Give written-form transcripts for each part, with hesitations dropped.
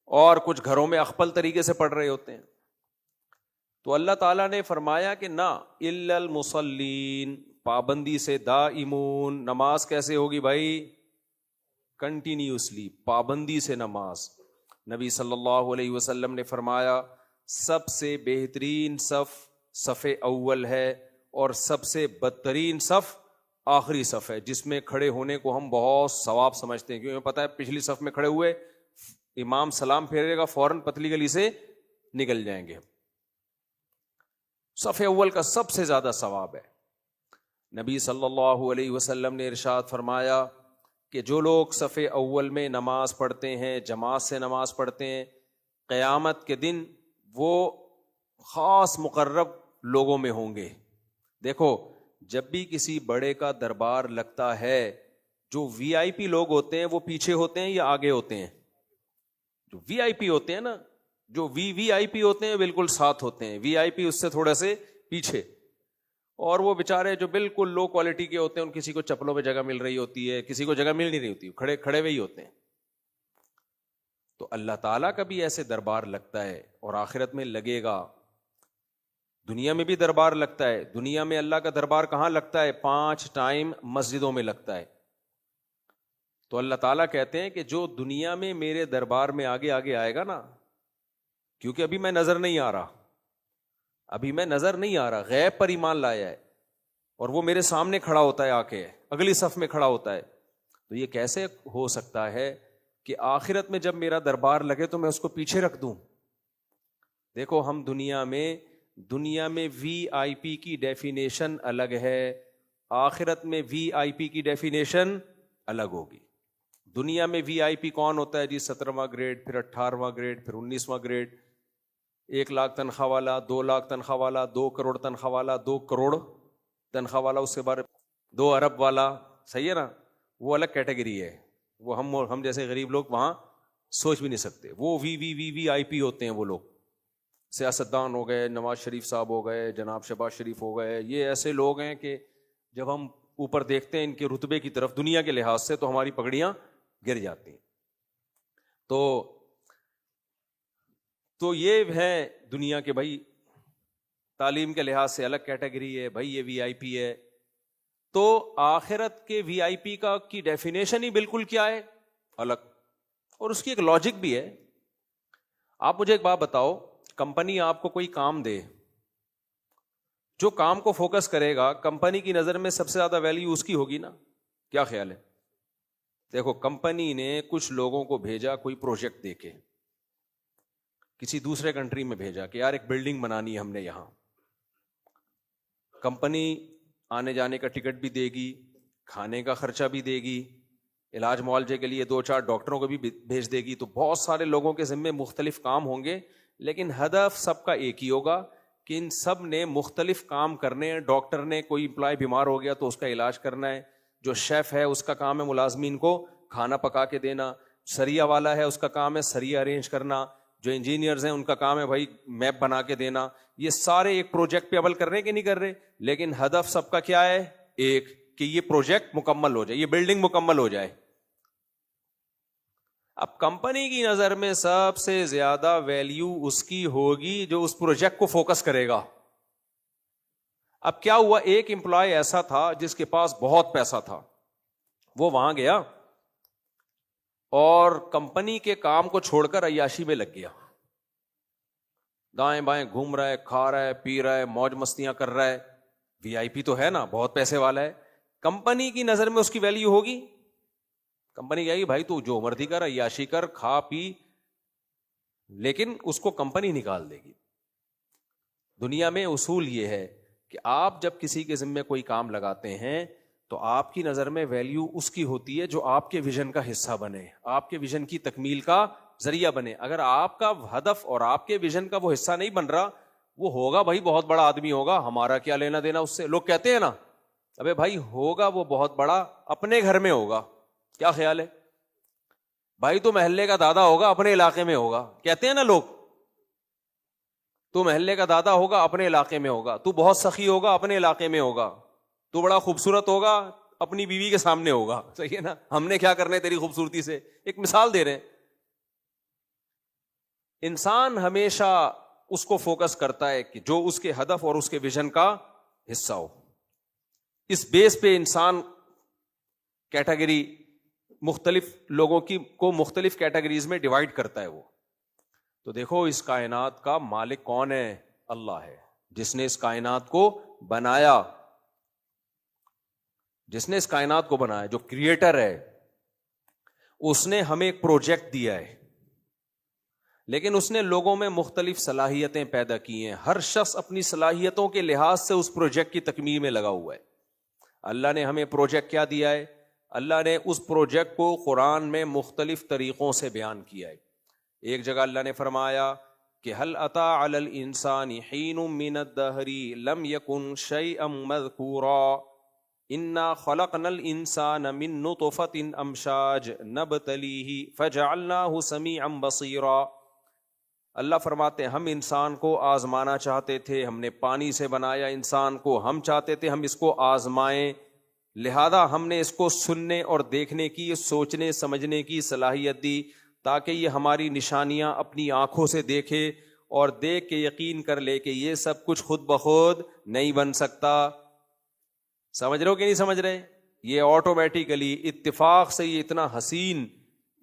اور کچھ گھروں میں اخپل طریقے سے پڑھ رہے ہوتے ہیں. تو اللہ تعالیٰ نے فرمایا کہ نہ الا المصلین، پابندی سے دائمون. نماز کیسے ہوگی بھائی؟ کنٹینیوسلی، پابندی سے نماز. نبی صلی اللہ علیہ وسلم نے فرمایا سب سے بہترین صف صف اول ہے، اور سب سے بدترین صف آخری صف ہے، جس میں کھڑے ہونے کو ہم بہت ثواب سمجھتے ہیں. کیونکہ پتہ ہے پچھلی صف میں کھڑے ہوئے امام سلام پھیرے گا فوراً پتلی گلی سے نکل جائیں گے. صف اول کا سب سے زیادہ ثواب ہے. نبی صلی اللہ علیہ وسلم نے ارشاد فرمایا کہ جو لوگ صف اول میں نماز پڑھتے ہیں، جماعت سے نماز پڑھتے ہیں، قیامت کے دن وہ خاص مقرب لوگوں میں ہوں گے. دیکھو جب بھی کسی بڑے کا دربار لگتا ہے، جو وی آئی پی لوگ ہوتے ہیں وہ پیچھے ہوتے ہیں یا آگے ہوتے ہیں؟ جو وی آئی پی ہوتے ہیں نا، جو وی آئی پی ہوتے ہیں بالکل ساتھ ہوتے ہیں، وی آئی پی اس سے تھوڑے سے پیچھے. اور وہ بےچارے جو بالکل لو کوالٹی کے ہوتے ہیں، ان کسی کو چپلوں پہ جگہ مل رہی ہوتی ہے، کسی کو جگہ مل نہیں رہی ہوتی، کھڑے کھڑے ہوئے ہی ہوتے ہیں. تو اللہ تعالیٰ کا بھی ایسے دربار لگتا ہے اور آخرت میں لگے گا. دنیا میں بھی دربار لگتا ہے. دنیا میں اللہ کا دربار کہاں لگتا ہے؟ 5 ٹائم مسجدوں میں لگتا ہے. تو اللہ تعالیٰ کہتے ہیں کہ جو دنیا میں میرے دربار میں آگے آگے آئے گا نا، کیونکہ ابھی میں نظر نہیں آ رہا، غیب پر ایمان لایا ہے، اور وہ میرے سامنے کھڑا ہوتا ہے، آ کے اگلی صف میں کھڑا ہوتا ہے. تو یہ کیسے ہو سکتا ہے کہ آخرت میں جب میرا دربار لگے تو میں اس کو پیچھے رکھ دوں؟ دیکھو ہم دنیا میں وی آئی پی کی ڈیفینیشن الگ ہے، آخرت میں وی آئی پی کی ڈیفینیشن الگ ہوگی. دنیا میں وی آئی پی کون ہوتا ہے جی؟ 17واں گریڈ، پھر 18واں گریڈ، پھر 19واں گریڈ، 1 لاکھ تنخواہ والا، 2 لاکھ تنخواہ والا، 2 کروڑ تنخواہ والا، 2 کروڑ تنخواہ والا، اس کے بعد 2 ارب والا. صحیح ہے نا؟ وہ الگ کیٹیگری ہے، وہ ہم جیسے غریب لوگ وہاں سوچ بھی نہیں سکتے. وہ وی آئی پی ہوتے ہیں وہ لوگ. سیاستدان ہو گئے، نواز شریف صاحب ہو گئے، جناب شہباز شریف ہو گئے، یہ ایسے لوگ ہیں کہ جب ہم اوپر دیکھتے ہیں ان کے رتبے کی طرف دنیا کے لحاظ سے تو ہماری پگڑیاں گر جاتی ہیں. تو یہ ہے دنیا کے بھائی، تعلیم کے لحاظ سے الگ کیٹیگری ہے بھائی، یہ وی آئی پی ہے. تو آخرت کے وی آئی پی کی ڈیفینیشن ہی بالکل کیا ہے؟ الگ. اور اس کی ایک لاجک بھی ہے. آپ مجھے ایک بات بتاؤ، کمپنی آپ کو کوئی کام دے، جو کام کو فوکس کرے گا کمپنی کی نظر میں سب سے زیادہ ویلیو اس کی ہوگی نا؟ کیا خیال ہے؟ دیکھو کمپنی نے کچھ لوگوں کو بھیجا کوئی پروجیکٹ دے کے، کسی دوسرے کنٹری میں بھیجا کہ یار ایک بلڈنگ بنانی ہے ہم نے یہاں. کمپنی آنے جانے کا ٹکٹ بھی دے گی، کھانے کا خرچہ بھی دے گی، علاج معالجے کے لیے 2-4 ڈاکٹروں کو بھی بھیج دے گی. تو بہت سارے لوگوں کے ذمے مختلف کام ہوں گے، لیکن ہدف سب کا ایک ہی ہوگا کہ ان سب نے مختلف کام کرنے ہیں. ڈاکٹر نے کوئی امپلائی بیمار ہو گیا تو اس کا علاج کرنا ہے، جو شیف ہے اس کا کام ہے ملازمین کو کھانا پکا کے دینا، سریا والا ہے اس کا کام ہے سریا ارینج کرنا، جو انجینئرز ہیں ان کا کام ہے بھائی میپ بنا کے دینا. یہ سارے ایک پروجیکٹ پہ عمل کر رہے ہیں کہ نہیں کر رہے؟ لیکن ہدف سب کا کیا ہے؟ ایک، کہ یہ پروجیکٹ مکمل ہو جائے، یہ بلڈنگ مکمل ہو جائے. اب کمپنی کی نظر میں سب سے زیادہ ویلیو اس کی ہوگی جو اس پروجیکٹ کو فوکس کرے گا. اب کیا ہوا، ایک امپلائی ایسا تھا جس کے پاس بہت پیسہ تھا، وہ وہاں گیا اور کمپنی کے کام کو چھوڑ کر عیاشی میں لگ گیا، دائیں بائیں گھوم رہا ہے، کھا رہا ہے، پی رہا ہے، موج مستیاں کر رہا ہے. وی آئی پی تو ہے نا، بہت پیسے والا ہے. کمپنی کی نظر میں اس کی ویلیو ہوگی؟ کمپنی کہے گی بھائی تو جو مرضی کر، عیاشی کر، کھا پی، لیکن اس کو کمپنی نکال دے گی. دنیا میں اصول یہ ہے کہ آپ جب کسی کے ذمے کوئی کام لگاتے ہیں تو آپ کی نظر میں ویلیو اس کی ہوتی ہے جو آپ کے ویژن کا حصہ بنے، آپ کے ویژن کی تکمیل کا ذریعہ بنے. اگر آپ کا ہدف اور آپ کے ویژن کا وہ حصہ نہیں بن رہا، وہ ہوگا بھائی بہت بڑا آدمی ہوگا، ہمارا کیا لینا دینا اس سے. لوگ کہتے ہیں نا، ابے بھائی ہوگا وہ بہت بڑا، اپنے گھر میں ہوگا. کیا خیال ہے بھائی؟ تو محلے کا دادا ہوگا، اپنے علاقے میں ہوگا. کہتے ہیں نا لوگ، تو محلے کا دادا ہوگا، اپنے علاقے میں ہوگا. تو بہت سخی ہوگا، اپنے علاقے میں ہوگا. تو بڑا خوبصورت ہوگا، اپنی بیوی کے سامنے ہوگا. صحیح ہے نا؟ ہم نے کیا کرنا ہے تیری خوبصورتی سے؟ ایک مثال دے رہے ہیں. انسان ہمیشہ اس کو فوکس کرتا ہے کہ جو اس کے ہدف اور اس کے ویژن کا حصہ ہو. اس بیس پہ انسان کیٹیگری مختلف لوگوں کی کو مختلف کیٹیگریز میں ڈیوائڈ کرتا ہے. وہ تو دیکھو اس کائنات کا مالک کون ہے؟ اللہ ہے، جس نے اس کائنات کو بنایا، جس نے اس کائنات کو بنایا، جو کریٹر ہے. اس نے ہمیں ایک پروجیکٹ دیا ہے، لیکن اس نے لوگوں میں مختلف صلاحیتیں پیدا کی ہیں. ہر شخص اپنی صلاحیتوں کے لحاظ سے اس پروجیکٹ کی تکمیل میں لگا ہوا ہے. اللہ نے ہمیں پروجیکٹ کیا دیا ہے؟ اللہ نے اس پروجیکٹ کو قرآن میں مختلف طریقوں سے بیان کیا ہے. ایک جگہ اللہ نے فرمایا کہ هل اتى على الانسان حين من الدهر لم يكن شيئا مذكورا انا خلقنا الانسان من نطفة امشاج نبتليه فجعلناه سميعا بصيرا. اللہ فرماتے ہیں ہم انسان کو آزمانا چاہتے تھے، ہم نے پانی سے بنایا انسان کو، ہم چاہتے تھے ہم اس کو آزمائیں، لہذا ہم نے اس کو سننے اور دیکھنے کی، سوچنے سمجھنے کی صلاحیت دی تاکہ یہ ہماری نشانیاں اپنی آنکھوں سے دیکھے اور دیکھ کے یقین کر لے کہ یہ سب کچھ خود بخود نہیں بن سکتا. سمجھ رہے ہو کہ نہیں سمجھ رہے؟ یہ آٹومیٹیکلی اتفاق سے یہ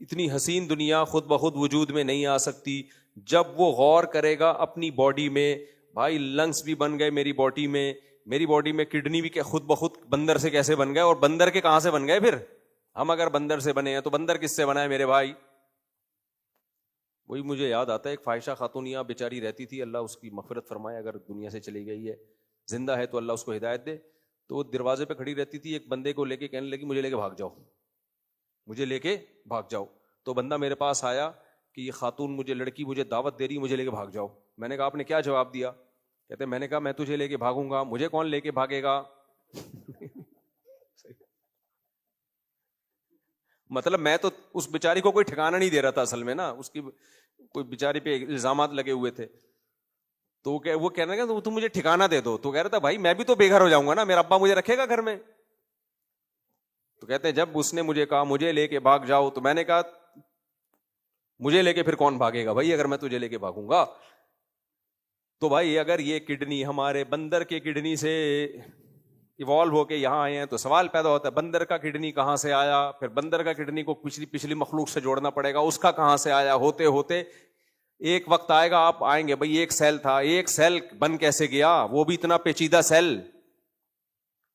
اتنی حسین دنیا خود بخود وجود میں نہیں آ سکتی. جب وہ غور کرے گا اپنی باڈی میں، بھائی لنگس بھی بن گئے میری باڈی میں کڈنی بھی خود بخود بندر سے کیسے بن گئے، اور بندر کے کہاں سے بن گئے؟ پھر ہم اگر بندر سے بنے ہیں تو بندر کس سے بنا ہے میرے بھائی؟ وہی مجھے یاد آتا ہے ایک فاحشہ خاتون یہاں بیچاری رہتی تھی، اللہ اس کی مغفرت فرمائے، اگر دنیا سے چلی گئی ہے، زندہ ہے تو اللہ اس کو ہدایت دے. تو وہ دروازے پہ کھڑی رہتی تھی، ایک بندے کو لے کے کہنے لگی مجھے لے کے بھاگ جاؤ. تو بندہ میرے پاس آیا کہ یہ خاتون لڑکی مجھے دعوت دے رہی، مجھے لے کے بھاگ جاؤ. میں نے کہا آپ نے کیا جواب دیا؟ کہتے میں نے کہا میں تجھے لے کے بھاگوں گا، مجھے کون لے کے بھاگے گا؟ مطلب میں تو اس بیچاری کو کوئی ٹھکانہ نہیں دے رہا تھا اصل میں نا، اس کی کوئی بیچاری پہ الزامات لگے ہوئے تھے. تو وہ کہنے لگا تم مجھے ٹھکانہ دے دو. تو کہہ رہا تھا بھائی میں بھی تو بے گھر ہو جاؤں گا نا، میرا ابا مجھے رکھے گا گھر میں. تو کہتے ہیں جب اس نے مجھے کہا مجھے لے کے بھاگ جاؤ، تو میں نے کہا مجھے لے کے پھر کون بھاگے گا بھائی اگر میں تجھے لے کے بھاگوں گا؟ تو بھائی اگر یہ کڈنی ہمارے بندر کے کڈنی سے ایوالو ہو کے یہاں آئے ہیں تو سوال پیدا ہوتا ہے بندر کا کڈنی کہاں سے آیا؟ پھر بندر کا کڈنی کو پچھلی مخلوق سے جوڑنا پڑے گا، اس کا کہاں سے آیا؟ ہوتے ہوتے ایک وقت آئے گا آپ آئیں گے بھائی ایک سیل تھا، ایک سیل بن کیسے گیا؟ وہ بھی اتنا پیچیدہ سیل،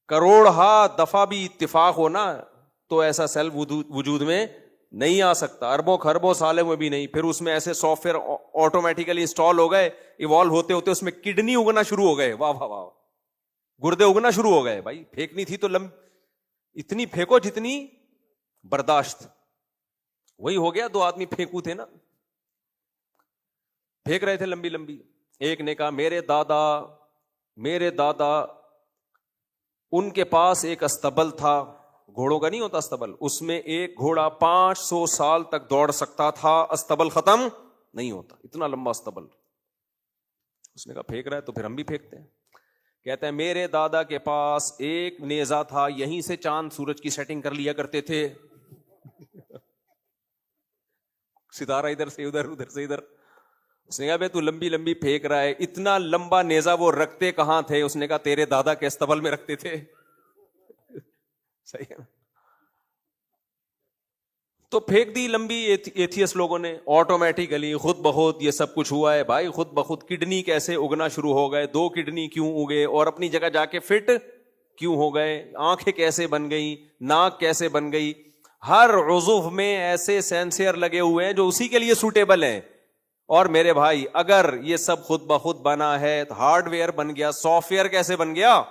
کروڑ دفعہ بھی اتفاق ہو نا تو ایسا سیل وجود میں نہیں آ سکتا، اربوں خربوں سالوں میں بھی نہیں. پھر اس میں ایسے سافٹ ویئر آٹومیٹیکلی انسٹال ہو گئے، ایوالو ہوتے ہوتے اس میں کڈنی اگنا شروع ہو گئے، واہ واہ واہ، گردے اگنا شروع ہو گئے. بھائی پھینکنی تھی تو اتنی پھینکو جتنی برداشت. وہی ہو گیا، 2 آدمی پھینکو تھے نا، پھینک رہے تھے لمبی. ایک نے کہا میرے دادا ان کے پاس ایک استبل تھا، گھوڑوں کا نہیں ہوتا استبل، اس میں ایک گھوڑا 500 سال تک دوڑ سکتا تھا، استبل ختم نہیں ہوتا، اتنا لمبا استبل. اس نے کہا پھینک رہا ہے تو پھر ہم بھی پھینکتے ہیں. کہتے ہیں میرے دادا کے پاس ایک نیزہ تھا، یہیں سے چاند سورج کی سیٹنگ کر لیا کرتے تھے، ستارہ ادھر سے ادھر، ادھر سے ادھر. اس نے کہا بھائی تو لمبی پھینک رہا ہے، اتنا لمبا نیزہ وہ رکھتے کہاں تھے؟ اس نے کہا تیرے دادا کے استبل میں رکھتے تھے. صحیح ہے. تو پھینک دی لمبی ایتھیس لوگوں نے، آٹومیٹیکلی خود بخود یہ سب کچھ ہوا ہے. بھائی خود بخود کڈنی کیسے اگنا شروع ہو گئے؟ 2 کڈنی کیوں اگے اور اپنی جگہ جا کے فٹ کیوں ہو گئے؟ آنکھیں کیسے بن گئی؟ ناک کیسے بن گئی؟ ہر عضو میں ایسے سینسر لگے ہوئے ہیں جو اسی کے لیے سوٹیبل ہیں. اور میرے بھائی اگر یہ سب خود بخود بنا ہے تو ہارڈ ویئر بن گیا، سافٹ ویئر کیسے بن گیا؟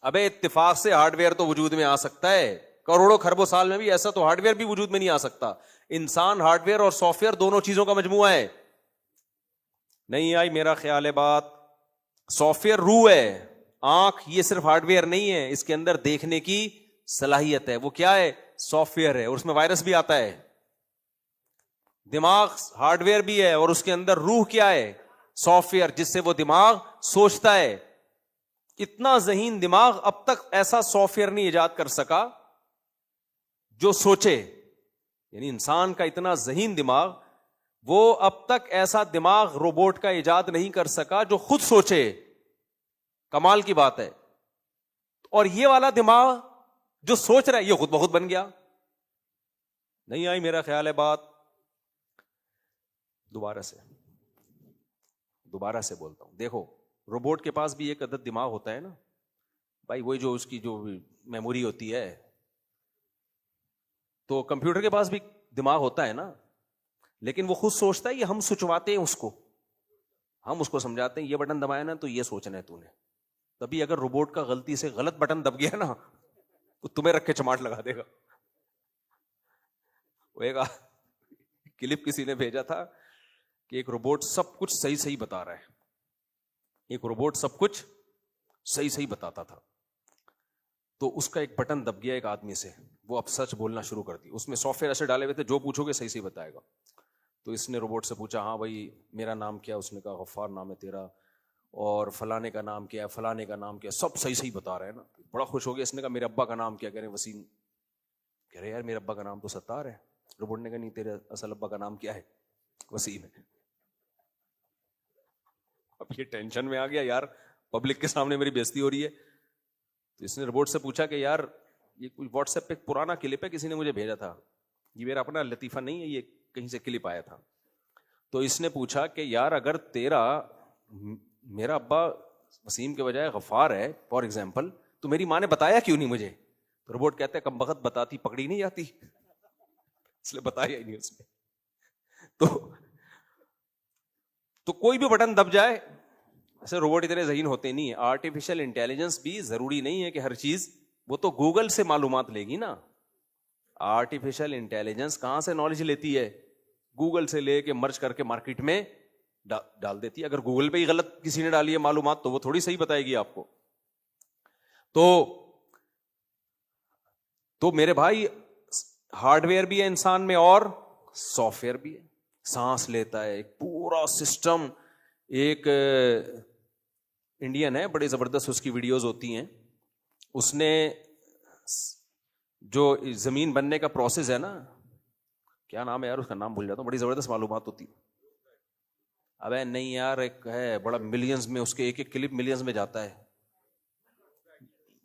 ابے اتفاق سے ہارڈ ویئر تو وجود میں آ سکتا ہے، کروڑوں خربوں سال میں بھی ایسا تو ہارڈ ویئر بھی وجود میں نہیں آ سکتا. انسان ہارڈ ویئر اور سافٹ ویئر دونوں چیزوں کا مجموعہ ہے. نہیں آئی میرا خیال ہے بات؟ سافٹ ویئر روح ہے، آنکھ یہ صرف ہارڈ ویئر نہیں ہے، اس کے اندر دیکھنے کی صلاحیت ہے. وہ کیا ہے؟ سافٹ ویئر ہے، اور اس میں وائرس بھی آتا ہے. دماغ ہارڈ ویئر بھی ہے اور اس کے اندر روح کیا ہے؟ سافٹ ویئر، جس سے وہ دماغ سوچتا ہے. اتنا ذہین دماغ اب تک ایسا سافٹ ویئر نہیں ایجاد کر سکا جو سوچے. یعنی انسان کا اتنا ذہین دماغ وہ اب تک ایسا دماغ روبوٹ کا ایجاد نہیں کر سکا جو خود سوچے. کمال کی بات ہے. اور یہ والا دماغ جو سوچ رہا ہے یہ خود بخود بن گیا. نہیں آئی میرا خیال ہے بات؟ دوبارہ سے بولتا ہوں. دیکھو روبوٹ کے پاس بھی ایک عدد دماغ ہوتا ہے نا بھائی, وہی جو اس کی جو میموری ہوتی ہے. تو کمپیوٹر کے پاس بھی دماغ ہوتا ہے نا, لیکن وہ خود سوچتا ہے یہ ہم سوچواتے ہیں اس کو, ہم اس کو سمجھاتے ہیں یہ بٹن دبایا نا تو یہ سوچنا ہے تو نے. تبھی اگر روبوٹ کا غلطی سے غلط بٹن دب گیا نا تو تمہیں رکھ کے چماٹ لگا دے گا. وہ ایک کلپ کسی نے بھیجا تھا کہ ایک روبوٹ سب کچھ صحیح بتا رہا ہے. ایک روبوٹ سب کچھ صحیح بتاتا تھا, تو اس کا ایک بٹن دب گیا ایک آدمی سے, وہ اب سچ بولنا شروع کر دی. اس میں سافٹ ویئر ایسے ڈالے ہوئے تھے جو پوچھو گے صحیح بتائے گا. تو اس نے روبوٹ سے پوچھا ہاں بھائی میرا نام کیا؟ اس نے کہا غفار نام ہے تیرا, اور فلانے کا نام کیا ہے, فلانے کا نام کیا ہے, سب صحیح بتا رہے ہیں نا. بڑا خوش ہو گیا. اس نے کہا میرے ابا کا نام کیا؟ کہہ رہے وسیم. کہہ رہے یار میرے ابا کا نام تو ستار ہے. روبوٹ نے کہا نہیں, تیرے اصل ابا کا نام کیا ہے؟ وسیم ہے. اب یہ ٹینشن میں آ گیا یار, پبلک کے سامنے میری بےزتی ہو رہی ہے. تو اس نے روبوٹ سے پوچھا کہ یار یہ کوئی واٹس ایپ پہ پرانا کلپ ہے, کسی نے مجھے بھیجا تھا, یہ میرا اپنا لطیفہ نہیں ہے, یہ کہیں سے کلپ آیا تھا. تو اس نے پوچھا کہ یار اگر میرا ابا وسیم کے بجائے غفار ہے فار ایگزامپل, تو میری ماں نے بتایا کیوں نہیں مجھے؟ تو روبوٹ کہتا ہے کم بخت بتاتی پکڑی نہیں جاتی, اس لیے بتایا ہی نہیں اس نے. تو کوئی بھی بٹن دب جائے, ایسے روبوٹ اتنے ذہین ہوتے نہیں ہیں. آرٹیفیشل انٹیلیجنس بھی ضروری نہیں ہے کہ ہر چیز, وہ تو گوگل سے معلومات لے گی نا. آرٹیفیشل انٹیلیجنس کہاں سے نالج لیتی ہے؟ گوگل سے لے کے مرج کر کے مارکیٹ میں ڈال دیتی ہے. اگر گوگل پہ ہی غلط کسی نے ڈالی ہے معلومات تو وہ تھوڑی صحیح بتائے گی آپ کو. تو میرے بھائی ہارڈ ویئر بھی ہے انسان میں اور سافٹ ویئر بھی ہے. سانس لیتا ہے, ایک پورا سسٹم. ایک انڈین ہے, بڑی زبردست اس کی ویڈیوز ہوتی ہیں. اس نے جو زمین بننے کا پروسیس ہے نا, کیا نام ہے یار اس کا, نام بھول جاتا ہوں, بڑی زبردست معلومات ہوتی. ابے نہیں یار, ایک ہے بڑا ملینز میں, اس کے ایک کلپ ملینز میں جاتا ہے.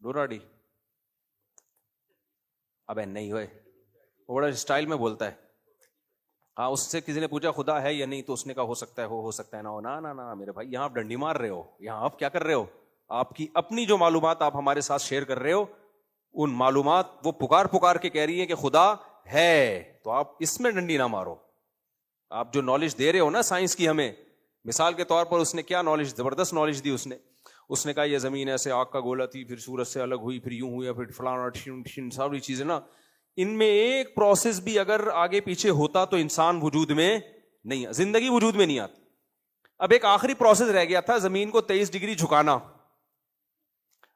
ڈوراڈی, ابے نہیں ہوئے, وہ بڑا اسٹائل میں بولتا ہے. ہاں, اس سے کسی نے پوچھا خدا ہے یا نہیں, تو اس نے کہا ہو سکتا ہے ہو سکتا ہے نا میرے بھائی, یہاں آپ ڈنڈی مار رہے ہو. یہاں آپ کیا کر رہے ہو؟ آپ کی اپنی جو معلومات آپ ہمارے ساتھ شیئر کر رہے ہو, ان معلومات وہ پکار کے کہہ رہی ہیں کہ خدا ہے, تو آپ اس میں ڈنڈی نہ مارو. آپ جو نالج دے رہے ہو نا سائنس کی ہمیں, مثال کے طور پر اس نے کیا نالج, زبردست نالج دی. اس نے کہا یہ زمین ایسے آگ کا گولا تھی, پھر سورج سے الگ ہوئی, پھر یوں ہوئی, پھر فلانا ساری چیزیں نا, ان میں ایک پروسیس بھی اگر آگے پیچھے ہوتا تو انسان وجود میں نہیں, زندگی وجود میں نہیں آتی. اب ایک آخری پروسیس رہ گیا تھا, زمین کو 23 ڈگری جھکانا.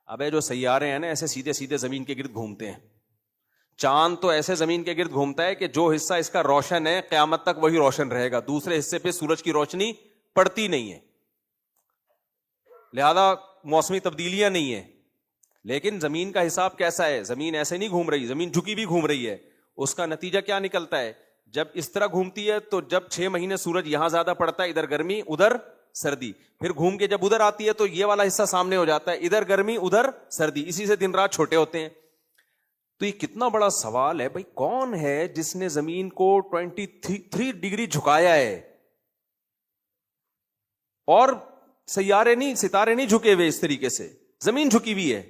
ابے جو سیارے ہیں نا ایسے سیدھے سیدھے زمین کے گرد گھومتے ہیں. چاند تو ایسے زمین کے گرد گھومتا ہے کہ جو حصہ اس کا روشن ہے قیامت تک وہی روشن رہے گا, دوسرے حصے پہ سورج کی روشنی پڑتی نہیں ہے, لہذا موسمی تبدیلیاں نہیں ہیں. لیکن زمین کا حساب کیسا ہے؟ زمین ایسے نہیں گھوم رہی, زمین جھکی بھی گھوم رہی ہے. اس کا نتیجہ کیا نکلتا ہے؟ جب اس طرح گھومتی ہے تو جب 6 مہینے سورج یہاں زیادہ پڑتا ہے, ادھر گرمی ادھر سردی, پھر گھوم کے جب ادھر آتی ہے تو یہ والا حصہ سامنے ہو جاتا ہے, ادھر گرمی ادھر سردی, اسی سے دن رات چھوٹے ہوتے ہیں. تو یہ کتنا بڑا سوال ہے بھائی, کون ہے جس نے زمین کو 23 ڈگری جھکایا ہے؟ اور سیارے نہیں, ستارے نہیں جھکے ہوئے اس طریقے سے, زمین جھکی ہوئی ہے.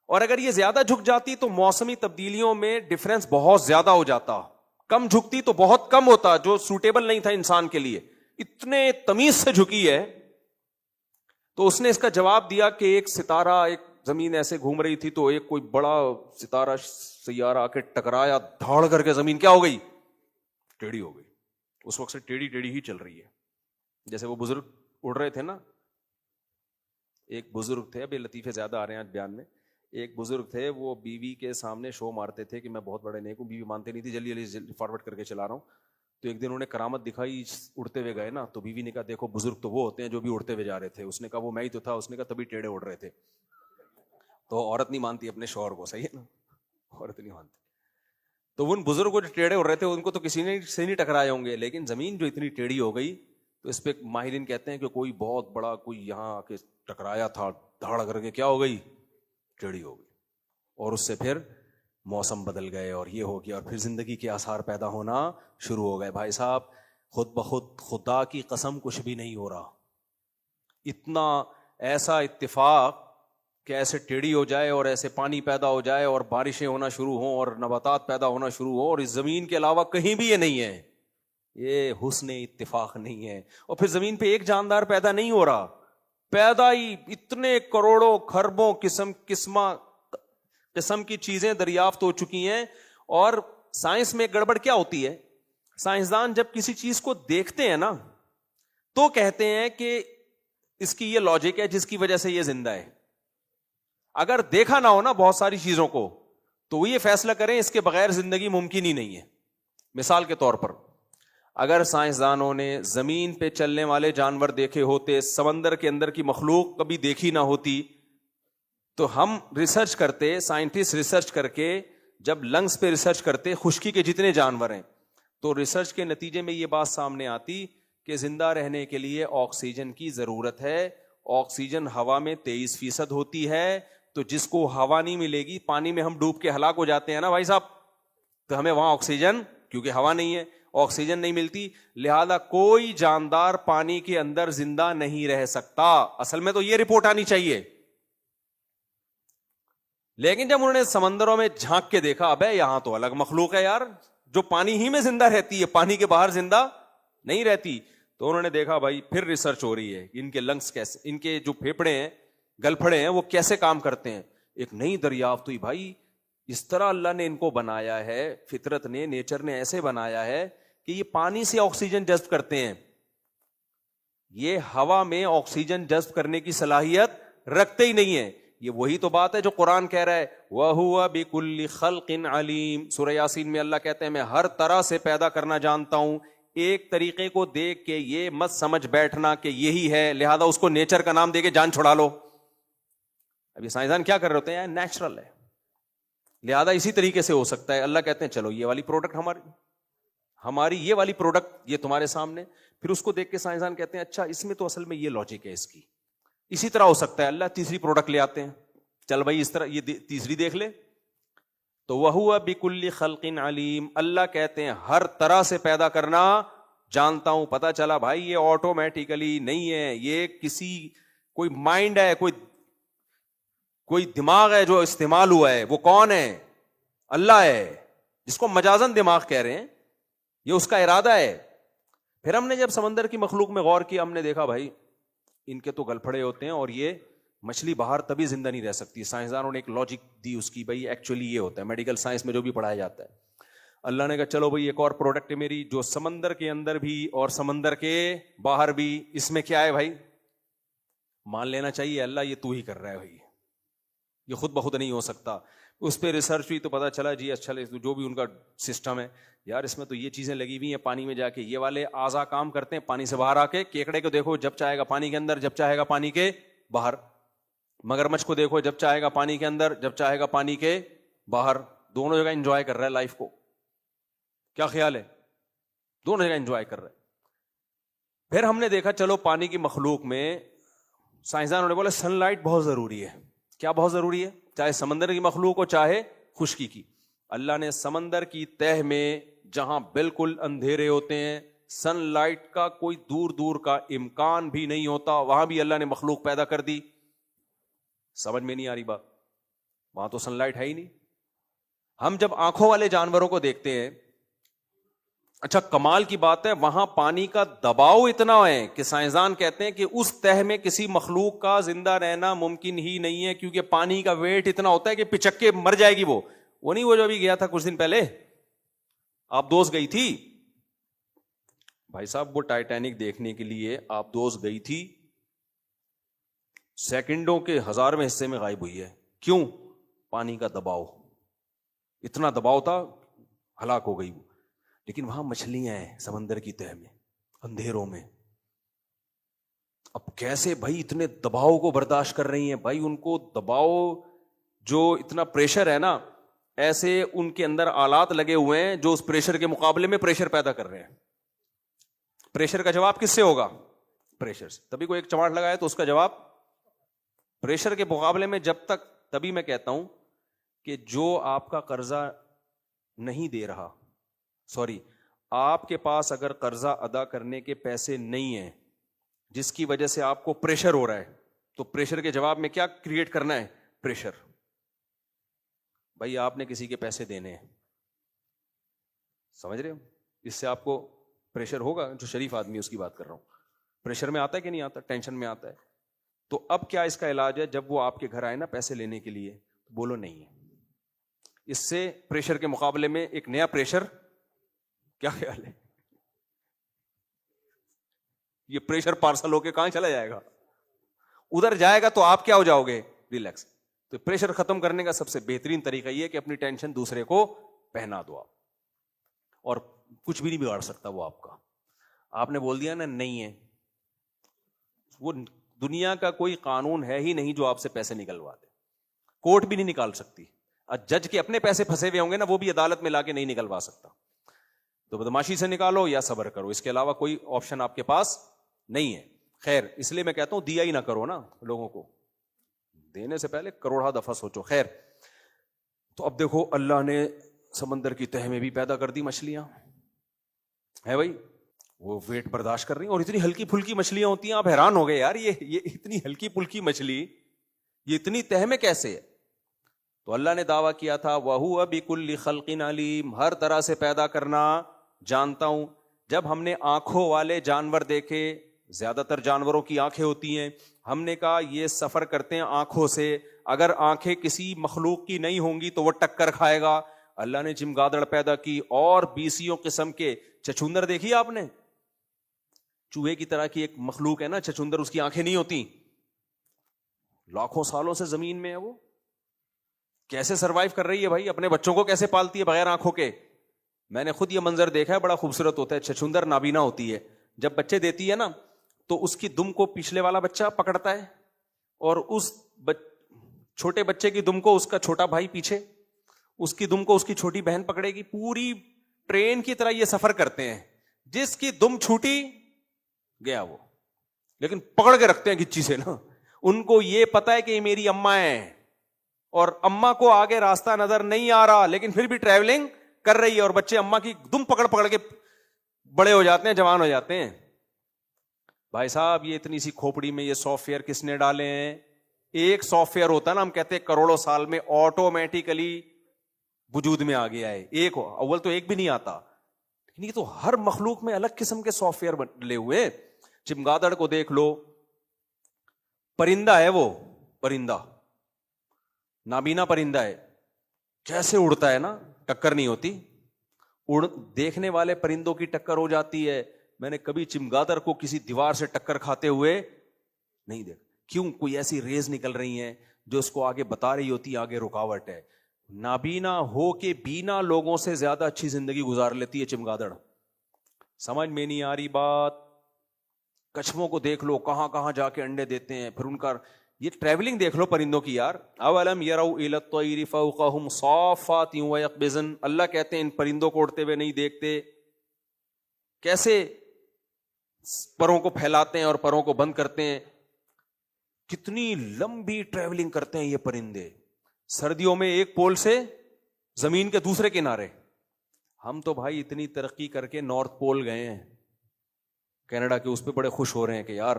اور اگر یہ زیادہ جھک جاتی تو موسمی تبدیلیوں میں ڈفرنس بہت زیادہ ہو جاتا, کم جھکتی تو بہت کم ہوتا, جو سوٹیبل نہیں تھا انسان کے لیے. اتنے تمیز سے جھکی ہے. تو اس نے اس کا جواب دیا کہ ایک ستارہ, ایک زمین ایسے گھوم رہی تھی تو ایک کوئی بڑا ستارہ سیارہ آ کے ٹکرایا, دھاڑ کر کے زمین کیا ہو گئی؟ ٹیڑھی ہو گئی. اس وقت سے ٹیڑھی ہی چل رہی ہے. جیسے وہ بزرگ اڑ رہے تھے نا, ایک بزرگ تھے, ابھی لطیفے زیادہ آ رہے ہیں آج بیان میں. ایک بزرگ تھے, وہ بیوی کے سامنے شو مارتے تھے کہ میں بہت بڑے نیک ہوں. بیوی مانتے نہیں تھی, جلدی فارورڈ کر کے چلا رہا ہوں. تو ایک دن انہوں نے کرامت دکھائی, اڑتے ہوئے گئے نا, تو بیوی نے کہا دیکھو بزرگ تو وہ ہوتے ہیں جو بھی اڑتے ہوئے جا رہے تھے. اس نے کہا وہ میں ہی تو تھا. اس نے کہا تبھی ٹیڑھے اڑ رہے تھے. تو عورت نہیں مانتی اپنے شوہر کو, صحیح ہے نا, عورت نہیں مانتی. تو ان بزرگوں جو ٹیڑھے ہو رہے تھے ان کو تو کسی نے سے نہیں ٹکرائے ہوں گے، لیکن زمین جو اتنی ٹیڑھی ہو گئی تو اس پہ ماہرین کہتے ہیں کہ کوئی بہت بڑا کوئی یہاں آ کے ٹکرایا تھا، دھاڑ کر کے کیا ہو گئی، ٹیڑھی ہو گئی، اور اس سے پھر موسم بدل گئے اور یہ ہو گیا، اور پھر زندگی کے آثار پیدا ہونا شروع ہو گئے۔ بھائی صاحب خود بخود خدا کی قسم کچھ بھی نہیں ہو رہا، اتنا ایسا اتفاق کہ ایسے ٹیڑھی ہو جائے اور ایسے پانی پیدا ہو جائے اور بارشیں ہونا شروع ہوں اور نباتات پیدا ہونا شروع ہوں، اور اس زمین کے علاوہ کہیں بھی یہ نہیں ہے، یہ حسن اتفاق نہیں ہے۔ اور پھر زمین پہ ایک جاندار پیدا نہیں ہو رہا، پیدا ہی اتنے کروڑوں خربوں قسم کی چیزیں دریافت ہو چکی ہیں۔ اور سائنس میں گڑبڑ کیا ہوتی ہے، سائنسدان جب کسی چیز کو دیکھتے ہیں نا تو کہتے ہیں کہ اس کی یہ لاجک ہے جس کی وجہ سے یہ زندہ ہے۔ اگر دیکھا نہ ہو نا بہت ساری چیزوں کو تو وہ یہ فیصلہ کریں اس کے بغیر زندگی ممکن ہی نہیں ہے۔ مثال کے طور پر اگر سائنسدانوں نے زمین پہ چلنے والے جانور دیکھے ہوتے، سمندر کے اندر کی مخلوق کبھی دیکھی نہ ہوتی، تو ہم ریسرچ کرتے، سائنٹسٹ ریسرچ کر کے جب لنگس پہ ریسرچ کرتے خشکی کے جتنے جانور ہیں، تو ریسرچ کے نتیجے میں یہ بات سامنے آتی کہ زندہ رہنے کے لیے آکسیجن کی ضرورت ہے۔ آکسیجن ہوا میں 23% ہوتی ہے، تو جس کو ہوا نہیں ملے گی، پانی میں ہم ڈوب کے ہلاک ہو جاتے ہیں نا بھائی صاحب، تو ہمیں وہاں آکسیجن، کیونکہ ہوا نہیں ہے آکسیجن نہیں ملتی، لہذا کوئی جاندار پانی کے اندر زندہ نہیں رہ سکتا۔ اصل میں تو یہ رپورٹ آنی چاہیے، لیکن جب انہوں نے سمندروں میں جھانک کے دیکھا، ابے یہاں تو الگ مخلوق ہے یار جو پانی ہی میں زندہ رہتی ہے، پانی کے باہر زندہ نہیں رہتی، تو انہوں نے دیکھا بھائی پھر ریسرچ ہو رہی ہے ان کے لنگس کیسے، ان کے جو پھیپھڑے ہیں، گلپھڑے ہیں، وہ کیسے کام کرتے ہیں۔ ایک نئی دریافت ہوئی بھائی اس طرح اللہ نے ان کو بنایا ہے، فطرت نے، نیچر نے ایسے بنایا ہے کہ یہ پانی سے آکسیجن جذب کرتے ہیں، یہ ہوا میں آکسیجن جذب کرنے کی صلاحیت رکھتے ہی نہیں ہیں۔ یہ وہی تو بات ہے جو قرآن کہہ رہا ہے وَهُوَ بِكُلِّ خَلْقٍ عَلِيمٌ۔ سورہ یاسین میں اللہ کہتے ہیں میں ہر طرح سے پیدا کرنا جانتا ہوں۔ ایک طریقے کو دیکھ کے یہ مت سمجھ بیٹھنا کہ یہی ہے لہذا اس کو نیچر کا نام دے کے جان چھڑا لو۔ اب یہ سائنسدان کیا کر رہے ہوتے ہیں، نیچرل ہے لہذا اسی طریقے سے ہو سکتا ہے۔ اللہ کہتے ہیں چلو یہ والی پروڈکٹ ہماری یہ والی پروڈکٹ یہ تمہارے سامنے، پھر اس کو دیکھ کے سائنسدان کہتے ہیں اچھا اس میں تو اصل میں یہ لاجک ہے اس کی، اسی طرح ہو سکتا ہے۔ اللہ تیسری پروڈکٹ لے آتے ہیں، چل بھائی اس طرح یہ تیسری دیکھ لے، تو وَهُوَ بِكُلِّ خَلْقٍ عَلِيمٌ۔ اللہ کہتے ہیں ہر طرح سے پیدا کرنا جانتا ہوں۔ پتا چلا بھائی یہ آٹومیٹیکلی نہیں ہے، یہ کسی کوئی مائنڈ ہے، کوئی دماغ ہے جو استعمال ہوا ہے۔ وہ کون ہے؟ اللہ ہے، جس کو مجازن دماغ کہہ رہے ہیں، یہ اس کا ارادہ ہے۔ پھر ہم نے جب سمندر کی مخلوق میں غور کیا، ہم نے دیکھا بھائی ان کے تو گلپھڑے ہوتے ہیں اور یہ مچھلی باہر تبھی زندہ نہیں رہ سکتی۔ سائنسدانوں نے ایک لاجک دی اس کی، بھائی ایکچولی یہ ہوتا ہے، میڈیکل سائنس میں جو بھی پڑھایا جاتا ہے۔ اللہ نے کہا چلو بھائی ایک اور پروڈکٹ ہے میری جو سمندر کے اندر بھی اور سمندر کے باہر بھی، اس میں کیا ہے بھائی، مان لینا چاہیے اللہ یہ تو ہی کر رہا ہے بھائی، یہ خود بخود نہیں ہو سکتا۔ اس پہ ریسرچ ہوئی تو پتا چلا جی اچھا جو بھی ان کا سسٹم ہے یار اس میں تو یہ چیزیں لگی ہوئی ہیں پانی میں جا کے، یہ والے اعضاء کام کرتے ہیں پانی سے باہر آ کے۔ کیکڑے کو دیکھو جب چاہے گا پانی کے اندر، جب چاہے گا پانی کے باہر۔ مگرمچھ کو دیکھو جب چاہے گا پانی کے اندر، جب چاہے گا پانی کے باہر، دونوں جگہ انجوائے کر رہا ہے لائف کو۔ کیا خیال ہے؟ دونوں جگہ انجوائے کر رہا ہے۔ پھر ہم نے دیکھا چلو پانی کی مخلوق میں سائنسدانوں نے بولا سن لائٹ بہت ضروری ہے۔ کیا بہت ضروری ہے؟ چاہے سمندر کی مخلوق ہو چاہے خشکی کی۔ اللہ نے سمندر کی تہ میں جہاں بالکل اندھیرے ہوتے ہیں، سن لائٹ کا کوئی دور دور کا امکان بھی نہیں ہوتا، وہاں بھی اللہ نے مخلوق پیدا کر دی۔ سمجھ میں نہیں آ رہی بات؟ وہاں تو سن لائٹ ہے ہی نہیں۔ ہم جب آنکھوں والے جانوروں کو دیکھتے ہیں، اچھا کمال کی بات ہے وہاں پانی کا دباؤ اتنا ہے کہ سائنسدان کہتے ہیں کہ اس تہ میں کسی مخلوق کا زندہ رہنا ممکن ہی نہیں ہے، کیونکہ پانی کا ویٹ اتنا ہوتا ہے کہ پچک کے مر جائے گی۔ وہ نہیں، وہ جو ابھی گیا تھا کچھ دن پہلے آپ دوست گئی تھی بھائی صاحب، وہ ٹائٹینک دیکھنے کے لیے آپ دوست گئی تھی، سیکنڈوں کے 1000ویں حصے میں غائب ہوئی ہے۔ کیوں؟ پانی کا دباؤ، اتنا دباؤ تھا ہلاک ہو گئی وہ۔ لیکن وہاں مچھلیاں ہیں سمندر کی تہ میں اندھیروں میں، اب کیسے بھائی اتنے دباؤ کو برداشت کر رہی ہیں؟ بھائی ان کو دباؤ جو اتنا پریشر ہے نا، ایسے ان کے اندر آلات لگے ہوئے ہیں جو اس پریشر کے مقابلے میں پریشر پیدا کر رہے ہیں. پریشر کا جواب کس سے ہوگا؟ پریشر سے. تبھی کوئی ایک چماٹ لگائے تو اس کا جواب پریشر کے مقابلے میں جب تک. تبھی میں کہتا ہوں کہ جو آپ کا قرضہ نہیں دے رہا, آپ کے پاس اگر قرضہ ادا کرنے کے پیسے نہیں ہیں جس کی وجہ سے آپ کو پریشر ہو رہا ہے, تو پریشر کے جواب میں کیا کریٹ کرنا ہے؟ پریشر. بھائی آپ نے کسی کے پیسے دینے ہیں, سمجھ رہے ہو, اس سے آپ کو پریشر ہوگا. جو شریف آدمی اس کی بات کر رہا ہوں, پریشر میں آتا ہے کہ نہیں آتا؟ ٹینشن میں آتا ہے. تو اب کیا اس کا علاج ہے؟ جب وہ آپ کے گھر آئے نا پیسے لینے کے لیے, بولو نہیں ہے. اس سے پریشر کے مقابلے میں ایک نیا پریشر. کیا خیال ہے؟ یہ پریشر پارسل ہو کے کہاں چلا جائے گا؟ ادھر جائے گا تو آپ کیا ہو جاؤ گے؟ ریلیکس. تو پریشر ختم کرنے کا سب سے بہترین طریقہ یہ ہے کہ اپنی ٹینشن دوسرے کو پہنا دو آپ, اور کچھ بھی نہیں بگاڑ سکتا وہ آپ کا. آپ نے بول دیا نا نہیں ہے, وہ دنیا کا کوئی قانون ہے ہی نہیں جو آپ سے پیسے نکلوا دے. کورٹ بھی نہیں نکال سکتی. جج کے اپنے پیسے پھنسے ہوئے ہوں گے نا, وہ بھی عدالت میں لا کے نہیں نکلوا سکتا. تو بدماشی سے نکالو یا صبر کرو, اس کے علاوہ کوئی آپشن آپ کے پاس نہیں ہے. خیر, اس لیے میں کہتا ہوں دیا ہی نہ کرو نا لوگوں کو, دینے سے پہلے کروڑا دفعہ سوچو. خیر, تو اب دیکھو اللہ نے سمندر کی تہ میں بھی پیدا کر دی مچھلیاں, ہے بھائی, وہ ویٹ برداشت کر رہی ہیں, اور اتنی ہلکی پھلکی مچھلیاں ہوتی ہیں, آپ حیران ہو گئے یار یہ اتنی ہلکی پھلکی مچھلی یہ اتنی تہ میں کیسے ہے؟ تو اللہ نے دعویٰ کیا تھا وَهُوَ بِكُلِّ خَلْقٍ عَلِيمٌ, ہر طرح سے پیدا کرنا جانتا ہوں. جب ہم نے آنکھوں والے جانور دیکھے, زیادہ تر جانوروں کی آنکھیں ہوتی ہیں, ہم نے کہا یہ سفر کرتے ہیں آنکھوں سے, اگر آنکھیں کسی مخلوق کی نہیں ہوں گی تو وہ ٹکر کھائے گا. اللہ نے چمگادڑ پیدا کی, اور 20 قسم کے چچندر دیکھی آپ نے, چوہے کی طرح کی ایک مخلوق ہے نا چچندر, اس کی آنکھیں نہیں ہوتی, لاکھوں سالوں سے زمین میں ہے, وہ کیسے سروائیو کر رہی ہے بھائی, اپنے بچوں کو کیسے پالتی ہے بغیر آنکھوں کے. میں نے خود یہ منظر دیکھا ہے, بڑا خوبصورت ہوتا ہے. چچندر نابینا ہوتی ہے, جب بچے دیتی ہے نا تو اس کی دم کو پچھلے والا بچہ پکڑتا ہے, اور اس چھوٹے بچے کی دم کو اس کا چھوٹا بھائی پیچھے, اس کی دم کو اس کی چھوٹی بہن پکڑے گی. پوری ٹرین کی طرح یہ سفر کرتے ہیں, جس کی دم چھوٹی گیا وہ, لیکن پکڑ کے رکھتے ہیں گچی سے نا. ان کو یہ پتا ہے کہ یہ میری اماں ہے, اور اماں کو آگے راستہ نظر نہیں آ رہا, لیکن پھر بھی ٹریولنگ کر رہی ہے, اور بچے اماں کی دم پکڑ پکڑ کے بڑے ہو جاتے ہیں, جوان ہو جاتے ہیں. بھائی صاحب یہ اتنی سی کھوپڑی میں یہ سافٹ ویئر کس نے ڈالے ہیں؟ ایک سافٹ ویئر ہوتا ہے نا, ہم کہتے ہیں کروڑوں سال میں آٹومیٹیکلی وجود میں آ گیا ہے. ایک اول تو ایک بھی نہیں آتا, یہ تو ہر مخلوق میں الگ قسم کے سافٹ ویئر ڈلے ہوئے. چمگادڑ کو دیکھ لو, پرندہ ہے وہ, پرندہ نابینا پرندہ ہے, کیسے اڑتا ہے نا, ٹکر نہیں ہوتی. دیکھنے والے پرندوں کی ٹکر ہو جاتی ہے, میں نے کبھی چمگادڑ کو کسی دیوار سے ٹکر کھاتے ہوئے نہیں دیکھا. کیوں؟ کوئی ایسی ریز نکل رہی ہیں جو اس کو آگے بتا رہی ہوتی ہے آگے رکاوٹ ہے. نابینا ہو کے بینا لوگوں سے زیادہ اچھی زندگی گزار لیتی ہے چمگادڑ. سمجھ میں نہیں آ رہی بات؟ کچھووں کو دیکھ لو, کہاں کہاں جا کے انڈے دیتے ہیں, پھر ان کا یہ ٹریولنگ دیکھ لو پرندوں کی یار. اولم یروا الی الطیر فوقہم صافات ویقبضن, اللہ کہتے ہیں ان پرندوں کو اڑتے ہوئے نہیں دیکھتے, کیسے پروں کو پھیلاتے ہیں اور پروں کو بند کرتے ہیں. کتنی لمبی ٹریولنگ کرتے ہیں یہ پرندے, سردیوں میں ایک پول سے زمین کے دوسرے کنارے. ہم تو بھائی اتنی ترقی کر کے نارتھ پول گئے ہیں کینیڈا کے, اس پہ بڑے خوش ہو رہے ہیں کہ یار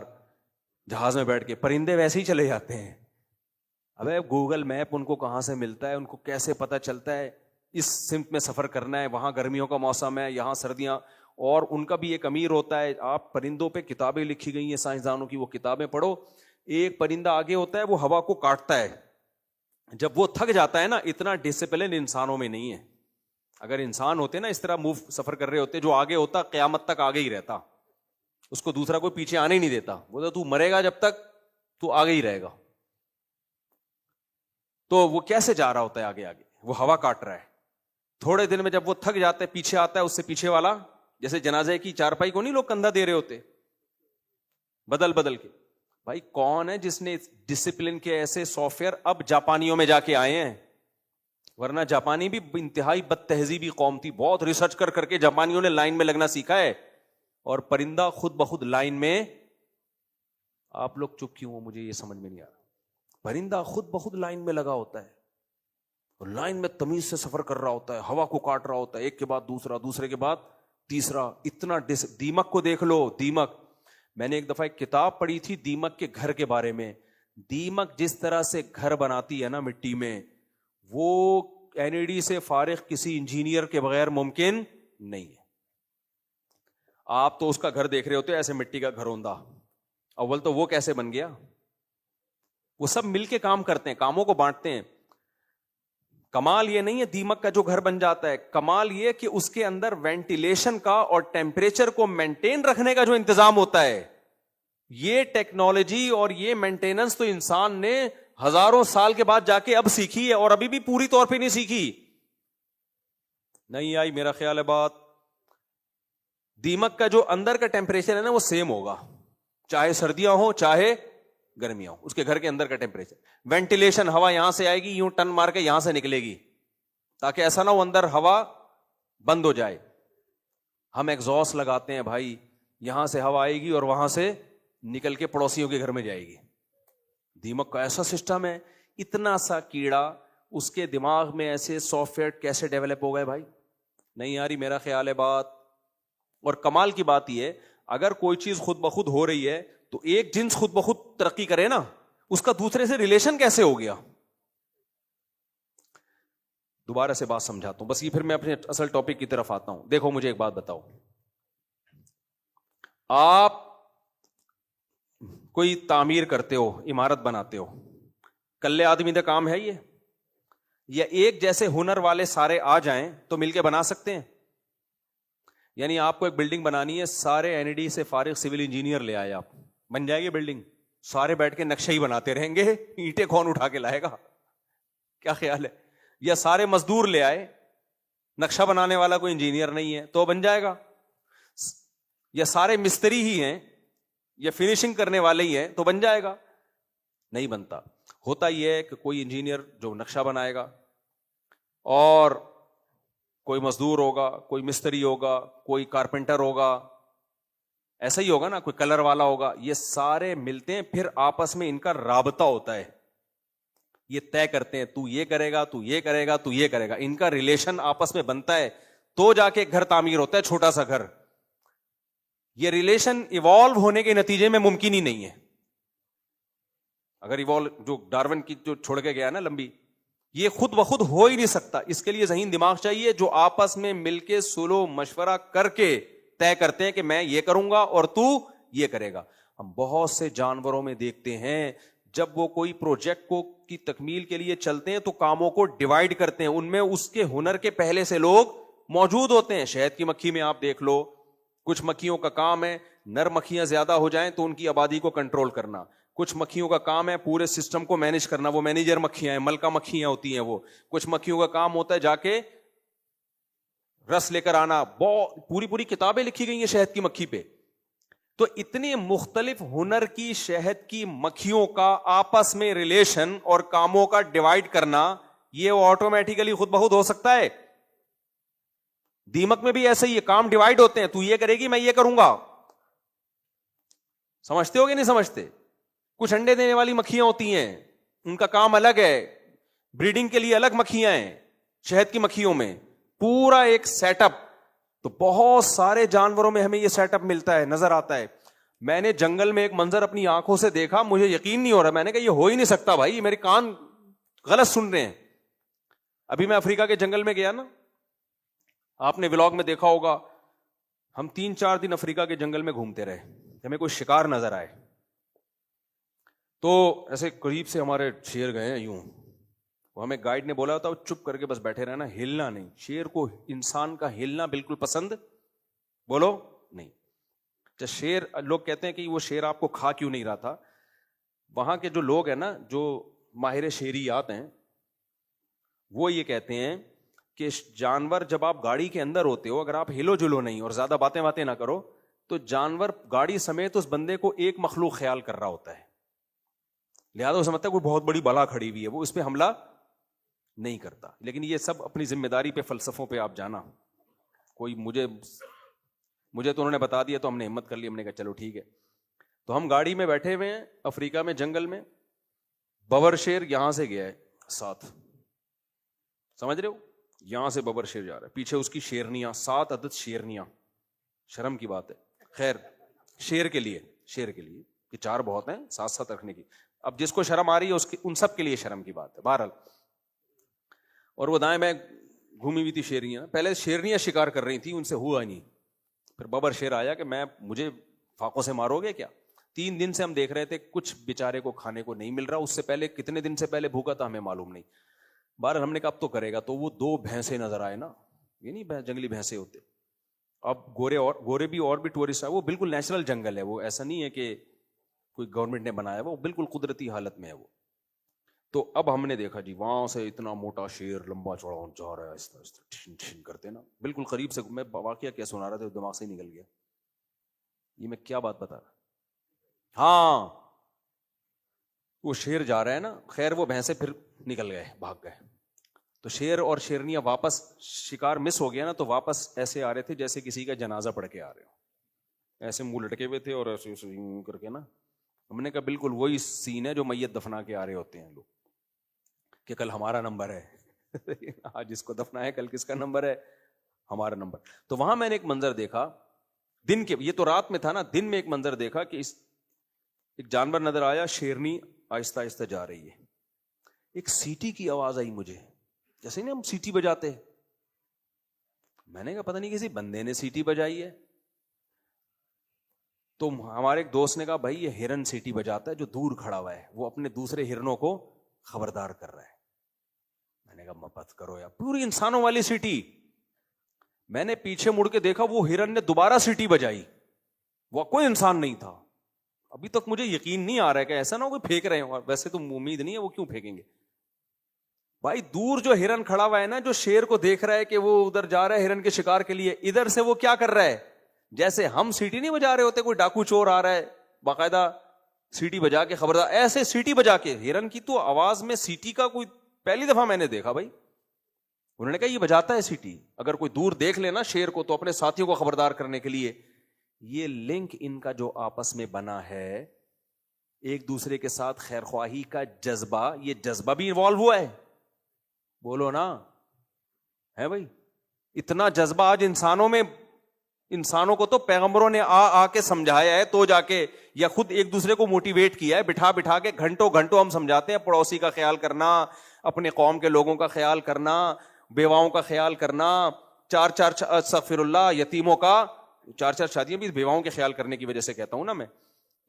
جہاز میں بیٹھ کے, پرندے ویسے ہی چلے جاتے ہیں. ابے گوگل میپ ان کو کہاں سے ملتا ہے, ان کو کیسے پتا چلتا ہے اس سمت میں سفر کرنا ہے, وہاں گرمیوں کا موسم ہے, یہاں سردیاں. اور ان کا بھی ایک امیر ہوتا ہے, آپ پرندوں پہ کتابیں لکھی گئی ہیں سائنسدانوں کی, وہ کتابیں پڑھو. ایک پرندہ آگے ہوتا ہے وہ ہوا کو کاٹتا ہے, جب وہ تھک جاتا ہے نا, اتنا ڈسپلن انسانوں میں نہیں ہے. اگر انسان ہوتے نا اس طرح موو سفر کر رہے ہوتے, جو آگے ہوتا قیامت تک آگے ہی رہتا, اس کو دوسرا کوئی پیچھے آنے ہی نہیں دیتا, بولتا تو مرے گا جب تک تو آگے ہی رہے گا. تو وہ کیسے جا رہا ہوتا ہے آگے آگے, وہ ہوا کاٹ رہا ہے. تھوڑے دن میں جب وہ تھک جاتا ہے, پیچھے آتا ہے اس سے پیچھے والا, جیسے جنازے کی چارپائی کو نہیں لوگ کندھا دے رہے ہوتے بدل بدل کے. بھائی کون ہے جس نے ڈسپلن کے ایسے سافٹ ویئر اب جاپانیوں میں جا کے آئے ہیں, ورنہ جاپانی بھی انتہائی بد تہذیبی قوم تھی, بہت ریسرچ کر کر کے جاپانیوں نے لائن میں لگنا سیکھا ہے, اور پرندہ خود بخود لائن میں. آپ لوگ چپ کیوں ہو, مجھے یہ سمجھ میں نہیں آ رہا. پرندہ خود بخود لائن میں لگا ہوتا ہے, اور لائن میں تمیز سے سفر کر رہا ہوتا ہے, ہوا کو کاٹ رہا ہوتا ہے, ایک کے بعد دوسرا, دوسرے کے بعد تیسرا. اتنا دیمک کو دیکھ لو, دیمک. میں نے ایک دفعہ ایک کتاب پڑھی تھی دیمک کے گھر کے بارے میں. دیمک جس طرح سے گھر بناتی ہے نا مٹی میں, وہ این ای ڈی سے فارغ کسی انجینئر کے بغیر ممکن نہیں ہے. آپ تو اس کا گھر دیکھ رہے ہوتے ایسے مٹی کا گھر ہوندا, اول تو وہ کیسے بن گیا. وہ سب مل کے کام کرتے ہیں, کاموں کو بانٹتے ہیں. کمال یہ نہیں ہے دیمک کا جو گھر بن جاتا ہے, کمال یہ کہ اس کے اندر وینٹیلیشن کا اور ٹیمپریچر کو مینٹین رکھنے کا جو انتظام ہوتا ہے. یہ ٹیکنالوجی اور یہ مینٹیننس تو انسان نے ہزاروں سال کے بعد جا کے اب سیکھی ہے, اور ابھی بھی پوری طور پہ نہیں سیکھی. نہیں آئی میرا خیال ہے بات. دیمک کا جو اندر کا ٹیمپریچر ہے نا وہ سیم ہوگا, چاہے سردیاں ہوں چاہے گرمیاں ہوں. اس کے گھر کے اندر کا ٹیمپریچر, وینٹیلیشن, ہوا یہاں سے آئے گی یوں ٹن مار کے یہاں سے نکلے گی, تاکہ ایسا نہ ہو اندر ہوا بند ہو جائے. ہم ایگزاسٹ لگاتے ہیں بھائی, یہاں سے ہوا آئے گی اور وہاں سے نکل کے پڑوسیوں کے گھر میں جائے گی. دیمک کا ایسا سسٹم ہے, اتنا سا کیڑا, اس کے دماغ میں ایسے سافٹ ویئر کیسے ڈیولپ ہو گئے بھائی. نہیں آ رہی میرا خیال ہے بات. اور کمال کی بات یہ ہے, اگر کوئی چیز خود بخود ہو رہی ہے تو ایک جنس خود بخود ترقی کرے نا, اس کا دوسرے سے ریلیشن کیسے ہو گیا. دوبارہ سے بات سمجھاتا ہوں, بس یہ پھر میں اپنے اصل ٹاپک کی طرف آتا ہوں. دیکھو مجھے ایک بات بتاؤ, آپ کوئی تعمیر کرتے ہو, عمارت بناتے ہو, کلے آدمی کا کام ہے یہ, یا ایک جیسے ہنر والے سارے آ جائیں تو مل کے بنا سکتے ہیں؟ یعنی آپ کو ایک بلڈنگ بنانی ہے, سارے این ای ڈی سے فارغ سول انجینئر لے آئے, آپ بن جائے گی بلڈنگ, سارے بیٹھ کے نقشے ہی بناتے رہیں گے, اینٹیں کون اٹھا کے لائے گا, کیا خیال ہے؟ یا سارے مزدور لے آئے, نقشہ بنانے والا کوئی انجینئر نہیں ہے تو بن جائے گا. یا سارے مستری ہی ہیں یا فنیشنگ کرنے والے ہی ہیں تو بن جائے گا؟ نہیں بنتا. ہوتا یہ ہے کہ کوئی انجینئر جو نقشہ بنائے گا, اور کوئی مزدور ہوگا, کوئی مستری ہوگا, کوئی کارپینٹر ہوگا, ایسا ہی ہوگا نا, کوئی کلر والا ہوگا. یہ سارے ملتے ہیں, پھر آپس میں ان کا رابطہ ہوتا ہے, یہ طے کرتے ہیں تو یہ کرے گا, تو یہ کرے گا, تو یہ کرے گا. ان کا ریلیشن آپس میں بنتا ہے تو جا کے گھر تعمیر ہوتا ہے, چھوٹا سا گھر. یہ ریلیشن ایوالو ہونے کے نتیجے میں ممکن ہی نہیں ہے. اگر ایوالو جو ڈارون کی جو چھوڑ کے گیا نا لمبی, یہ خود بخود ہو ہی نہیں سکتا. اس کے لیے ذہین دماغ چاہیے جو آپس میں مل کے سلو مشورہ کر کے طے کرتے ہیں کہ میں یہ کروں گا اور تو یہ کرے گا. ہم بہت سے جانوروں میں دیکھتے ہیں جب وہ کوئی پروجیکٹ کو کی تکمیل کے لیے چلتے ہیں تو کاموں کو ڈیوائڈ کرتے ہیں, ان میں اس کے ہنر کے پہلے سے لوگ موجود ہوتے ہیں. شہد کی مکھی میں آپ دیکھ لو, کچھ مکھیوں کا کام ہے نر مکھیاں زیادہ ہو جائیں تو ان کی آبادی کو کنٹرول کرنا, کچھ مکھیوں کا کام ہے پورے سسٹم کو مینج کرنا, وہ مینیجر مکھیاں ہیں, ملکہ مکھیاں ہوتی ہیں وہ. کچھ مکھیوں کا کام ہوتا ہے جا کے رس لے کر آنا. پوری پوری کتابیں لکھی گئی ہیں شہد کی مکھی پہ. تو اتنے مختلف ہنر کی شہد کی مکھیوں کا آپس میں ریلیشن اور کاموں کا ڈیوائڈ کرنا, یہ آٹومیٹیکلی خود بخود ہو سکتا ہے. دیمک میں بھی ایسے ہی کام ڈیوائڈ ہوتے ہیں, تو یہ کرے گی میں یہ کروں گا. سمجھتے ہو گے نہیں سمجھتے؟ کچھ انڈے دینے والی مکھیاں ہوتی ہیں, ان کا کام الگ ہے, بریڈنگ کے لیے الگ مکھیاں ہیں. شہد کی مکھیوں میں پورا ایک سیٹ اپ. تو بہت سارے جانوروں میں ہمیں یہ سیٹ اپ ملتا ہے, نظر آتا ہے. میں نے جنگل میں ایک منظر اپنی آنکھوں سے دیکھا, مجھے یقین نہیں ہو رہا. میں نے کہا یہ ہو ہی نہیں سکتا بھائی, میرے کان غلط سن رہے ہیں. ابھی میں افریقہ کے جنگل میں گیا نا, آپ نے ولاگ میں دیکھا ہوگا, ہم 3-4 دن افریقہ کے جنگل میں گھومتے رہے, ہمیں کوئی شکار نظر آئے تو ایسے قریب سے ہمارے شیر گئے ہیں یوں, ہمیں گائیڈ نے بولا تھا چپ کر کے بس بیٹھے رہنا, ہلنا نہیں. شیر کو انسان کا ہلنا بالکل پسند بولو نہیں. جب شیر, لوگ کہتے ہیں کہ وہ شیر آپ کو کھا کیوں نہیں رہا تھا, وہاں کے جو لوگ ہیں نا جو ماہر شیریات ہیں وہ یہ کہتے ہیں کہ جانور جب آپ گاڑی کے اندر ہوتے ہو, اگر آپ ہلو جلو نہیں اور زیادہ باتیں نہ کرو تو جانور گاڑی سمیت اس بندے کو ایک مخلوق خیال کر رہا ہوتا ہے, لہذا وہ سمجھتا ہے کوئی بہت بڑی بلا کھڑی ہوئی ہے, وہ اس پہ حملہ نہیں کرتا. لیکن یہ سب اپنی ذمہ داری پہ، فلسفوں پہ آپ جانا. کوئی مجھے تو انہوں نے بتا دیا تو ہم نے ہمت کر لی, ہم نے کہا چلو ٹھیک ہے. تو ہم گاڑی میں بیٹھے ہوئے ہیں افریقہ میں جنگل میں, ببر شیر یہاں سے گیا ہے ساتھ, سمجھ رہے ہو, یہاں سے ببر شیر جا رہا ہے, پیچھے اس کی شیرنیاں, 7 عدد شیرنیاں. شرم کی بات ہے, خیر شیر کے لیے کہ 4 بہت ہیں, 7 رکھنے کی. اب جس کو شرم آ رہی ہے ان سب کے لیے شرم کی بات ہے بہرحال. اور وہ دائیں بائیں گھومی ہوئی تھی شیرنیاں, پہلے شیرنیاں شکار کر رہی تھیں, ان سے ہوا نہیں. پھر ببر شیر آیا کہ مجھے فاقوں سے مارو گے کیا. 3 دن سے ہم دیکھ رہے تھے کچھ بیچارے کو کھانے کو نہیں مل رہا, اس سے پہلے کتنے دن سے پہلے بھوکا تھا ہمیں معلوم نہیں. بہرحال ہم نے کہا اب تو کرے گا. تو وہ 2 بھینسیں نظر آئے نا, یہ نہیں جنگلی بھینسیں ہوتے. اب گورے بھی اور بھی ٹورسٹ ہے, وہ بالکل نیچرل جنگل ہے, وہ ایسا نہیں ہے کہ کوئی گورنمنٹ نے بنایا, وہ بالکل قدرتی حالت میں ہے وہ. تو اب ہم نے دیکھا جی وہاں سے اتنا موٹا شیر لمبا چوڑا جا رہا ہے آہستہ آہستہ ٹھن ٹھن کرتے نا, بالکل قریب سے. میں واقعہ کیا سنا رہا تھا, دماغ سے نکل گیا, یہ میں کیا بات بتا رہا. ہاں وہ شیر جا رہا ہے نا, خیر وہ بھینسیں پھر نکل گئے, بھاگ گئے. تو شیر اور شیرنیاں واپس, شکار مس ہو گیا نا, تو واپس ایسے آ رہے تھے جیسے کسی کا جنازہ پڑھ کے آ رہے ہو, ایسے منہ لٹکے ہوئے تھے اور ایسے کر کے نا. ہم نے کہا بالکل وہی سین ہے جو میت دفنا کے آ رہے ہوتے ہیں لوگ, کہ کل ہمارا نمبر ہے. آج اس کو دفنا ہے, کل کس کا نمبر ہے, ہمارا نمبر. تو وہاں میں نے ایک منظر دیکھا دن کے, یہ تو رات میں تھا نا, دن میں ایک منظر دیکھا کہ ایک جانور نظر آیا, شیرنی آہستہ آہستہ جا رہی ہے. ایک سیٹی کی آواز آئی مجھے, جیسے نا ہم سیٹی بجاتے. میں نے کہا پتہ نہیں کسی بندے نے سیٹی بجائی ہے. تو ہمارے ایک دوست نے کہا بھائی یہ ہرن سیٹی بجاتا ہے جو دور کھڑا ہوا ہے, وہ اپنے دوسرے ہرنوں کو خبردار کر رہا ہے. میں نے کہا مت کرو یار, پوری انسانوں والی سیٹی. میں نے پیچھے مڑ کے دیکھا, وہ ہرن نے دوبارہ سیٹی بجائی, وہ کوئی انسان نہیں تھا. ابھی تک مجھے یقین نہیں آ رہا ہے کہ ایسا نہ ہو کہ پھینک رہے ہیں, ویسے تو امید نہیں ہے, وہ کیوں پھینکیں گے بھائی. دور جو ہرن کھڑا ہوا ہے نا, جو شیر کو دیکھ رہا ہے کہ وہ ادھر جا رہا ہے ہرن کے شکار کے لیے, ادھر سے وہ کیا کر رہا ہے, جیسے ہم سیٹی نہیں بجا رہے ہوتے, کوئی ڈاکو چور آ رہا ہے باقاعدہ سیٹی بجا کے خبردار, ایسے سیٹی بجا کے. ہرن کی تو آواز میں سیٹی کا کوئی پہلی دفعہ میں نے دیکھا بھائی. انہوں نے کہا یہ بجاتا ہے سیٹی, اگر کوئی دور دیکھ لینا شیر کو تو اپنے ساتھیوں کو خبردار کرنے کے لیے. یہ لنک ان کا جو آپس میں بنا ہے, ایک دوسرے کے ساتھ خیر خواہی کا جذبہ, یہ جذبہ بھی انوالو ہوا ہے. بولو نا ہے بھائی, اتنا جذبہ آج انسانوں میں. انسانوں کو تو پیغمبروں نے آ کے سمجھایا ہے, تو جا کے یا خود ایک دوسرے کو موٹیویٹ کیا ہے, بٹھا کے گھنٹوں ہم سمجھاتے ہیں پڑوسی کا خیال کرنا, اپنے قوم کے لوگوں کا خیال کرنا, بیواؤں کا خیال کرنا, 4 استغفر اللہ, یتیموں کا 4 شادیاں بھی بیواؤں کے خیال کرنے کی وجہ سے کہتا ہوں نا میں.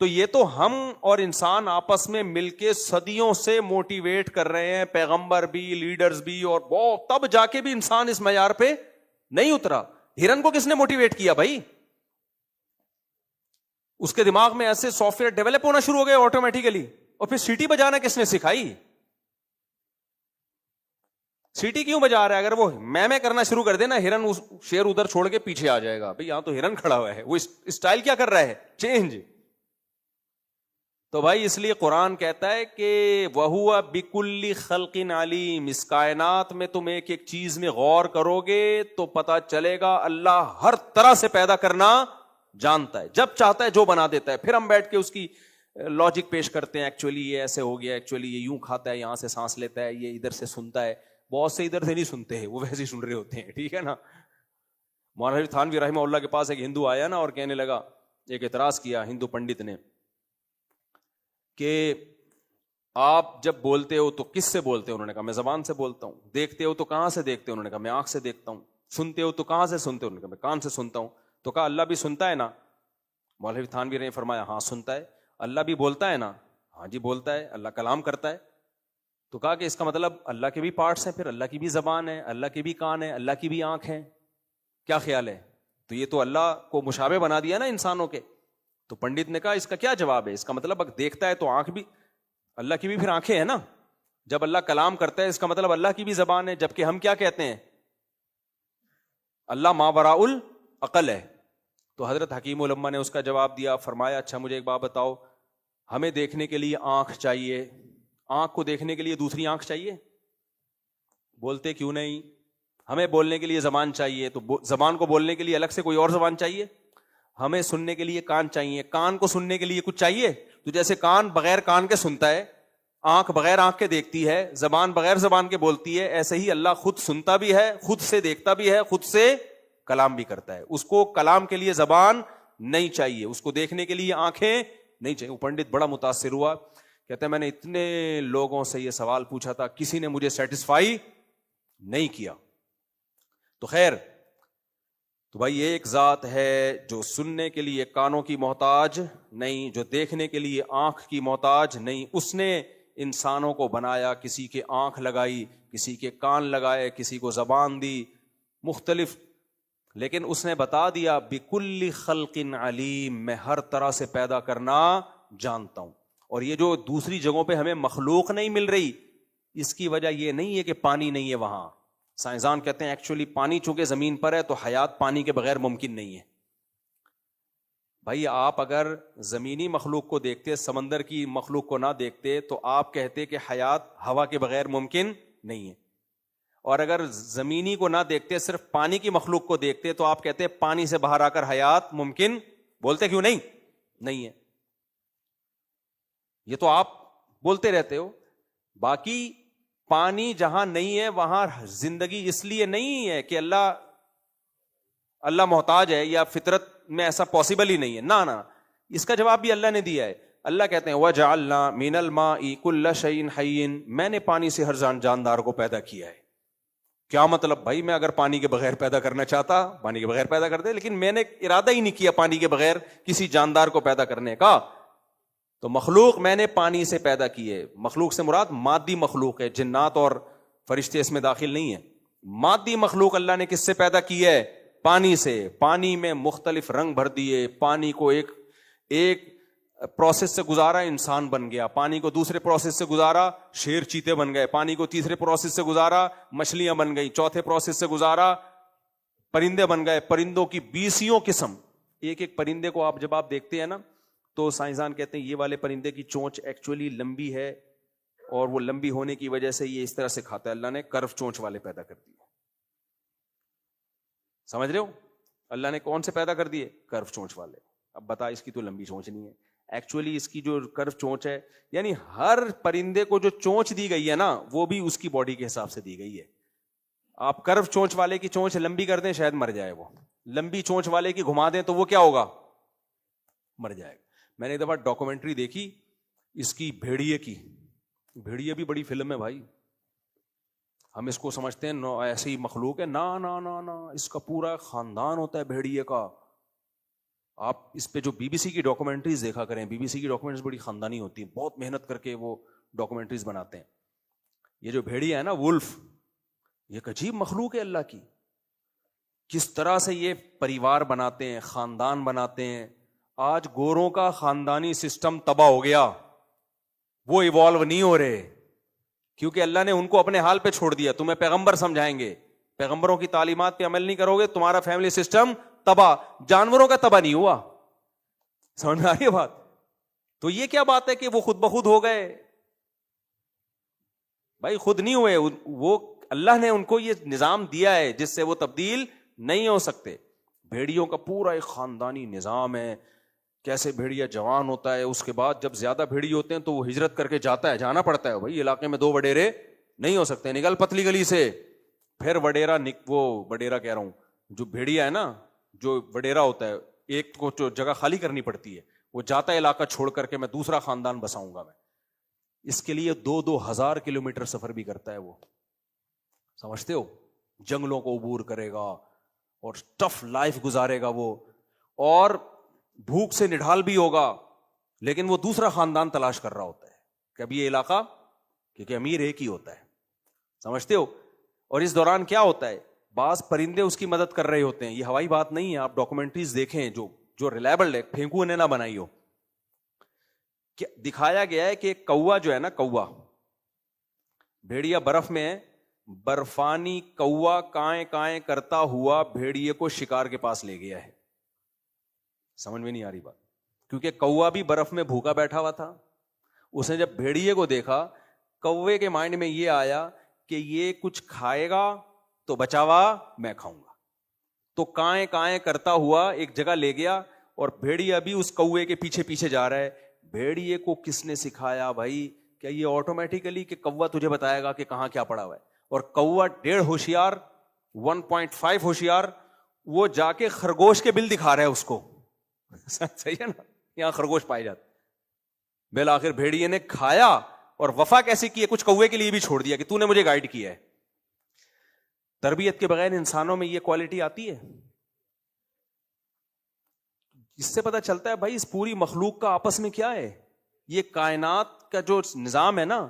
تو یہ تو ہم اور انسان آپس میں مل کے صدیوں سے موٹیویٹ کر رہے ہیں, پیغمبر بھی, لیڈرز بھی, اور بہت تب جا کے بھی انسان اس معیار پہ نہیں اترا. ہرن کو کس نے موٹیویٹ کیا بھائی؟ اس کے دماغ میں ایسے سافٹ ویئر ڈیولپ ہونا شروع ہو گئے آٹومیٹیکلی. اور پھر سیٹی بجانا کس نے سکھائی؟ سیٹی کیوں بجا رہا ہے؟ اگر وہ میں کرنا شروع کر دے نا, ہرن شیر ادھر چھوڑ کے پیچھے آ جائے گا. بھائی یہاں تو ہرن کھڑا ہوا ہے, وہ اسٹائل کیا کر رہا ہے, چینج. تو بھائی اس لیے قرآن کہتا ہے کہ وَهُوَ بِكُلِّ خَلْقٍ عَلِيمٍ, اس کائنات میں تم ایک ایک چیز میں غور کرو گے تو پتا چلے گا اللہ ہر طرح سے پیدا کرنا جانتا ہے, جب چاہتا ہے جو بنا دیتا ہے. پھر ہم بیٹھ کے اس کی لاجک پیش کرتے ہیں, ایکچولی یہ ایسے ہو گیا, ایکچولی یہ یوں کھاتا ہے, یہاں سے سانس لیتا ہے, یہ ادھر سے سنتا ہے. بہت سے ادھر سے نہیں سنتے ہیں, وہ ویسے ہی سن رہے ہوتے ہیں, ٹھیک ہے نا. مولانا تھانوی رحمہ اللہ کے پاس ایک ہندو آیا نا, اور کہنے لگا, ایک اعتراض کیا ہندو پنڈت نے کہ آپ جب بولتے ہو تو کس سے بولتے ہو؟ انہوں نے کہا میں زبان سے بولتا ہوں. دیکھتے ہو تو کہاں سے دیکھتے ہو؟ انہوں نے کہا میں آنکھ سے دیکھتا ہوں. سنتے ہو تو کہاں سے سنتے ہو؟ انہوں نے کہا میں کان سے سنتا ہوں. تو کہا اللہ بھی سنتا ہے نا؟ مولوی تھانوی نے فرمایا ہاں سنتا ہے. اللہ بھی بولتا ہے نا؟ ہاں جی بولتا ہے, اللہ کلام کرتا ہے. تو کہا کہ اس کا مطلب اللہ کے بھی پارٹس ہیں, پھر اللہ کی بھی زبان ہے, اللہ کے بھی کان ہے, اللہ کی بھی آنکھ ہے, کیا خیال ہے؟ تو یہ تو اللہ کو مشابہ بنا دیا نا انسانوں کے. تو پنڈت نے کہا اس کا کیا جواب ہے؟ اس کا مطلب اگر دیکھتا ہے تو آنکھ بھی, اللہ کی بھی پھر آنکھیں ہیں نا. جب اللہ کلام کرتا ہے اس کا مطلب اللہ کی بھی زبان ہے, جبکہ ہم کیا کہتے ہیں, اللہ ما وراء العقل ہے. تو حضرت حکیم الامہ نے اس کا جواب دیا, فرمایا اچھا مجھے ایک بات بتاؤ, ہمیں دیکھنے کے لیے آنکھ چاہیے, آنکھ کو دیکھنے کے لیے دوسری آنکھ چاہیے؟ بولتے کیوں نہیں؟ ہمیں بولنے کے لیے زبان چاہیے، تو زبان کو بولنے کے لیے الگ سے کوئی اور زبان چاہیے؟ ہمیں سننے کے لیے کان چاہیے، کان کو سننے کے لیے کچھ چاہیے؟ تو جیسے کان بغیر کان کے سنتا ہے، آنکھ بغیر آنکھ کے دیکھتی ہے، زبان بغیر زبان کے بولتی ہے، ایسے ہی اللہ خود سنتا بھی ہے، خود سے دیکھتا بھی ہے، خود سے کلام بھی کرتا ہے. اس کو کلام کے لیے زبان نہیں چاہیے، اس کو دیکھنے کے لیے آنکھیں نہیں چاہیے. وہ پنڈت بڑا متاثر ہوا، کہتے ہیں میں نے اتنے لوگوں سے یہ سوال پوچھا تھا، کسی نے مجھے سیٹسفائی نہیں کیا. تو خیر، تو بھائی ایک ذات ہے جو سننے کے لیے کانوں کی محتاج نہیں، جو دیکھنے کے لیے آنکھ کی محتاج نہیں. اس نے انسانوں کو بنایا، کسی کے آنکھ لگائی، کسی کے کان لگائے، کسی کو زبان دی، مختلف. لیکن اس نے بتا دیا بِكُلِّ خَلْقٍ عَلِيمٍ، میں ہر طرح سے پیدا کرنا جانتا ہوں. اور یہ جو دوسری جگہوں پہ ہمیں مخلوق نہیں مل رہی، اس کی وجہ یہ نہیں ہے کہ پانی نہیں ہے وہاں. سائنسدان کہتے ہیں ایکچولی پانی چونکہ زمین پر ہے تو حیات پانی کے بغیر ممکن نہیں ہے. بھائی آپ اگر زمینی مخلوق کو دیکھتے، سمندر کی مخلوق کو نہ دیکھتے، تو آپ کہتے کہ حیات ہوا کے بغیر ممکن نہیں ہے. اور اگر زمینی کو نہ دیکھتے، صرف پانی کی مخلوق کو دیکھتے، تو آپ کہتے پانی سے باہر آ کر حیات ممکن. بولتے کیوں نہیں؟ نہیں ہے. یہ تو آپ بولتے رہتے ہو. باقی پانی جہاں نہیں ہے وہاں زندگی اس لیے نہیں ہے کہ اللہ محتاج ہے یا فطرت میں ایسا پاسبل ہی نہیں ہے. نہ اس کا جواب بھی اللہ نے دیا ہے. اللہ کہتے ہیں وَجَعَلْنَا مِنَ الْمَاءِ كُلَّ شَيْءٍ حَيٍّ، میں نے پانی سے ہر جاندار کو پیدا کیا ہے. کیا مطلب؟ بھائی میں اگر پانی کے بغیر پیدا کرنا چاہتا، پانی کے بغیر پیدا کرتے، لیکن میں نے ارادہ ہی نہیں کیا پانی کے بغیر کسی جاندار کو پیدا کرنے کا. تو مخلوق میں نے پانی سے پیدا کی ہے. مخلوق سے مراد مادی مخلوق ہے، جنات اور فرشتے اس میں داخل نہیں ہیں. مادی مخلوق اللہ نے کس سے پیدا کی ہے؟ پانی سے. پانی میں مختلف رنگ بھر دیے، پانی کو ایک پروسیس سے گزارا، انسان بن گیا. پانی کو دوسرے پروسیس سے گزارا، شیر چیتے بن گئے. پانی کو تیسرے پروسیس سے گزارا، مچھلیاں بن گئی. چوتھے پروسیس سے گزارا، پرندے بن گئے. پرندوں کی 20 قسم. ایک پرندے کو جب آپ دیکھتے ہیں نا، تو سائنسدان کہتے ہیں یہ والے پرندے کی چونچ ایکچولی لمبی ہے، اور وہ لمبی ہونے کی وجہ سے یہ اس طرح سے کھاتا ہے. اللہ نے کرف چونچ والے پیدا کر دیے. سمجھ رہے ہو؟ اللہ نے کون سے پیدا کر دیے؟ کرف چونچ والے. اب بتا، اس کی تو لمبی چونچ نہیں ہے. ایکچولی اس کی جو کرف چونچ ہے، یعنی ہر پرندے کو جو چونچ دی گئی ہے نا، وہ بھی اس کی باڈی کے حساب سے دی گئی ہے. آپ کرف چونچ والے کی چونچ لمبی کر دیں، شاید مر جائے. وہ لمبی چونچ والے کی گھما دیں تو وہ کیا ہوگا؟ مر جائے گا. میں نے ایک دفعہ ڈاکومنٹری دیکھی اس کی، بھیڑیے کی. بھیڑیے بھی بڑی فلم ہے بھائی. ہم اس کو سمجھتے ہیں ایسی مخلوق ہے. نہ اس کا پورا خاندان ہوتا ہے بھیڑیے کا. آپ اس پہ جو بی بی سی کی ڈاکومنٹریز دیکھا کریں، بی بی سی کی ڈاکومنٹریز بڑی خاندانی ہوتی ہیں، بہت محنت کر کے وہ ڈاکومنٹریز بناتے ہیں. یہ جو بھیڑیا ہے نا، وولف، یہ ایک عجیب مخلوق ہے اللہ کی. کس طرح سے یہ پریوار بناتے ہیں، خاندان بناتے ہیں. آج گوروں کا خاندانی سسٹم تباہ ہو گیا، وہ ایوالو نہیں ہو رہے، کیونکہ اللہ نے ان کو اپنے حال پہ چھوڑ دیا. تمہیں پیغمبر سمجھائیں گے، پیغمبروں کی تعلیمات پہ عمل نہیں کرو گے، تمہارا فیملی سسٹم تباہ. جانوروں کا تباہ نہیں ہوا. سمجھ میں آ رہی ہے بات؟ تو یہ کیا بات ہے کہ وہ خود بخود ہو گئے؟ بھائی خود نہیں ہوئے، وہ اللہ نے ان کو یہ نظام دیا ہے جس سے وہ تبدیل نہیں ہو سکتے. بھیڑیوں کا پورا ایک خاندانی نظام ہے. کیسے بھیڑیا جوان ہوتا ہے، اس کے بعد جب زیادہ بھیڑی ہوتے ہیں تو وہ ہجرت کر کے جانا پڑتا ہے. بھائی علاقے میں 2 وڈیرے نہیں ہو سکتے، نکل پتلی گلی سے. پھر وڈیرا کہہ رہا ہوں، جو بھیڑیا ہے نا، جو وڈیرا ہوتا ہے، ایک کو جو جگہ خالی کرنی پڑتی ہے، وہ جاتا ہے علاقہ چھوڑ کر کے میں دوسرا خاندان بساؤں گا. میں اس کے لیے 2 ہزار کلومیٹر سفر بھی کرتا ہے. وہ سمجھتے ہو؟ جنگلوں کو عبور کرے گا اور ٹف لائف گزارے گا وہ، اور بھوک سے نڈھال بھی ہوگا، لیکن وہ دوسرا خاندان تلاش کر رہا ہوتا ہے. کبھی یہ علاقہ، کیونکہ امیر ایک ہی ہوتا ہے. سمجھتے ہو؟ اور اس دوران کیا ہوتا ہے، بعض پرندے اس کی مدد کر رہے ہوتے ہیں. یہ ہوائی بات نہیں ہے، آپ ڈاکومنٹریز دیکھیں جو ریلائبل ہے، پھینکو نے نہ بنائی ہو. دکھایا گیا ہے کہ کوا جو ہے نا، کوا بھیڑیا برف میں ہے، برفانی کوا کائیں کائیں کرتا ہوا بھیڑیے کو شکار کے پاس لے گیا ہے. سمجھ میں نہیں آ رہی بات؟ کیونکہ کوا بھی برف میں بھوکا بیٹھا ہوا تھا. اس نے جب بھیڑیے کو دیکھا، کوے کے مائنڈ میں یہ آیا کہ یہ کچھ کھائے گا تو بچاوا میں کھاؤں گا. تو کائیں کائیں کرتا ہوا ایک جگہ لے گیا, اور بھیڑیا بھی اس کوے کے پیچھے پیچھے جا رہا ہے. بھیڑیے کو کس نے سکھایا بھائی؟ کیا یہ آٹومیٹیکلی کہ کوا تجھے بتائے گا کہ کہاں کیا پڑا ہوا ہے؟ اور کوا 1.5 ہوشیار, 1.5 ہوشیار, وہ جا کے خرگوش کے بل دکھا رہا ہے اس کو. صحیح ہے نا, یہاں خرگوش پائے جاتے. بالآخر بھیڑیے نے کھایا, اور وفا کیسے کی ہے, کچھ کوے کے لیے بھی چھوڑ دیا کہ تو نے مجھے گائیڈ کیا ہے. تربیت کے بغیر انسانوں میں یہ کوالٹی آتی ہے. اس سے پتہ چلتا ہے بھائی اس پوری مخلوق کا آپس میں کیا ہے. یہ کائنات کا جو نظام ہے نا,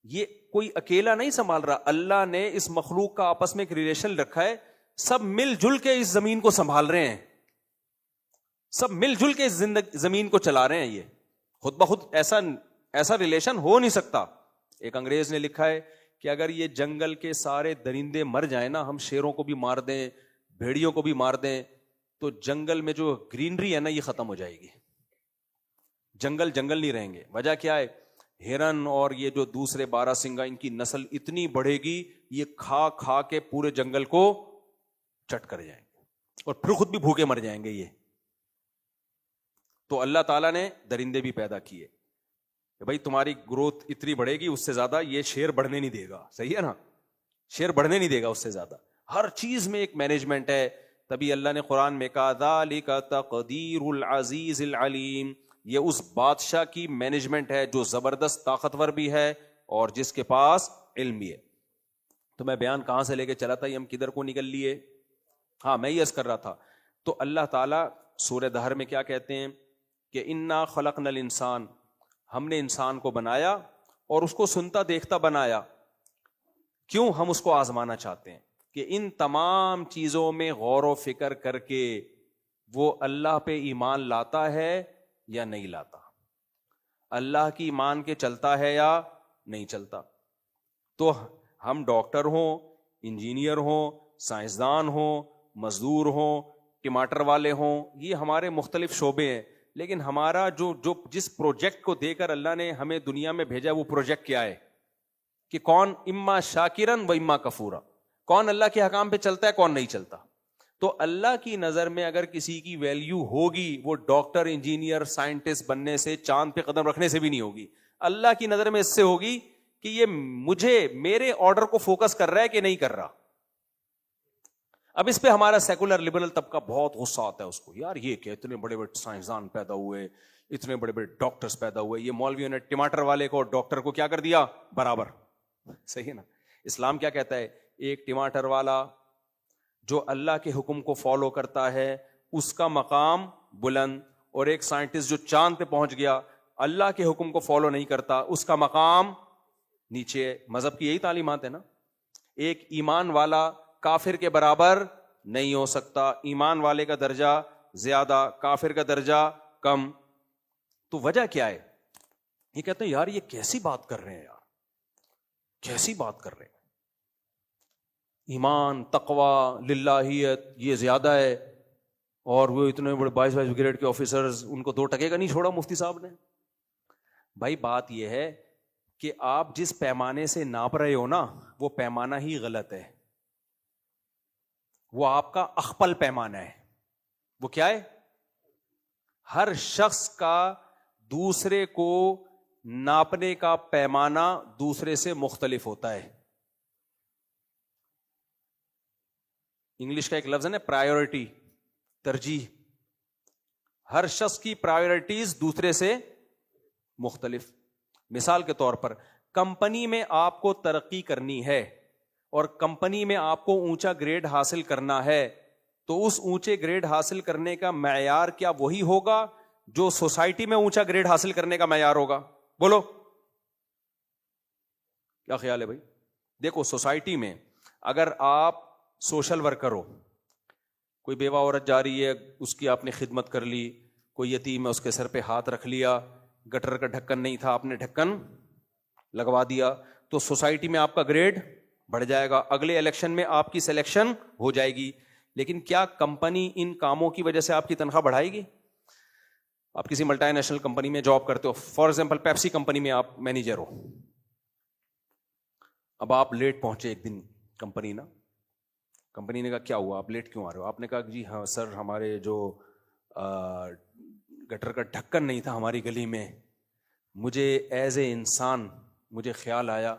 یہ کوئی اکیلا نہیں سنبھال رہا. اللہ نے اس مخلوق کا آپس میں ایک ریلیشن رکھا ہے. سب مل جل کے اس زمین کو سنبھال رہے ہیں, سب مل جل کے اس زمین کو چلا رہے ہیں. یہ خود بخود ایسا ریلیشن ہو نہیں سکتا. ایک انگریز نے لکھا ہے کہ اگر یہ جنگل کے سارے درندے مر جائیں نا, ہم شیروں کو بھی مار دیں, بھیڑیوں کو بھی مار دیں, تو جنگل میں جو گرینری ہے نا یہ ختم ہو جائے گی. جنگل نہیں رہیں گے. وجہ کیا ہے؟ ہرن اور یہ جو دوسرے 12 سنگا, ان کی نسل اتنی بڑھے گی, یہ کھا کھا کے پورے جنگل کو چٹ کر جائیں گے, اور پھر خود بھی بھوکے مر جائیں گے یہ. تو اللہ تعالیٰ نے درندے بھی پیدا کیے کہ بھائی تمہاری گروتھ اتنی بڑھے گی, اس سے زیادہ یہ شیر بڑھنے نہیں دے گا. صحیح ہے نا, شیر بڑھنے نہیں دے گا اس سے زیادہ. ہر چیز میں ایک مینجمنٹ ہے. تبھی اللہ نے قرآن میں کہا ذالک تقدیر العزیز العلیم, یہ اس بادشاہ کی مینجمنٹ ہے جو زبردست طاقتور بھی ہے اور جس کے پاس علم بھی ہے. تو میں بیان کہاں سے لے کے چلا تھا, یہ ہم کدھر کو نکل لیے؟ ہاں, میں یہ عرض کر رہا تھا. تو اللہ تعالیٰ سورہ دہر میں کیا کہتے ہیں کہ انا خلقنا الانسان, ہم نے انسان کو بنایا اور اس کو سنتا دیکھتا بنایا. کیوں؟ ہم اس کو آزمانا چاہتے ہیں کہ ان تمام چیزوں میں غور و فکر کر کے وہ اللہ پہ ایمان لاتا ہے یا نہیں لاتا, اللہ کی ایمان کے چلتا ہے یا نہیں چلتا. تو ہم ڈاکٹر ہوں, انجینئر ہوں, سائنسدان ہوں, مزدور ہوں, ٹماٹر والے ہوں, یہ ہمارے مختلف شعبے ہیں. لیکن ہمارا جو جس پروجیکٹ کو دے کر اللہ نے ہمیں دنیا میں بھیجا, وہ پروجیکٹ کیا ہے کہ کون اما شاکرن و اما کفورا, کون اللہ کے حکام پہ چلتا ہے, کون نہیں چلتا. تو اللہ کی نظر میں اگر کسی کی ویلیو ہوگی, وہ ڈاکٹر, انجینئر, سائنٹسٹ بننے سے, چاند پہ قدم رکھنے سے بھی نہیں ہوگی. اللہ کی نظر میں اس سے ہوگی کہ یہ میرے آرڈر کو فوکس کر رہا ہے کہ نہیں کر رہا. اب اس پہ ہمارا سیکولر لبرل طبقہ بہت غصہ آتا ہے اس کو, یار یہ کہ اتنے بڑے بڑے سائنسدان پیدا ہوئے, اتنے بڑے بڑے ڈاکٹرز پیدا ہوئے, یہ مولویوں نے ٹماٹر والے کو اور ڈاکٹر کو کیا کر دیا برابر. صحیح ہے نا. اسلام کیا کہتا ہے؟ ایک ٹماٹر والا جو اللہ کے حکم کو فالو کرتا ہے اس کا مقام بلند, اور ایک سائنٹسٹ جو چاند پہ پہنچ گیا اللہ کے حکم کو فالو نہیں کرتا اس کا مقام نیچے. مذہب کی یہی تعلیمات ہے نا. ایک ایمان والا کافر کے برابر نہیں ہو سکتا, ایمان والے کا درجہ زیادہ, کافر کا درجہ کم. تو وجہ کیا ہے؟ یہ کہتے ہیں یار یہ کیسی بات کر رہے ہیں, یار کیسی بات کر رہے ہیں, ایمان, تقوی, للہیت یہ زیادہ ہے, اور وہ اتنے بڑے 22 گریڈ کے آفیسرز, ان کو 2 ٹکے کا نہیں چھوڑا مفتی صاحب نے. بھائی بات یہ ہے کہ آپ جس پیمانے سے ناپ رہے ہو نا, وہ پیمانہ ہی غلط ہے. وہ آپ کا اخپل پیمانہ ہے. وہ کیا ہے؟ ہر شخص کا دوسرے کو ناپنے کا پیمانہ دوسرے سے مختلف ہوتا ہے. انگلش کا ایک لفظ ہے نا پرائیورٹی, ترجیح. ہر شخص کی پرائیورٹیز دوسرے سے مختلف. مثال کے طور پر کمپنی میں آپ کو ترقی کرنی ہے اور کمپنی میں آپ کو اونچا گریڈ حاصل کرنا ہے, تو اس اونچے گریڈ حاصل کرنے کا معیار کیا وہی ہوگا جو سوسائٹی میں اونچا گریڈ حاصل کرنے کا معیار ہوگا؟ بولو کیا خیال ہے بھائی؟ دیکھو سوسائٹی میں اگر آپ سوشل ورکر ہو, کوئی بیوہ عورت جا رہی ہے, اس کی آپ نے خدمت کر لی, کوئی یتیم ہے اس کے سر پہ ہاتھ رکھ لیا, گٹر کا ڈھکن نہیں تھا آپ نے ڈھکن لگوا دیا, تو سوسائٹی میں آپ کا گریڈ بڑھ جائے گا, اگلے الیکشن میں آپ کی سلیکشن ہو جائے گی. لیکن کیا کمپنی ان کاموں کی وجہ سے آپ کی تنخواہ بڑھائے گی؟ آپ کسی ملٹی نیشنل کمپنی میں جاب کرتے ہو, فار ایگزامپل پیپسی کمپنی میں آپ مینیجر ہو, اب آپ لیٹ پہنچے ایک دن کمپنی نے کہا کیا ہوا آپ لیٹ کیوں آ رہے ہو؟ آپ نے کہا جی ہاں سر ہمارے جو گٹر کا ڈھکن نہیں تھا ہماری گلی میں، مجھے ایز اے انسان مجھے خیال آیا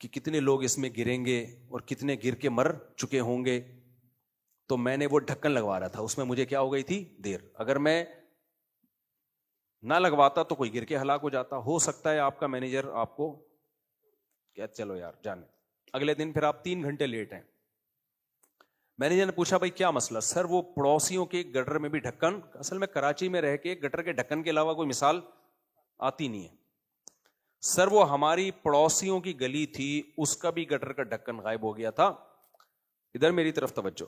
کہ کتنے لوگ اس میں گریں گے اور کتنے گر کے مر چکے ہوں گے، تو میں نے وہ ڈھکن لگوا رہا تھا، اس میں مجھے کیا ہو گئی تھی دیر، اگر میں نہ لگواتا تو کوئی گر کے ہلاک ہو جاتا۔ ہو سکتا ہے آپ کا مینیجر آپ کو کیا چلو یار جانے، اگلے دن پھر آپ 3 گھنٹے لیٹ ہیں۔ مینیجر نے پوچھا بھائی کیا مسئلہ؟ سر وہ پڑوسیوں کے گٹر میں بھی ڈھکن، اصل میں کراچی میں رہ کے گٹر کے ڈھکن کے علاوہ کوئی مثال آتی نہیں ہے، سر وہ ہماری پڑوسیوں کی گلی تھی اس کا بھی گٹر کا ڈھکن غائب ہو گیا تھا، ادھر میری طرف توجہ،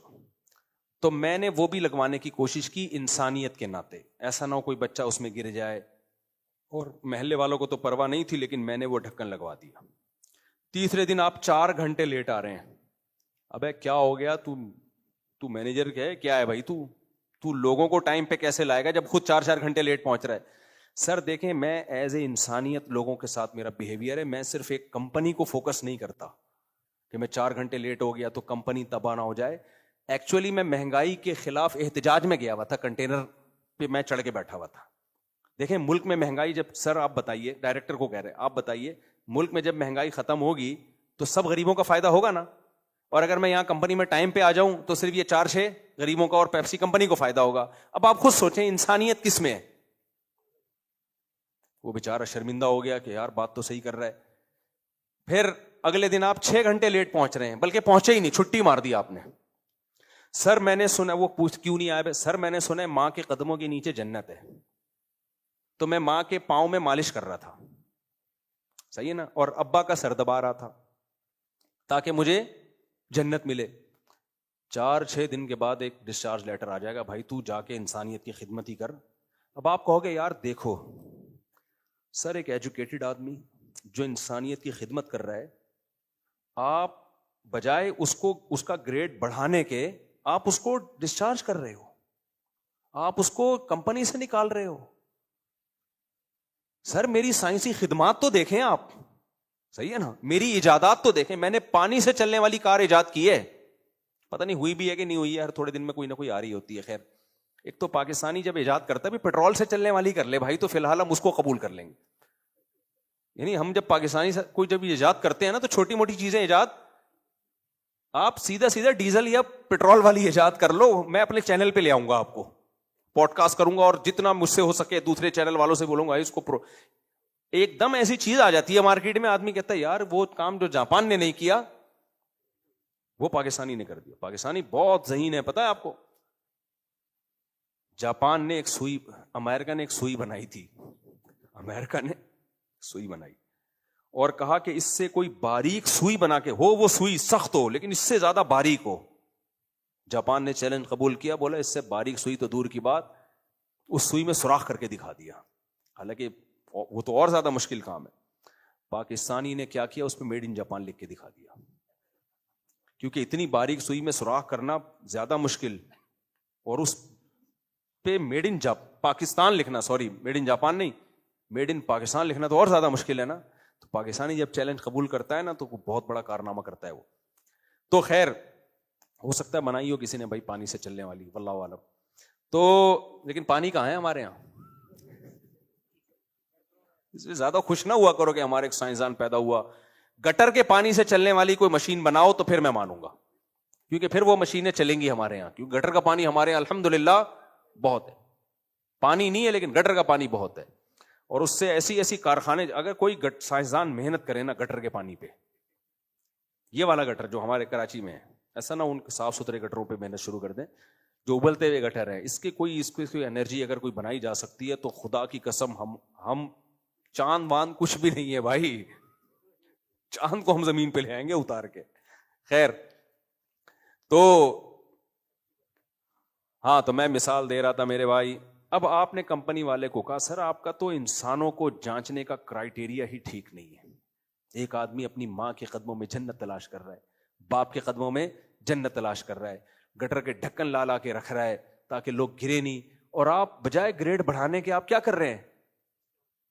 تو میں نے وہ بھی لگوانے کی کوشش کی انسانیت کے ناطے، ایسا نہ ہو کوئی بچہ اس میں گر جائے، اور محلے والوں کو تو پرواہ نہیں تھی لیکن میں نے وہ ڈھکن لگوا دیا۔ تیسرے دن آپ 4 گھنٹے لیٹ آ رہے ہیں، ابے کیا ہو گیا؟ تو مینیجر کیا ہے بھائی، تو لوگوں کو ٹائم پہ کیسے لائے گا جب خود 4 گھنٹے لیٹ پہنچ رہا ہے؟ سر دیکھیں میں ایز اے انسانیت لوگوں کے ساتھ میرا بیہیویئر ہے، میں صرف ایک کمپنی کو فوکس نہیں کرتا کہ میں 4 گھنٹے لیٹ ہو گیا تو کمپنی تباہ نہ ہو جائے، ایکچولی میں مہنگائی کے خلاف احتجاج میں گیا ہوا تھا، کنٹینر پہ میں چڑھ کے بیٹھا ہوا تھا۔ دیکھیں ملک میں مہنگائی جب، سر آپ بتائیے، ڈائریکٹر کو کہہ رہے ہیں آپ بتائیے، ملک میں جب مہنگائی ختم ہوگی تو سب غریبوں کا فائدہ ہوگا نا، اور اگر میں یہاں کمپنی میں ٹائم پہ آ جاؤں تو صرف یہ 4-6 غریبوں کا اور پیپسی کمپنی کو فائدہ ہوگا۔ اب آپ خود سوچیں انسانیت کس میں ہے؟ وہ بیچارہ شرمندہ ہو گیا کہ یار بات تو صحیح کر رہا ہے۔ پھر اگلے دن آپ 6 گھنٹے لیٹ پہنچ رہے ہیں، بلکہ پہنچے ہی نہیں، چھٹی مار دی آپ نے۔ سر میں نے سنا، وہ پوچھ کیوں نہیں آئے؟ سر میں نے سنا ہے ماں کے قدموں کے نیچے جنت ہے، تو میں ماں کے پاؤں میں مالش کر رہا تھا، صحیح ہے نا، اور ابا کا سر دبا رہا تھا تاکہ مجھے جنت ملے۔ 4-6 دن کے بعد ایک ڈسچارج لیٹر آ جائے گا، بھائی تو جا کے انسانیت کی خدمت ہی کر۔ اب آپ کہو گے یار دیکھو سر، ایک ایجوکیٹڈ آدمی جو انسانیت کی خدمت کر رہا ہے، آپ بجائے اس کا گریڈ بڑھانے کے آپ اس کو ڈسچارج کر رہے ہو، آپ اس کو کمپنی سے نکال رہے ہو۔ سر میری سائنسی خدمات تو دیکھیں آپ، صحیح ہے نا، میری ایجادات تو دیکھیں، میں نے پانی سے چلنے والی کار ایجاد کی ہے، پتہ نہیں ہوئی بھی ہے کہ نہیں ہوئی ہے، ہر تھوڑے دن میں کوئی نہ کوئی آ رہی ہوتی ہے۔ خیر ایک تو پاکستانی جب ایجاد کرتا ہے بھی پیٹرول سے چلنے والی کر لے بھائی، تو فی الحال ہم اس کو قبول کر لیں گے، یعنی ہم جب پاکستانی کوئی جب ایجاد کرتے ہیں نا تو چھوٹی موٹی چیزیں ایجاد، آپ سیدھا ڈیزل یا پیٹرول والی ایجاد کر لو، میں اپنے چینل پہ لے آؤں گا، آپ کو پوڈ کاسٹ کروں گا اور جتنا مجھ سے ہو سکے دوسرے چینل والوں سے بولوں گا اس کو ایک دم ایسی چیز آ جاتی ہے مارکیٹ میں، آدمی کہتا ہے یار وہ کام جو جاپان نے نہیں کیا وہ پاکستانی نے کر دیا۔ پاکستانی بہت ذہین ہے، پتہ ہے آپ کو، جاپان نے ایک سوئی، امریکہ نے ایک سوئی بنائی تھی، امریکہ نے سوئی بنائی اور کہا کہ اس سے کوئی باریک سوئی بنا کے ہو، وہ سوئی سخت ہو لیکن اس سے زیادہ باریک ہو۔ جاپان نے چیلنج قبول کیا، بولا اس سے باریک سوئی تو دور کی بات، اس سوئی میں سوراخ کر کے دکھا دیا، حالانکہ وہ تو اور زیادہ مشکل کام ہے۔ پاکستانی نے کیا کیا، اس پہ میڈ ان جاپان لکھ کے دکھا دیا، کیونکہ اتنی باریک سوئی میں سوراخ کرنا زیادہ مشکل، اور اس پہ میڈ ان پاکستان لکھنا، سوری میڈ ان جاپان نہیں، میڈ ان پاکستان لکھنا تو اور زیادہ مشکل ہے نا۔ تو پاکستانی جب چیلنج قبول کرتا ہے نا تو بہت بڑا کارنامہ کرتا ہے وہ۔ تو خیر ہو سکتا ہے بنائی ہو کسی نے بھائی پانی سے چلنے والی، واللہ عالم، تو لیکن پانی کہاں ہے ہمارے یہاں؟ اس لیے زیادہ خوش نہ ہوا کرو کہ ہمارے ایک سائنسدان پیدا ہوا۔ گٹر کے پانی سے چلنے والی کوئی مشین بناؤ تو پھر میں مانوں گا، کیونکہ پھر وہ مشینیں چلیں گی ہمارے یہاں، کیونکہ گٹر کا پانی ہمارے یہاں الحمدللہ بہت ہے، پانی نہیں ہے لیکن گٹر کا پانی بہت ہے، اور اس سے ایسی کارخانے، اگر کوئی سائنسدان محنت کرے نا گٹر کے پانی پہ، یہ والا گٹر جو ہمارے کراچی میں ہے، ایسا نہ ان صاف ستھرے گٹروں پہ محنت شروع کر دیں جو ابلتے ہوئے گٹر ہے، اس کی کوئی انرجی اگر کوئی بنائی جا سکتی ہے تو خدا کی قسم ہم چاند واند کچھ بھی نہیں ہے بھائی، چاند کو ہم زمین پہ لے آئیں گے اتار کے۔ خیر تو ہاں، تو میں مثال دے رہا تھا میرے بھائی، اب آپ نے کمپنی والے کو کہا سر آپ کا تو انسانوں کو جانچنے کا کرائیٹیریا ہی ٹھیک نہیں ہے، ایک آدمی اپنی ماں کے قدموں میں جنت تلاش کر رہا ہے، باپ کے قدموں میں جنت تلاش کر رہا ہے، گٹر کے ڈھکن لا کے رکھ رہا ہے تاکہ لوگ گرے نہیں، اور آپ بجائے گریڈ بڑھانے کے آپ کیا کر رہے ہیں؟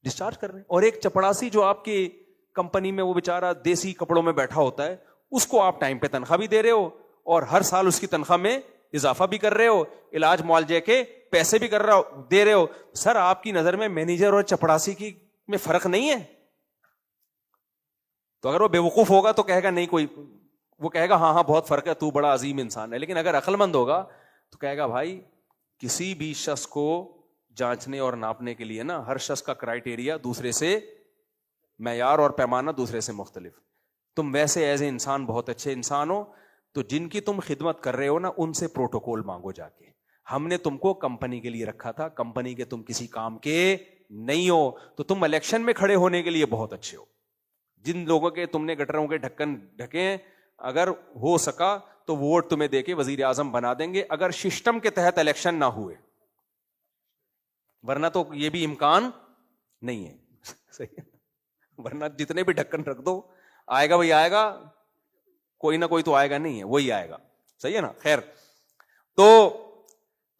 ڈسچارج کر رہے ہیں۔ اور ایک چپڑاسی جو آپ کی کمپنی میں وہ بیچارہ دیسی کپڑوں میں بیٹھا ہوتا ہے, اس کو آپ ٹائم پہ تنخواہ بھی دے رہے ہو اور ہر سال اس کی تنخواہ میں اضافہ بھی کر رہے ہو, علاج معالجے کے پیسے بھی دے رہے ہو. سر آپ کی نظر میں مینیجر اور چپڑاسی کی میں فرق نہیں ہے؟ تو اگر وہ بیوقوف ہوگا تو کہے گا نہیں کوئی, وہ کہے گا ہاں بہت فرق ہے, تو بڑا عظیم انسان ہے. لیکن اگر عقل مند ہوگا تو کہے گا بھائی کسی بھی شخص کو جانچنے اور ناپنے کے لیے نا ہر شخص کا کرائٹیریا دوسرے سے, معیار اور پیمانہ دوسرے سے مختلف. تم ویسے ایز اے انسان بہت اچھے انسان ہو, تو جن کی تم خدمت کر رہے ہو نا ان سے پروٹوکول مانگو جا کے. ہم نے تم کو کمپنی کے لیے رکھا تھا, کمپنی کے تم کسی کام کے نہیں ہو, تو تم الیکشن میں کھڑے ہونے کے لیے بہت اچھے ہو. جن لوگوں کے تم نے گٹروں کے ڈھکن ڈھکے ہیں, اگر ہو سکا تو ووٹ تمہیں دے کے وزیر اعظم بنا دیں گے, اگر سسٹم کے تحت الیکشن نہ ہوئے, ورنہ تو یہ بھی امکان نہیں ہے. صحیح ہے, ورنہ جتنے بھی ڈھکن رکھ دو آئے گا وہی آئے گا, کوئی نہ کوئی تو آئے گا نہیں ہے, وہی آئے گا. صحیح ہے نا. خیر, تو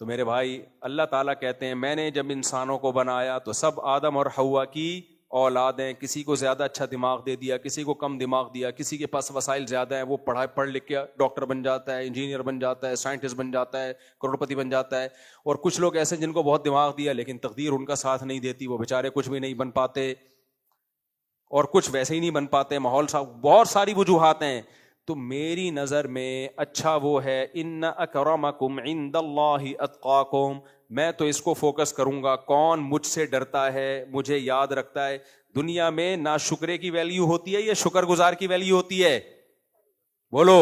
میرے بھائی اللہ تعالیٰ کہتے ہیں میں نے جب انسانوں کو بنایا تو سب آدم اور حوا کی اولاد ہیں. کسی کو زیادہ اچھا دماغ دے دیا, کسی کو کم دماغ دیا, کسی کے پاس وسائل زیادہ ہیں, وہ پڑھ لکھ کے ڈاکٹر بن جاتا ہے, انجینئر بن جاتا ہے, سائنٹسٹ بن جاتا ہے, کروڑپتی بن جاتا ہے. اور کچھ لوگ ایسے جن کو بہت دماغ دیا لیکن تقدیر ان کا ساتھ نہیں دیتی, وہ بیچارے کچھ بھی نہیں بن پاتے, اور کچھ ویسے ہی نہیں بن پاتے, ماحول صاحب, بہت ساری وجوہات ہیں. تو میری نظر میں اچھا وہ ہے ان اکرمکم عند اللہ اتقاکم. میں تو اس کو فوکس کروں گا کون مجھ سے ڈرتا ہے, مجھے یاد رکھتا ہے. دنیا میں ناشکرے کی ویلیو ہوتی ہے یا شکر گزار کی ویلیو ہوتی ہے؟ بولو,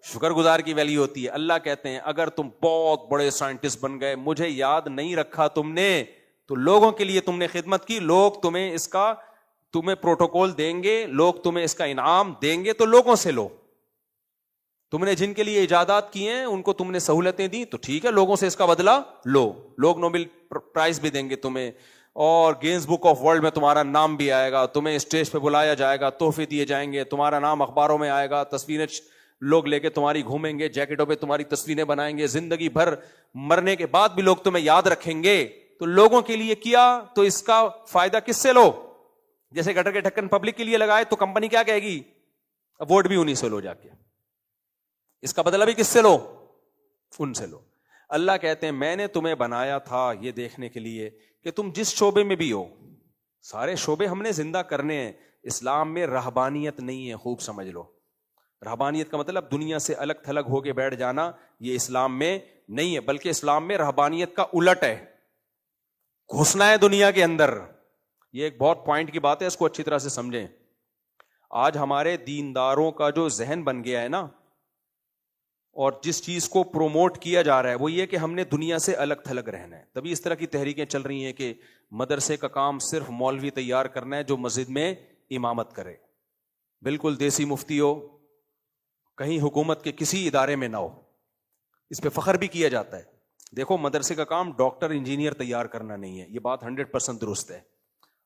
شکر گزار کی ویلیو ہوتی ہے. اللہ کہتے ہیں اگر تم بہت بڑے سائنٹسٹ بن گئے, مجھے یاد نہیں رکھا تم نے, تو لوگوں کے لیے تم نے خدمت کی, لوگ تمہیں پروٹوکول دیں گے, لوگ تمہیں اس کا انعام دیں گے, تو لوگوں سے لو. تم نے جن کے لیے ایجادات کیے ہیں ان کو تم نے سہولتیں دی, تو ٹھیک ہے, لوگوں سے اس کا بدلہ لو. لوگ نوبل پرائز بھی دیں گے تمہیں, اور گینز بک آف ورلڈ میں تمہارا نام بھی آئے گا, تمہیں اسٹیج پہ بلایا جائے گا, تحفے دیے جائیں گے, تمہارا نام اخباروں میں آئے گا, تصویریں لوگ لے کے تمہاری گھومیں گے, جیکٹوں پہ تمہاری تصویریں بنائیں گے, زندگی بھر مرنے کے بعد بھی لوگ تمہیں یاد رکھیں گے. تو لوگوں کے لیے کیا تو اس کا فائدہ کس سے لو؟ جیسے گٹر کے ڈھکن پبلک کے لیے لگائے تو کمپنی کیا کہے گی, اب ووٹ بھی انہیں سے لو جا کے, اس کا بدلہ بھی کس سے لو؟ ان سے لو. اللہ کہتے ہیں میں نے تمہیں بنایا تھا یہ دیکھنے کے لیے کہ تم جس شعبے میں بھی ہو, سارے شعبے ہم نے زندہ کرنے ہیں. اسلام میں رہبانیت نہیں ہے, خوب سمجھ لو. رہبانیت کا مطلب دنیا سے الگ تھلگ ہو کے بیٹھ جانا, یہ اسلام میں نہیں ہے, بلکہ اسلام میں رہبانیت کا الٹ ہے, گھسنا ہے دنیا کے اندر. یہ ایک بہت پوائنٹ کی بات ہے, اس کو اچھی طرح سے سمجھیں. آج ہمارے دینداروں کا جو ذہن بن گیا ہے نا, اور جس چیز کو پروموٹ کیا جا رہا ہے وہ یہ کہ ہم نے دنیا سے الگ تھلگ رہنا ہے. تبھی اس طرح کی تحریکیں چل رہی ہیں کہ مدرسے کا کام صرف مولوی تیار کرنا ہے جو مسجد میں امامت کرے, بالکل دیسی مفتی ہو, کہیں حکومت کے کسی ادارے میں نہ ہو. اس پہ فخر بھی کیا جاتا ہے. دیکھو مدرسے کا کام ڈاکٹر انجینئر تیار کرنا نہیں ہے, یہ بات 100% درست ہے.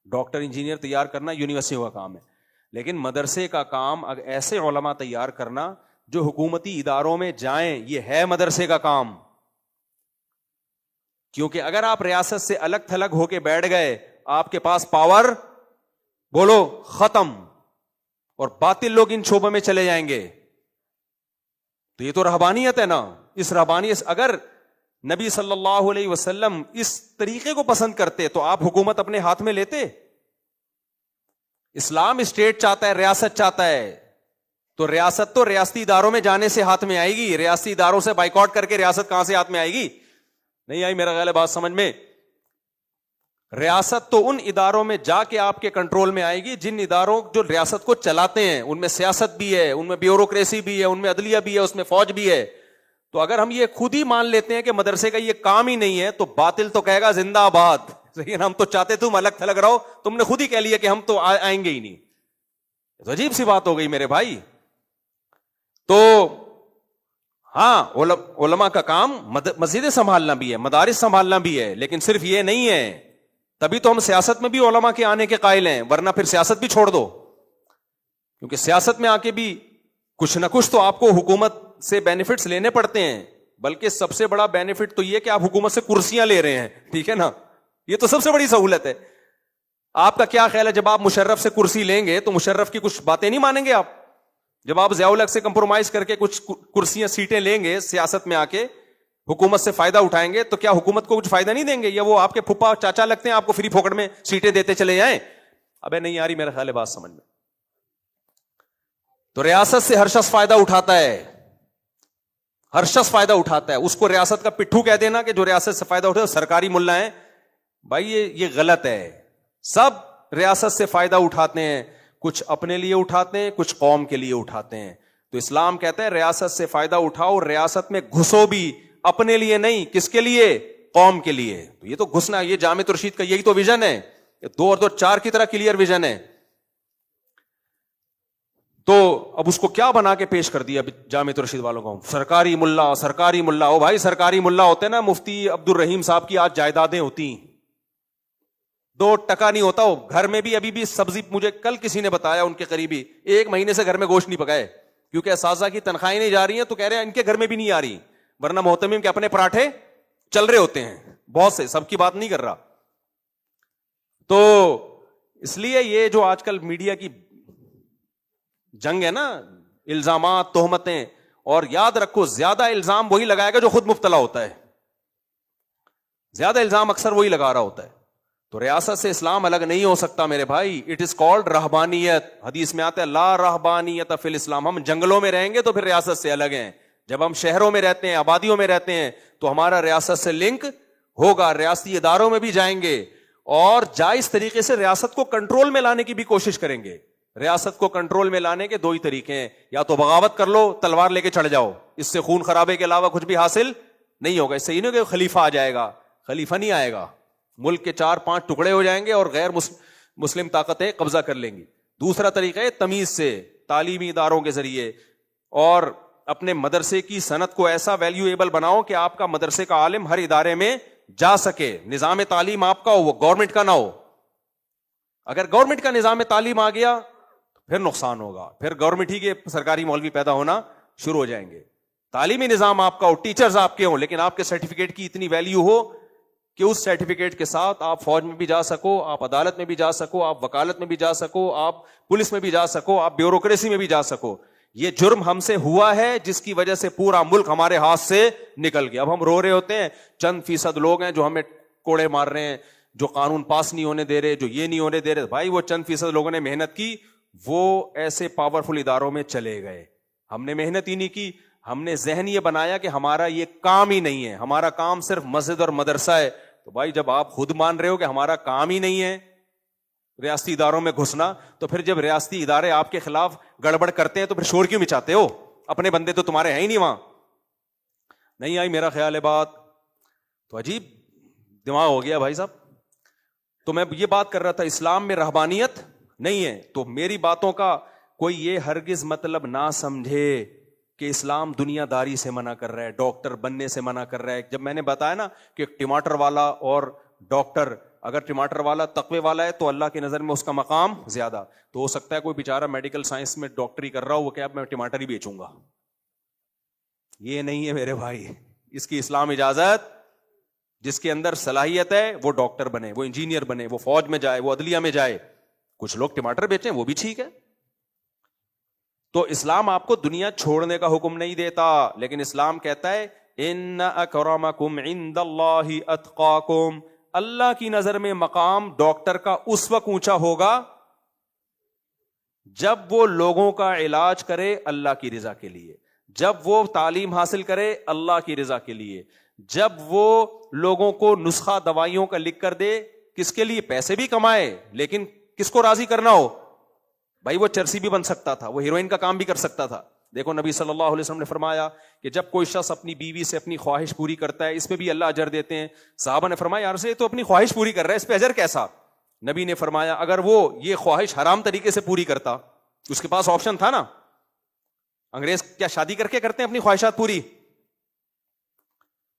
ڈاکٹر انجینئر تیار کرنا یونیورسٹیوں کا کام ہے, لیکن مدرسے کا کام ایسے علماء تیار کرنا جو حکومتی اداروں میں جائیں, یہ ہے مدرسے کا کام. کیونکہ اگر آپ ریاست سے الگ تھلگ ہو کے بیٹھ گئے, آپ کے پاس پاور بولو ختم, اور باطل لوگ ان شعبوں میں چلے جائیں گے. تو یہ تو رہبانیت ہے نا. اس رہبانیت, اگر نبی صلی اللہ علیہ وسلم اس طریقے کو پسند کرتے تو آپ حکومت اپنے ہاتھ میں لیتے. اسلام اسٹیٹ چاہتا ہے, ریاست چاہتا ہے, تو ریاست تو ریاستی اداروں میں جانے سے ہاتھ میں آئے گی. ریاستی اداروں سے بائیکاٹ کر کے ریاست کہاں سے ہاتھ میں آئے گی؟ نہیں آئی میرا خیال ہے بات سمجھ میں. ریاست تو ان اداروں میں جا کے آپ کے کنٹرول میں آئے گی جن اداروں جو ریاست کو چلاتے ہیں, ان میں سیاست بھی ہے, ان میں بیوروکریسی بھی ہے, ان میں عدلیہ بھی ہے, اس میں فوج بھی ہے. تو اگر ہم یہ خود ہی مان لیتے ہیں کہ مدرسے کا یہ کام ہی نہیں ہے, تو باطل تو کہے گا زندہ آباد. لیکن ہم تو چاہتے تم الگ تھلگ رہو, تم نے خود ہی کہہ لیا کہ ہم تو آئیں گے ہی نہیں. تو عجیب سی بات ہو گئی میرے بھائی. تو ہاں علماء کا کام مسجدیں سنبھالنا بھی ہے, مدارس سنبھالنا بھی ہے, لیکن صرف یہ نہیں ہے. تبھی تو ہم سیاست میں بھی علماء کے آنے کے قائل ہیں, ورنہ پھر سیاست بھی چھوڑ دو. کیونکہ سیاست میں آ کے بھی کچھ نہ کچھ تو آپ کو حکومت سے بینیفٹس لینے پڑتے ہیں. بلکہ سب سے بڑا بینیفٹ تو یہ کہ آپ حکومت سے کرسیاں لے رہے ہیں, ٹھیک ہے نا, یہ تو سب سے بڑی سہولت ہے. آپ کا کیا خیال ہے جب آپ مشرف سے کرسی لیں گے تو مشرف کی کچھ باتیں نہیں مانیں گے آپ؟ جب آپ ضیاء الحق سے کمپرومائز کر کے کچھ کرسیاں سیٹیں لیں گے سیاست میں آ کے حکومت سے فائدہ اٹھائیں گے تو کیا حکومت کو کچھ فائدہ نہیں دیں گے؟ یا وہ آپ کے پھپھا چاچا لگتے ہیں آپ کو فری پھوکٹ میں سیٹیں دیتے چلے جائیں؟ ابے نہیں آ رہی میرا خیال ہے بات سمجھ میں. تو ریاست سے ہر شخص فائدہ اٹھاتا ہے, ہر شخص فائدہ اٹھاتا ہے. اس کو ریاست کا پٹھو کہہ دینا کہ جو ریاست سے فائدہ اٹھاتا ہے سرکاری ملا ہے, بھائی یہ غلط ہے. سب ریاست سے فائدہ اٹھاتے ہیں, کچھ اپنے لیے اٹھاتے ہیں, کچھ قوم کے لیے اٹھاتے ہیں. تو اسلام کہتا ہے ریاست سے فائدہ اٹھاؤ, ریاست میں گھسو بھی اپنے لیے نہیں, کس کے لیے؟ قوم کے لیے. تو یہ تو گھسنا, یہ جامع ترشید کا یہی تو ویژن ہے, 2 اور 2 4 کی طرح کلیئر ویژن ہے. تو اب اس کو کیا بنا کے پیش کر دیا جامع رشید والوں کو؟ سرکاری ملا, سرکاری ملا. او بھائی سرکاری ملا ہوتے نا, مفتی عبد الرحیم صاحب کی آج جائیدادیں ہوتی, 2 ٹکا نہیں ہوتا. ہو گھر میں بھی ابھی بھی سبزی, مجھے کل کسی نے بتایا ان کے قریبی 1 مہینے سے گھر میں گوشت نہیں پکائے, کیونکہ اساتذہ کی تنخواہیں نہیں جا رہی ہیں, تو کہہ رہے ہیں ان کے گھر میں بھی نہیں آ رہی, ورنہ محتمم کے اپنے پراٹھے چل رہے ہوتے ہیں بہت سے, سب کی بات نہیں کر رہا. تو اس لیے یہ جو آج کل میڈیا کی جنگ ہے نا, الزامات, تہمتیں, اور یاد رکھو زیادہ الزام وہی لگائے گا جو خود مبتلا ہوتا ہے, زیادہ الزام اکثر وہی لگا رہا ہوتا ہے. تو ریاست سے اسلام الگ نہیں ہو سکتا میرے بھائی. اٹ از کالڈ رہبانیت. حدیث میں آتا ہے لا رہبانیت فی الاسلام. ہم جنگلوں میں رہیں گے تو پھر ریاست سے الگ ہیں, جب ہم شہروں میں رہتے ہیں, آبادیوں میں رہتے ہیں, تو ہمارا ریاست سے لنک ہوگا, ریاستی اداروں میں بھی جائیں گے, اور جائز طریقے سے ریاست کو کنٹرول میں لانے کی بھی کوشش کریں گے. ریاست کو کنٹرول میں لانے کے 2 ہی طریقے ہیں, یا تو بغاوت کر لو, تلوار لے کے چڑھ جاؤ, اس سے خون خرابے کے علاوہ کچھ بھی حاصل نہیں ہوگا. اس سے یہ نہیں کہ خلیفہ آ جائے گا, خلیفہ نہیں آئے گا, ملک کے 4-5 ٹکڑے ہو جائیں گے اور غیر مسلم طاقتیں قبضہ کر لیں گی. دوسرا طریقہ ہے تمیز سے, تعلیمی اداروں کے ذریعے, اور اپنے مدرسے کی صنعت کو ایسا ویلیویبل بناؤ کہ آپ کا مدرسے کا عالم ہر ادارے میں جا سکے. نظام تعلیم آپ کا ہو, وہ گورنمنٹ کا نہ ہو. اگر گورنمنٹ کا نظام تعلیم آ گیا پھر نقصان ہوگا, پھر گورنمنٹ ہی کے سرکاری مولوی پیدا ہونا شروع ہو جائیں گے. تعلیمی نظام آپ کا ہو, ٹیچرز آپ کے ہوں, لیکن آپ کے سرٹیفکیٹ کی اتنی ویلیو ہو کہ اس سرٹیفکیٹ کے ساتھ آپ فوج میں بھی جا سکو, آپ عدالت میں بھی جا سکو, آپ وکالت میں بھی جا سکو, آپ پولیس میں بھی جا سکو, آپ بیوروکریسی میں بھی جا سکو. یہ جرم ہم سے ہوا ہے جس کی وجہ سے پورا ملک ہمارے ہاتھ سے نکل گیا. اب ہم رو رہے ہوتے ہیں, چند فیصد لوگ ہیں جو ہمیں کوڑے مار رہے ہیں, جو قانون پاس نہیں ہونے دے رہے, جو یہ نہیں ہونے دے رہے. بھائی وہ چند فیصد لوگوں نے محنت کی, وہ ایسے پاورفل اداروں میں چلے گئے. ہم نے محنت ہی نہیں کی, ہم نے ذہن یہ بنایا کہ ہمارا یہ کام ہی نہیں ہے, ہمارا کام صرف مسجد اور مدرسہ ہے. تو بھائی جب آپ خود مان رہے ہو کہ ہمارا کام ہی نہیں ہے ریاستی اداروں میں گھسنا, تو پھر جب ریاستی ادارے آپ کے خلاف گڑبڑ کرتے ہیں تو پھر شور کیوں مچاتے ہو؟ اپنے بندے تو تمہارے ہیں ہی نہیں وہاں. نہیں آئی میرا خیال ہے بات؟ تو عجیب دماغ ہو گیا بھائی صاحب. تو میں یہ بات کر رہا تھا, اسلام میں رہبانیت نہیں ہے. تو میری باتوں کا کوئی یہ ہرگز مطلب نہ سمجھے کہ اسلام دنیا داری سے منع کر رہا ہے, ڈاکٹر بننے سے منع کر رہا ہے. جب میں نے بتایا نا کہ ٹماٹر والا اور ڈاکٹر, اگر ٹماٹر والا تقوی والا ہے تو اللہ کی نظر میں اس کا مقام زیادہ. تو ہو سکتا ہے کوئی بیچارہ میڈیکل سائنس میں ڈاکٹری کر رہا ہو, وہ کہ اب میں ٹماٹر ہی بیچوں گا. یہ نہیں ہے میرے بھائی, اس کی اسلام اجازت. جس کے اندر صلاحیت ہے وہ ڈاکٹر بنے, وہ انجینئر بنے, وہ فوج میں جائے, وہ عدلیہ میں جائے. کچھ لوگ ٹماٹر بیچیں وہ بھی ٹھیک ہے. تو اسلام آپ کو دنیا چھوڑنے کا حکم نہیں دیتا, لیکن اسلام کہتا ہے ان اکرمکم عند اللہ اتقاکم. اللہ کی نظر میں مقام ڈاکٹر کا اس وقت اونچا ہوگا جب وہ لوگوں کا علاج کرے اللہ کی رضا کے لیے, جب وہ تعلیم حاصل کرے اللہ کی رضا کے لیے, جب وہ لوگوں کو نسخہ دوائیوں کا لکھ کر دے, کس کے لیے؟ پیسے بھی کمائے, لیکن کس کو راضی کرنا ہو. بھائی وہ چرسی بھی بن سکتا تھا, وہ ہیروئن کا کام بھی کر سکتا تھا. دیکھو نبی صلی اللہ علیہ وسلم نے فرمایا کہ جب کوئی شخص اپنی بیوی سے اپنی خواہش پوری کرتا ہے اس پہ بھی اللہ اجر دیتے ہیں. صحابہ نے فرمایا یار سے تو اپنی خواہش پوری کر رہا ہے, اس پہ اجر کیسا؟ نبی نے فرمایا اگر وہ یہ خواہش حرام طریقے سے پوری کرتا, اس کے پاس آپشن تھا نا. انگریز کیا شادی کر کے کرتے ہیں اپنی خواہشات پوری؟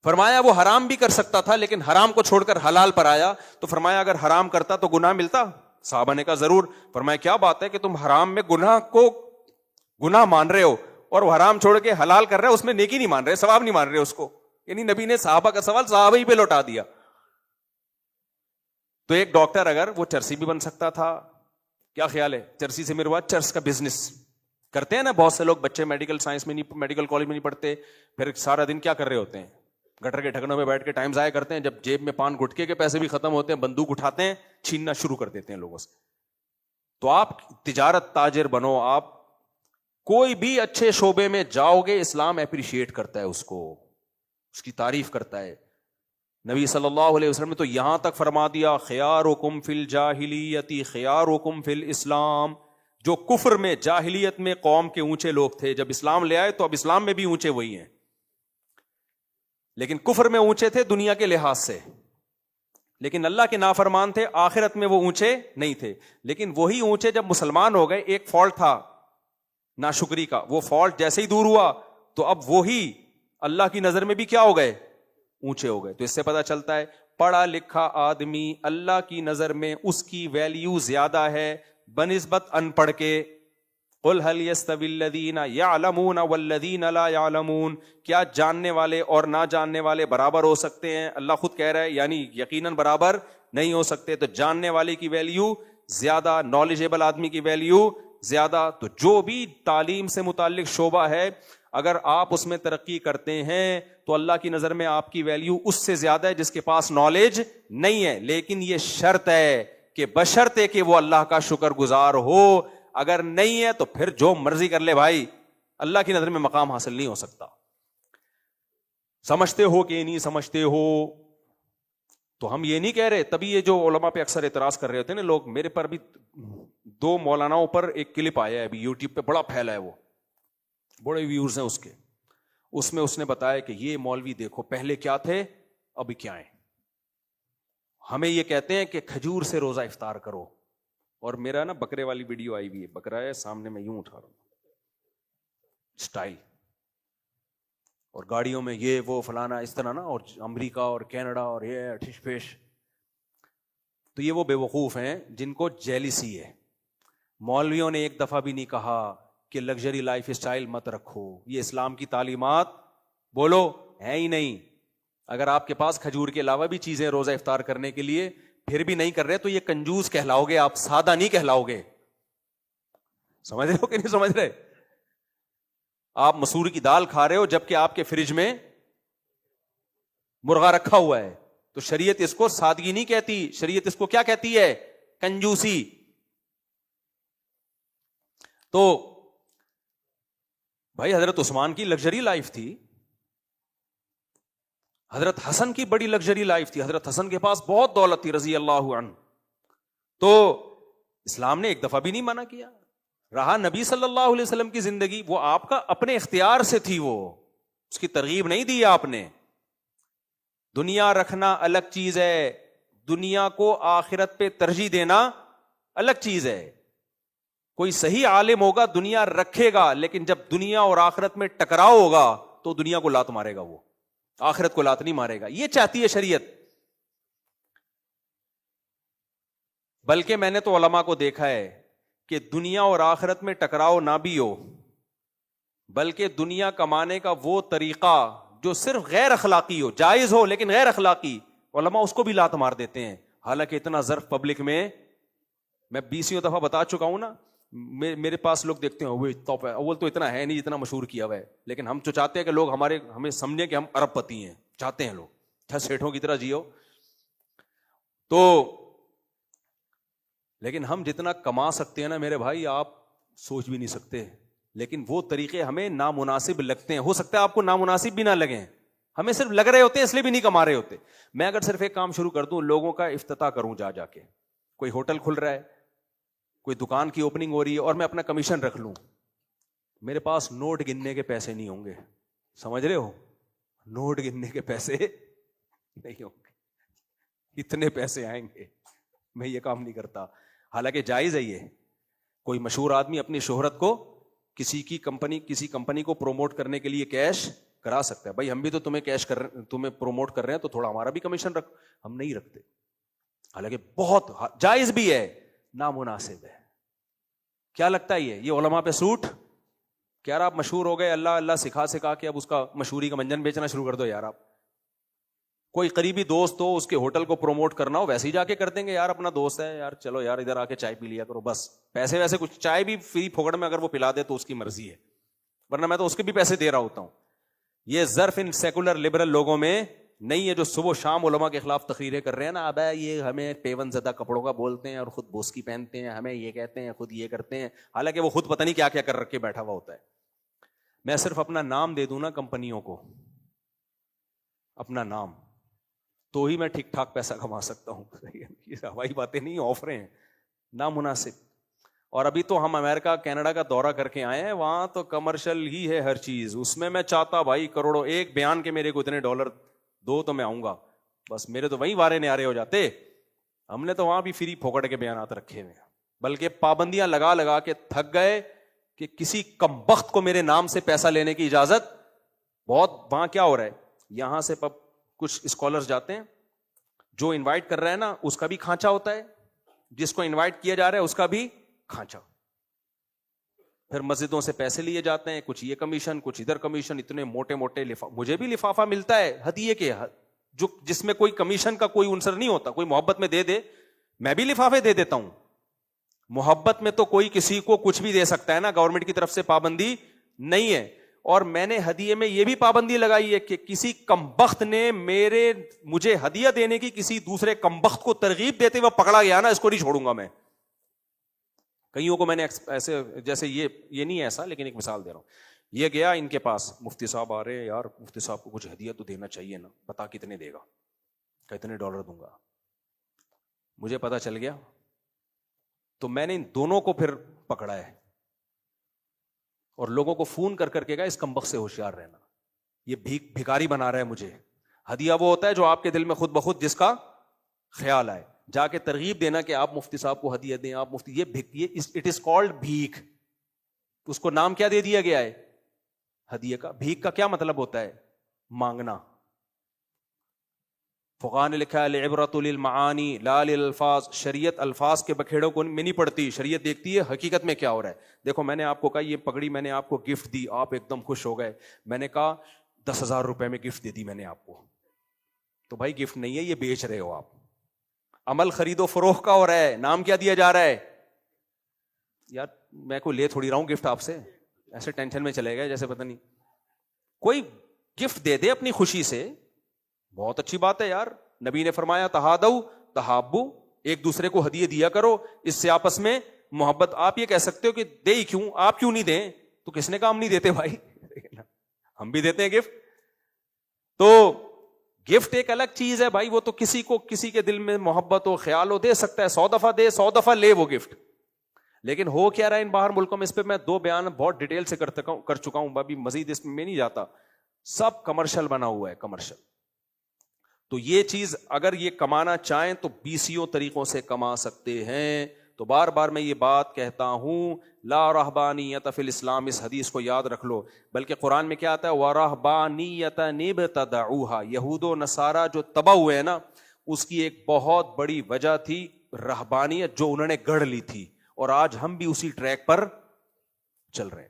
فرمایا وہ حرام بھی کر سکتا تھا, لیکن حرام کو چھوڑ کر حلال پر آیا. تو فرمایا اگر حرام کرتا تو گناہ ملتا؟ صحابہ نے کہا ضرور. فرمایا کیا بات ہے کہ تم حرام میں گناہ کو گناہ مان رہے ہو اور وہ حرام چھوڑ کے حلال کر رہے ہو, اس میں نیکی نہیں مان رہے, ثواب نہیں مان رہے اس کو. یعنی نبی نے صحابہ کا سوال صحابہ ہی پہ لوٹا دیا. تو ایک ڈاکٹر اگر وہ چرسی بھی بن سکتا تھا، کیا خیال ہے؟ چرسی سے میرے بعد چرس کا بزنس کرتے ہیں نا بہت سے لوگ، بچے میڈیکل سائنس میں نہیں، میڈیکل کالج میں نہیں پڑھتے، پھر سارا دن کیا کر رہے ہوتے ہیں؟ گٹر کے ڈھکنوں میں بیٹھ کے ٹائم ضائع کرتے ہیں، جب جیب میں پان گٹکے کے پیسے بھی ختم ہوتے ہیں بندوق اٹھاتے ہیں، چھیننا شروع کر دیتے ہیں لوگوں سے۔ تو آپ تجارت تاجر بنو، آپ کوئی بھی اچھے شعبے میں جاؤ گے، اسلام اپریشیٹ کرتا ہے اس کو، اس کی تعریف کرتا ہے۔ نبی صلی اللہ علیہ وسلم نے تو یہاں تک فرما دیا خیارکم فی الجاہلیت خیارکم فی الاسلام، جو کفر میں جاہلیت میں قوم کے اونچے لوگ تھے، جب اسلام لے آئے تو اب اسلام میں بھی اونچے وہی ہیں، لیکن کفر میں اونچے تھے دنیا کے لحاظ سے، لیکن اللہ کے نافرمان تھے، آخرت میں وہ اونچے نہیں تھے۔ لیکن وہی اونچے جب مسلمان ہو گئے، ایک فالٹ تھا ناشکری کا، وہ فالٹ جیسے ہی دور ہوا تو اب وہی اللہ کی نظر میں بھی کیا ہو گئے؟ اونچے ہو گئے۔ تو اس سے پتہ چلتا ہے پڑھا لکھا آدمی اللہ کی نظر میں اس کی ویلیو زیادہ ہے بنسبت ان پڑھ کے۔ قل هل يستوي الذين يعلمون والذين لا يعلمون، کیا جاننے والے اور نہ جاننے والے برابر ہو سکتے ہیں؟ اللہ خود کہہ رہا ہے یعنی یقیناً برابر نہیں ہو سکتے۔ تو جاننے والے کی ویلیو زیادہ، نالجیبل آدمی کی ویلیو زیادہ۔ تو جو بھی تعلیم سے متعلق شعبہ ہے، اگر آپ اس میں ترقی کرتے ہیں تو اللہ کی نظر میں آپ کی ویلیو اس سے زیادہ ہے جس کے پاس نالج نہیں ہے۔ لیکن یہ شرط ہے کہ بشرطے کہ وہ اللہ کا شکر گزار ہو، اگر نہیں ہے تو پھر جو مرضی کر لے بھائی، اللہ کی نظر میں مقام حاصل نہیں ہو سکتا۔ سمجھتے ہو کہ نہیں سمجھتے ہو، تو ہم یہ نہیں کہہ رہے۔ تبھی یہ جو علماء پہ اکثر اعتراض کر رہے ہوتے ہیں نا لوگ، میرے پر بھی 2 مولاناؤں پر ایک کلپ آیا ہے ابھی یوٹیوب پہ، بڑا پھیلا ہے، وہ بڑے ویوز ہیں اس کے۔ اس میں اس نے بتایا کہ یہ مولوی دیکھو پہلے کیا تھے ابھی کیا ہیں، ہمیں یہ کہتے ہیں کہ کھجور سے روزہ افطار کرو، اور میرا نا بکرے والی ویڈیو آئی ہوئی ہے، بکرا ہے سامنے میں یوں اٹھا رہا ہوں اسٹائل، اور گاڑیوں میں یہ وہ فلانا اس طرح نا، اور امریکہ اور کینیڈا اور یہ ٹھش پیش۔ تو یہ وہ بے وقوف ہیں جن کو جیلیسی ہے۔ مولویوں نے ایک دفعہ بھی نہیں کہا کہ لگژری لائف اسٹائل مت رکھو، یہ اسلام کی تعلیمات بولو ہے ہی نہیں۔ اگر آپ کے پاس کھجور کے علاوہ بھی چیزیں روزہ افطار کرنے کے لیے پھر بھی نہیں کر رہے تو یہ کنجوس کہلاؤ گے آپ، سادہ نہیں کہلاؤ گے۔ سمجھ رہے ہو کہ نہیں سمجھ رہے؟ آپ مسور کی دال کھا رہے ہو جبکہ آپ کے فریج میں مرغا رکھا ہوا ہے، تو شریعت اس کو سادگی نہیں کہتی، شریعت اس کو کیا کہتی ہے؟ کنجوسی۔ تو بھائی حضرت عثمان کی لگژری لائف تھی، حضرت حسن کی بڑی لگژری لائف تھی، حضرت حسن کے پاس بہت دولت تھی رضی اللہ عنہ، تو اسلام نے ایک دفعہ بھی نہیں منع کیا۔ رہا نبی صلی اللہ علیہ وسلم کی زندگی، وہ آپ کا اپنے اختیار سے تھی، وہ اس کی ترغیب نہیں دی آپ نے۔ دنیا رکھنا الگ چیز ہے، دنیا کو آخرت پہ ترجیح دینا الگ چیز ہے۔ کوئی صحیح عالم ہوگا دنیا رکھے گا، لیکن جب دنیا اور آخرت میں ٹکراؤ ہوگا تو دنیا کو لات مارے گا، وہ آخرت کو لات نہیں مارے گا۔ یہ چاہتی ہے شریعت۔ بلکہ میں نے تو علماء کو دیکھا ہے کہ دنیا اور آخرت میں ٹکراؤ نہ بھی ہو، بلکہ دنیا کمانے کا وہ طریقہ جو صرف غیر اخلاقی ہو، جائز ہو لیکن غیر اخلاقی، علماء اس کو بھی لات مار دیتے ہیں۔ حالانکہ اتنا ظرف پبلک میں 20 دفعہ بتا چکا ہوں نا، میرے پاس لوگ دیکھتے ہیں وہ اول تو اتنا ہے نہیں جتنا مشہور کیا ہوا ہے، لیکن ہم تو چاہتے ہیں کہ لوگ ہمیں سمجھیں کہ ہم ارب پتی ہیں، چاہتے ہیں لوگ کیا سیٹھوں کی طرح جیو۔ تو لیکن ہم جتنا کما سکتے ہیں نا میرے بھائی، آپ سوچ بھی نہیں سکتے، لیکن وہ طریقے ہمیں نامناسب لگتے ہیں۔ ہو سکتا ہے آپ کو نامناسب بھی نہ لگیں، ہمیں صرف لگ رہے ہوتے ہیں اس لیے بھی نہیں کما رہے ہوتے۔ میں اگر صرف ایک کام شروع کر دوں، لوگوں کا افتتاح کروں جا کے، کوئی ہوٹل کھل رہا ہے، کوئی دکان کی اوپننگ ہو رہی ہے، اور میں اپنا کمیشن رکھ لوں، میرے پاس نوٹ گننے کے پیسے نہیں ہوں گے، سمجھ رہے ہو؟ نوٹ گننے کے پیسے نہیں ہوں گے، اتنے پیسے آئیں گے، میں یہ کام نہیں کرتا۔ حالانکہ جائز ہے یہ، کوئی مشہور آدمی اپنی شہرت کو کسی کمپنی کو پروموٹ کرنے کے لیے کیش کرا سکتا ہے۔ بھائی ہم بھی تو تمہیں پروموٹ کر رہے ہیں تو تھوڑا ہمارا بھی کمیشن رکھ، ہم نہیں رکھتے۔ حالانکہ بہت جائز بھی ہے، نامناسب ہے۔ کیا لگتا ہے یہ علماء پہ سوٹ؟ کہ یار آپ مشہور ہو گئے، اللہ اللہ سکھا کہ اب اس کا مشہوری کا منجن بیچنا شروع کر دو یار آپ۔ کوئی قریبی دوست ہو, اس کے ہوٹل کو پروموٹ کرنا ہو, ویسے ہی جا کے کر دیں گے, یار اپنا دوست ہے یار, چلو یار ادھر آ کے چائے پی لیا کرو, بس پیسے ویسے کچھ, چائے بھی فری پھوکڑ میں اگر وہ پلا دے تو اس کی مرضی ہے, ورنہ میں تو اس کے بھی پیسے دے رہا ہوتا ہوں. یہ ظرف ان سیکولر لبرل لوگوں میں نہیں ہے جو صبح و شام علماء کے خلاف تقریریں کر رہے ہیں نا, اب یہ ہمیں پیون زدہ کپڑوں کا بولتے ہیں اور خود بوسکی پہنتے ہیں, ہمیں یہ کہتے ہیں, خود یہ کرتے ہیں, حالانکہ وہ خود پتہ نہیں کیا کیا کر رکھ کے بیٹھا ہوا ہوتا ہے. میں صرف اپنا نام دے دوں نا کمپنیوں کو, اپنا نام, تو ہی میں ٹھیک ٹھاک پیسہ کما سکتا ہوں. یہ ہوائی باتیں نہیں, آفریں ہیں نامناسب. اور ابھی تو ہم امریکہ کینیڈا کا دورہ کر کے آئے ہیں, وہاں تو کمرشل ہی ہے ہر چیز. اس میں چاہتا بھائی کروڑوں, ایک بیان کے میرے کو اتنے ڈالر دو تو میں آؤں گا, بس میرے تو وہیں وارے نیارے ہو جاتے. ہم نے تو وہاں بھی فری پھوکڑ کے بیانات رکھے ہوئے ہیں, بلکہ پابندیاں لگا لگا کے تھک گئے کہ کسی کمبخت کو میرے نام سے پیسہ لینے کی اجازت. بہت وہاں کیا ہو رہا ہے, یہاں سے کچھ اسکالرز جاتے ہیں, جو انوائٹ کر رہے ہیں نا اس کا بھی کھانچا ہوتا ہے, جس کو انوائٹ کیا جا رہا ہے اس کا بھی کھانچا. پھر مسجدوں سے پیسے لیے جاتے ہیں, کچھ یہ کمیشن کچھ ادھر کمیشن, اتنے موٹے موٹے مجھے بھی لفافہ ملتا ہے ہدیے کے, جو جس میں کوئی کمیشن کا کوئی عنصر نہیں ہوتا. کوئی محبت میں دے دے, میں بھی لفافے دے دیتا ہوں. محبت میں تو کوئی کسی کو کچھ بھی دے سکتا ہے نا, گورنمنٹ کی طرف سے پابندی نہیں ہے. اور میں نے ہدیے میں یہ بھی پابندی لگائی ہے کہ کسی کمبخت نے مجھے ہدیہ دینے کی کسی دوسرے کمبخت کو ترغیب دیتے ہوئے پکڑا گیا نا, اس کو نہیں چھوڑوں گا میں. کئیوں کو میں نے ایسے, جیسے یہ نہیں ایسا, لیکن ایک مثال دے رہا ہوں. یہ گیا ان کے پاس, مفتی صاحب آ رہے ہیں, یار مفتی صاحب کو کچھ ہدیہ تو دینا چاہیے نا, بتا کتنے دے گا, کتنے ڈالر دوں گا. مجھے پتا چل گیا تو میں نے ان دونوں کو پھر پکڑا ہے, اور لوگوں کو فون کر کر کے کہا اس کمبخت سے ہوشیار رہنا, یہ بھکاری بنا رہا ہے مجھے. ہدیہ وہ ہوتا ہے جو آپ کے دل میں خود بخود جس کا خیال آئے, جا کے ترغیب دینا کہ آپ مفتی صاحب کو ہدیہ دیں, آپ مفتی, یہ اٹ از کالڈ بھیک. اس کو نام کیا دے دیا گیا ہے ہدیہ کا. بھیک کا کیا مطلب ہوتا ہے, مانگنا. فقہاء نے لکھا ہے العبرۃ للمعانی لا للالفاظ, شریعت الفاظ کے بکھیڑوں کو میں نہیں پڑتی, شریعت دیکھتی ہے حقیقت میں کیا ہو رہا ہے. دیکھو میں نے آپ کو کہا یہ پگڑی میں نے آپ کو گفٹ دی, آپ ایک دم خوش ہو گئے. میں نے کہا 10,000 روپے میں گفٹ دے دی میں نے آپ کو, تو بھائی گفٹ نہیں ہے, یہ بیچ رہے ہو آپ. عمل خرید و فروخت کا ہو رہا ہے, نام کیا دیا جا رہا ہے. یار میں کوئی لے تھوڑی رہا ہوں گفٹ آپ سے, ایسے ٹینشن میں چلے گئے جیسے پتہ نہیں. کوئی گفٹ دے دے اپنی خوشی سے, بہت اچھی بات ہے یار. نبی نے فرمایا تہادو تحابو, ایک دوسرے کو ہدیے دیا کرو, اس سے آپس میں محبت. آپ یہ کہہ سکتے ہو کہ دے ہی کیوں, آپ کیوں نہیں دیں, تو کس نے کام نہیں دیتے بھائی, ہم بھی دیتے ہیں گفٹ. تو گفٹ ایک الگ چیز ہے بھائی, وہ تو کسی کو کسی کے دل میں محبت ہو خیال ہو دے سکتا ہے, 100 دفعہ دے 100 دفعہ لے وہ گفٹ. لیکن ہو کیا رہا ہے ان باہر ملکوں میں, اس پہ میں 2 بیان بہت ڈیٹیل سے کر چکا ہوں, ابھی مزید اس میں نہیں جاتا. سب کمرشل بنا ہوا ہے, کمرشل. تو یہ چیز اگر یہ کمانا چاہیں تو 20 طریقوں سے کما سکتے ہیں. تو بار بار میں یہ بات کہتا ہوں, لا رہبانیت فی الاسلام, اس حدیث کو یاد رکھ لو. بلکہ قرآن میں کیا آتا ہے, وَرَهْبَانِيَّةً ابْتَدَعُوهَا, یہود و نصارہ جو تباہ ہوئے ہیں نا, اس کی ایک بہت بڑی وجہ تھی رہبانیت جو انہوں نے گڑھ لی تھی, اور آج ہم بھی اسی ٹریک پر چل رہے ہیں.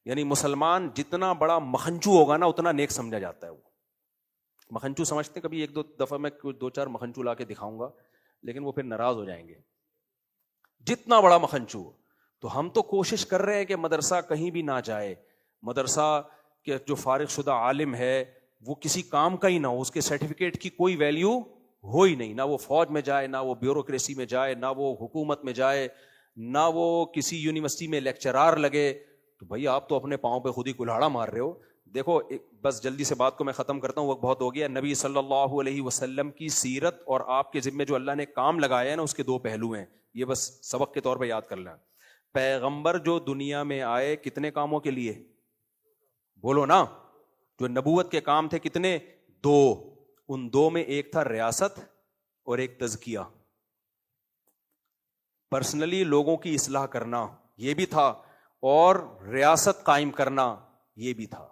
یعنی مسلمان جتنا بڑا مکھنچو ہوگا نا اتنا نیک سمجھا جاتا ہے. وہ مکھنچو سمجھتے ہیں, کبھی 1-2 دفعہ میں 2-4 مکھنچو لا کے دکھاؤں گا, لیکن وہ پھر ناراض ہو جائیں گے. جتنا بڑا مکھنچو. تو ہم تو کوشش کر رہے ہیں کہ مدرسہ کہیں بھی نہ جائے, مدرسہ کے جو فارغ شدہ عالم ہے وہ کسی کام کا ہی نہ ہو, اس کے سرٹیفکیٹ کی کوئی ویلیو ہو ہی نہیں, نہ وہ فوج میں جائے, نہ وہ بیوروکریسی میں جائے, نہ وہ حکومت میں جائے, نہ وہ کسی یونیورسٹی میں لیکچرار لگے. تو بھائی آپ تو اپنے پاؤں پہ خود ہی کلہاڑا مار رہے ہو. دیکھو بس جلدی سے بات کو میں ختم کرتا ہوں, وقت بہت ہو گیا. نبی صلی اللہ علیہ وسلم کی سیرت اور آپ کے ذمہ جو اللہ نے کام لگایا ہے نا, اس کے 2 پہلو ہیں. یہ بس سبق کے طور پہ یاد کر لیں. پیغمبر جو دنیا میں آئے کتنے کاموں کے لیے, بولو نا, جو نبوت کے کام تھے کتنے, 2. ان 2 میں ایک تھا ریاست اور ایک تزکیہ, پرسنلی لوگوں کی اصلاح کرنا یہ بھی تھا, اور ریاست قائم کرنا یہ بھی تھا.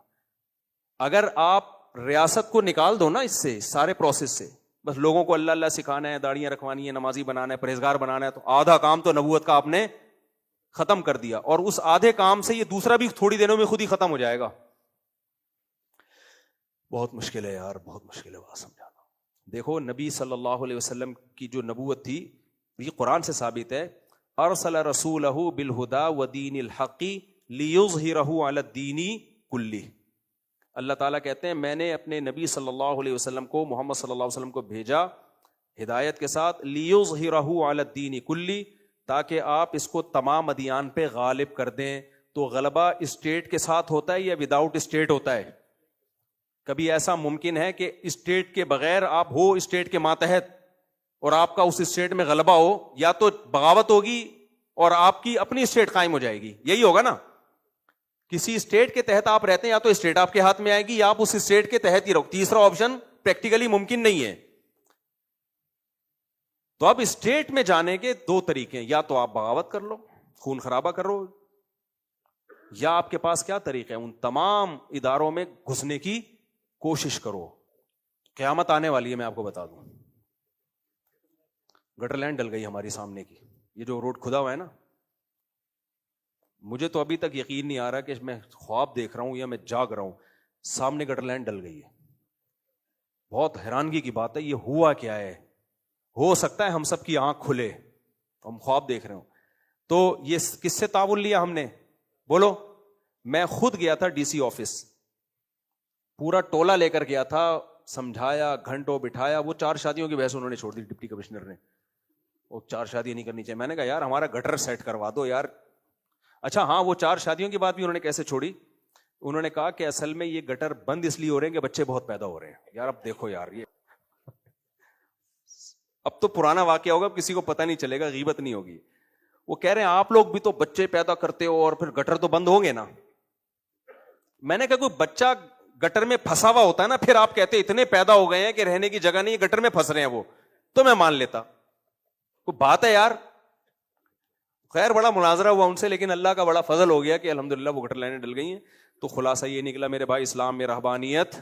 اگر آپ ریاست کو نکال دو نا اس سے سارے پروسیس سے, بس لوگوں کو اللہ اللہ سکھانا ہے, داڑیاں رکھوانی ہے, نمازی بنانا ہے, پرہیزگار بنانا ہے, تو آدھا کام تو نبوت کا آپ نے ختم کر دیا. اور اس آدھے کام سے یہ دوسرا بھی تھوڑی دنوں میں خود ہی ختم ہو جائے گا. بہت مشکل ہے یار, بہت مشکل ہے بات سمجھانا. دیکھو نبی صلی اللہ علیہ وسلم کی جو نبوت تھی یہ قرآن سے ثابت ہے. ارسل رسولہ بالہدی ودین الحق لیظہرہ علی الدین کلہ. اللہ تعالیٰ کہتے ہیں میں نے اپنے نبی صلی اللہ علیہ وسلم کو, محمد صلی اللہ علیہ وسلم کو بھیجا ہدایت کے ساتھ, لیظہرہ علی الدین کلہ, تاکہ آپ اس کو تمام ادیان پہ غالب کر دیں. تو غلبہ اسٹیٹ کے ساتھ ہوتا ہے یا وداؤٹ اسٹیٹ ہوتا ہے؟ کبھی ایسا ممکن ہے کہ اسٹیٹ کے بغیر آپ ہو اسٹیٹ کے ماتحت اور آپ کا اس اسٹیٹ میں غلبہ ہو؟ یا تو بغاوت ہوگی اور آپ کی اپنی اسٹیٹ قائم ہو جائے گی, یہی ہوگا نا. کسی اسٹیٹ کے تحت آپ رہتے ہیں, یا تو اسٹیٹ آپ کے ہاتھ میں آئے گی یا آپ اس اسٹیٹ کے تحت ہی رہو. تیسرا آپشن پریکٹیکلی ممکن نہیں ہے. تو اب اسٹیٹ میں جانے کے دو طریقے ہیں, یا تو آپ بغاوت کر لو, خون خرابہ کرو, یا آپ کے پاس کیا طریقہ ہے, ان تمام اداروں میں گھسنے کی کوشش کرو. قیامت آنے والی ہے, میں آپ کو بتا دوں. گٹر لینڈ ڈل گئی ہماری سامنے کی, یہ جو روڈ کھدا ہوا ہے نا, مجھے تو ابھی تک یقین نہیں آ رہا کہ میں خواب دیکھ رہا ہوں یا میں جاگ رہا ہوں. سامنے گٹر لینڈ ڈل گئی ہے. بہت حیرانگی کی بات ہے, یہ ہوا کیا ہے؟ ہو سکتا ہے ہم سب کی آنکھ کھلے, ہم خواب دیکھ رہے ہوں. تو یہ کس سے تعاون لیا ہم نے؟ بولو. میں خود گیا تھا ڈی سی آفس, پورا ٹولہ لے کر گیا تھا, سمجھایا, گھنٹوں بٹھایا. وہ 4 شادیوں کی بحث انہوں نے چھوڑ دی, ڈپٹی کمشنر نے. وہ 4 شادیاں نہیں کرنی چاہیے. میں نے کہا یار ہمارا گٹر سیٹ کروا دو یار. اچھا ہاں, وہ 4 شادیوں کی بات بھی انہوں نے کیسے چھوڑی؟ انہوں نے کہا کہ اصل میں یہ گٹر بند اس لیے ہو رہے ہیں کہ بچے بہت پیدا ہو رہے ہیں. یار اب دیکھو یار, یہ اب تو پرانا واقعہ ہوگا, کسی کو پتہ نہیں چلے گا, غیبت نہیں ہوگی. وہ کہہ رہے ہیں آپ لوگ بھی تو بچے پیدا کرتے ہو اور پھر گٹر تو بند ہوں گے نا. میں نے کہا کوئی بچہ گٹر میں پھنسا ہوا ہوتا ہے نا, پھر آپ کہتے اتنے پیدا ہو گئے ہیں کہ رہنے کی جگہ نہیں, گٹر میں پھنس رہے ہیں وہ, تو میں مان لیتا. کوئی بات ہے یار. خیر بڑا مناظرہ ہوا ان سے, لیکن اللہ کا بڑا فضل ہو گیا کہ الحمدللہ وہ گٹر لائنیں ڈل گئی ہیں. تو خلاصہ یہ نکلا میرے بھائی, اسلام میں رہبانیت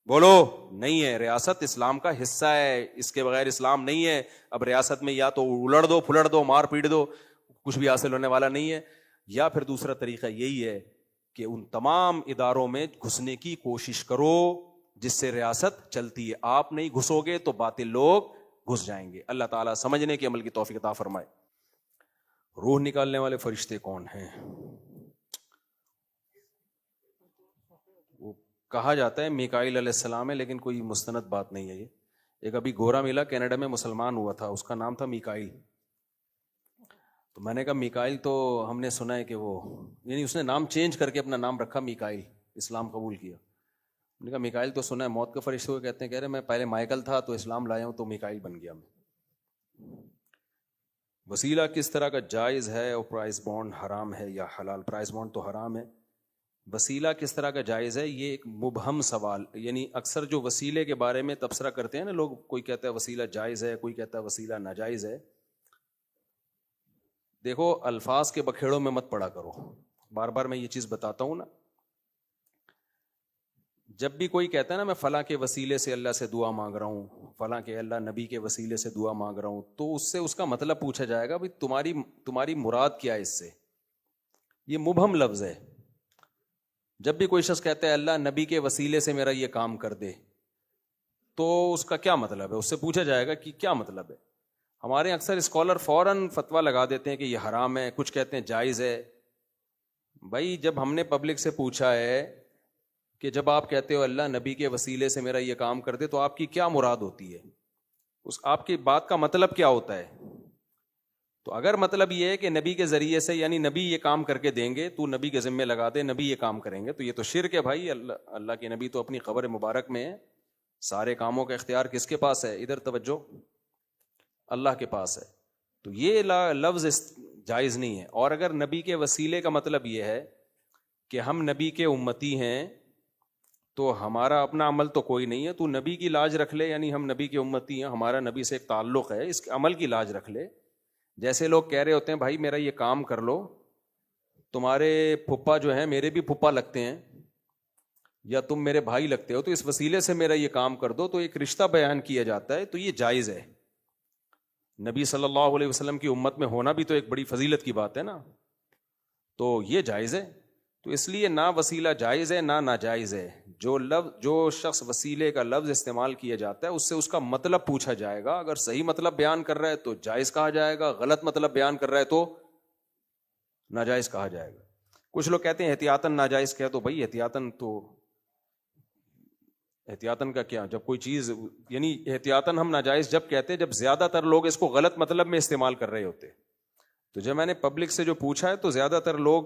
بولو نہیں ہے. ریاست اسلام کا حصہ ہے, اس کے بغیر اسلام نہیں ہے. اب ریاست میں یا تو الڑ دو, پھلڑ دو, مار پیٹ دو, کچھ بھی حاصل ہونے والا نہیں ہے. یا پھر دوسرا طریقہ یہی ہے کہ ان تمام اداروں میں گھسنے کی کوشش کرو جس سے ریاست چلتی ہے. آپ نہیں گھسو گے تو باطل لوگ گھس جائیں گے. اللہ تعالیٰ سمجھنے کے عمل کی توفیق عطا فرمائے. روح نکالنے والے فرشتے کون ہیں؟ وہ کہا جاتا ہے میکائیل علیہ السلام ہے, لیکن کوئی مستند بات نہیں ہے. یہ ایک ابھی گورا ملا کینیڈا میں, مسلمان ہوا تھا, اس کا نام تھا میکائیل. تو میں نے کہا میکائیل تو ہم نے سنا ہے کہ وہ, یعنی اس نے نام چینج کر کے اپنا نام رکھا میکائیل, اسلام قبول کیا. میں نے کہا میکائیل تو سنا ہے, موت کے فرشتے کو کہتے ہیں. کہہ رہے میں پہلے مائیکل تھا تو اسلام لایا ہوں تو میکائیل بن گیا میں. وسیلہ کس طرح کا جائز ہے اور پرائز بانڈ حرام ہے یا حلال؟ پرائز بانڈ تو حرام ہے. وسیلہ کس طرح کا جائز ہے, یہ ایک مبہم سوال. یعنی اکثر جو وسیلے کے بارے میں تبصرہ کرتے ہیں نا لوگ, کوئی کہتا ہے وسیلہ جائز ہے, کوئی کہتا ہے وسیلہ ناجائز ہے. دیکھو الفاظ کے بکھیڑوں میں مت پڑا کرو. بار بار میں یہ چیز بتاتا ہوں نا, جب بھی کوئی کہتا ہے نا میں فلاں کے وسیلے سے اللہ سے دعا مانگ رہا ہوں, فلاں کے اللہ نبی کے وسیلے سے دعا مانگ رہا ہوں, تو اس سے اس کا مطلب پوچھا جائے گا بھائی تمہاری مراد کیا ہے اس سے. یہ مبہم لفظ ہے. جب بھی کوئی شخص کہتا ہے اللہ نبی کے وسیلے سے میرا یہ کام کر دے, تو اس کا کیا مطلب ہے, اس سے پوچھا جائے گا کہ کیا مطلب ہے. ہمارے اکثر اسکالر فوراً فتویٰ لگا دیتے ہیں کہ یہ حرام ہے, کچھ کہتے ہیں جائز ہے. بھائی جب ہم نے پبلک سے پوچھا ہے کہ جب آپ کہتے ہو اللہ نبی کے وسیلے سے میرا یہ کام کر دے, تو آپ کی کیا مراد ہوتی ہے, آپ کی بات کا مطلب کیا ہوتا ہے. تو اگر مطلب یہ ہے کہ نبی کے ذریعے سے, یعنی نبی یہ کام کر کے دیں گے, تو نبی کے ذمہ لگا دے نبی یہ کام کریں گے, تو یہ تو شرک ہے بھائی. اللہ کے نبی تو اپنی قبر مبارک میں ہے, سارے کاموں کا اختیار کس کے پاس ہے؟ ادھر توجہ, اللہ کے پاس ہے. تو یہ لفظ جائز نہیں ہے. اور اگر نبی کے وسیلے کا مطلب یہ ہے کہ ہم نبی کے امتی ہیں تو ہمارا اپنا عمل تو کوئی نہیں ہے, تو نبی کی لاج رکھ لے, یعنی ہم نبی کے امتی ہیں, ہمارا نبی سے ایک تعلق ہے, اس عمل کی لاج رکھ لے. جیسے لوگ کہہ رہے ہوتے ہیں بھائی میرا یہ کام کر لو, تمہارے پھپھا جو ہیں میرے بھی پھپھا لگتے ہیں, یا تم میرے بھائی لگتے ہو, تو اس وسیلے سے میرا یہ کام کر دو, تو ایک رشتہ بیان کیا جاتا ہے, تو یہ جائز ہے. نبی صلی اللہ علیہ وسلم کی امت میں ہونا بھی تو ایک بڑی فضیلت کی بات ہے نا, تو یہ جائز ہے. تو اس لیے نہ وسیلہ جائز ہے نہ ناجائز ہے. جو شخص وسیلے کا لفظ استعمال کیا جاتا ہے اس سے اس کا مطلب پوچھا جائے گا. اگر صحیح مطلب بیان کر رہا ہے تو جائز کہا جائے گا, غلط مطلب بیان کر رہا ہے تو ناجائز کہا جائے گا. کچھ لوگ کہتے ہیں احتیاطاً ناجائز کہہ تو بھائی احتیاطاً کا کیا, جب کوئی چیز یعنی احتیاطاً ہم ناجائز جب کہتے ہیں جب زیادہ تر لوگ اس کو غلط مطلب میں استعمال کر رہے ہوتے. تو جب میں نے پبلک سے جو پوچھا ہے تو زیادہ تر لوگ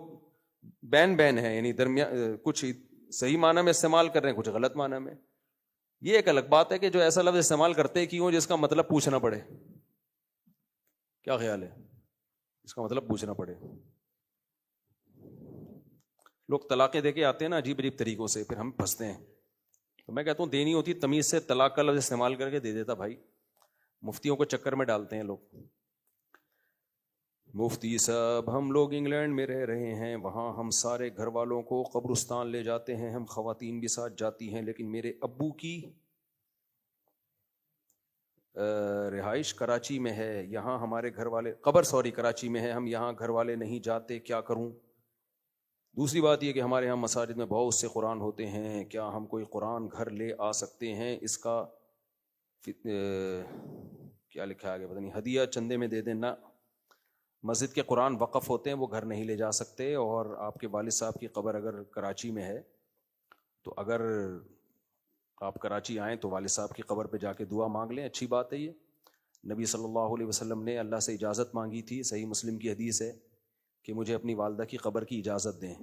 بین ہے, یعنی درمیان کچھ صحیح معنی میں استعمال کر رہے ہیں, کچھ غلط معنی میں. یہ ایک الگ بات ہے کہ جو ایسا لفظ استعمال کرتے کیوں جس کا مطلب پوچھنا پڑے. کیا خیال ہے, اس کا مطلب پوچھنا پڑے. لوگ طلاقیں دے کے آتے ہیں نا عجیب عجیب طریقوں سے, پھر ہم پھنستے ہیں. تو میں کہتا ہوں دینی ہوتی تمیز سے طلاق کا لفظ استعمال کر کے دے دیتا بھائی. مفتیوں کو چکر میں ڈالتے ہیں لوگ. مفتی صاحب ہم لوگ انگلینڈ میں رہ رہے ہیں, وہاں ہم سارے گھر والوں کو قبرستان لے جاتے ہیں, ہم خواتین بھی ساتھ جاتی ہیں, لیکن میرے ابو کی رہائش کراچی میں ہے, یہاں ہمارے گھر والے کراچی میں ہے, ہم یہاں گھر والے نہیں جاتے, کیا کروں. دوسری بات یہ کہ ہمارے یہاں مساجد میں بہت سے قرآن ہوتے ہیں, کیا ہم کوئی قرآن گھر لے آ سکتے ہیں, اس کا کیا لکھا ہے آگے پتہ نہیں, ہدیہ چندے میں دے دینا. مسجد کے قرآن وقف ہوتے ہیں وہ گھر نہیں لے جا سکتے. اور آپ کے والد صاحب کی قبر اگر کراچی میں ہے تو اگر آپ کراچی آئیں تو والد صاحب کی قبر پہ جا کے دعا مانگ لیں, اچھی بات ہے. یہ نبی صلی اللہ علیہ وسلم نے اللہ سے اجازت مانگی تھی, صحیح مسلم کی حدیث ہے کہ مجھے اپنی والدہ کی قبر کی اجازت دیں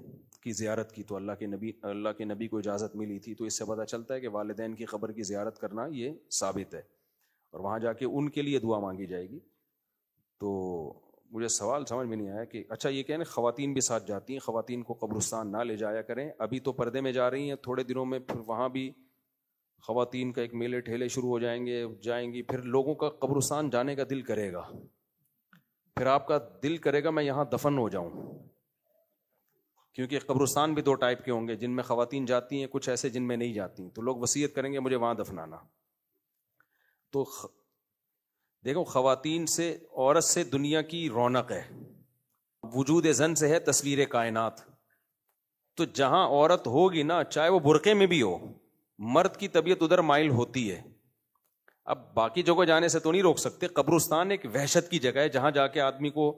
کی زیارت کی, تو اللہ کے نبی کو اجازت ملی تھی. تو اس سے پتہ چلتا ہے کہ والدین کی قبر کی زیارت کرنا یہ ثابت ہے, اور وہاں جا کے ان کے لیے دعا مانگی جائے گی. تو مجھے سوال سمجھ میں نہیں آیا کہ اچھا یہ کہنے خواتین بھی ساتھ جاتی ہیں, خواتین کو قبرستان نہ لے جایا کریں. ابھی تو پردے میں جا رہی ہیں, تھوڑے دنوں میں پھر وہاں بھی خواتین کا ایک میلے ٹھیلے شروع ہو جائیں گی, پھر لوگوں کا قبرستان جانے کا دل کرے گا, پھر آپ کا دل کرے گا میں یہاں دفن ہو جاؤں. کیونکہ قبرستان بھی دو ٹائپ کے ہوں گے, جن میں خواتین جاتی ہیں, کچھ ایسے جن میں نہیں جاتی, تو لوگ وصیت کریں گے مجھے وہاں دفنانا. تو دیکھو خواتین سے, عورت سے دنیا کی رونق ہے, وجود زن سے ہے تصویر کائنات. تو جہاں عورت ہوگی نا, چاہے وہ برقعے میں بھی ہو, مرد کی طبیعت ادھر مائل ہوتی ہے. اب باقی جگہ جانے سے تو نہیں روک سکتے. قبرستان ایک وحشت کی جگہ ہے جہاں جا کے آدمی کو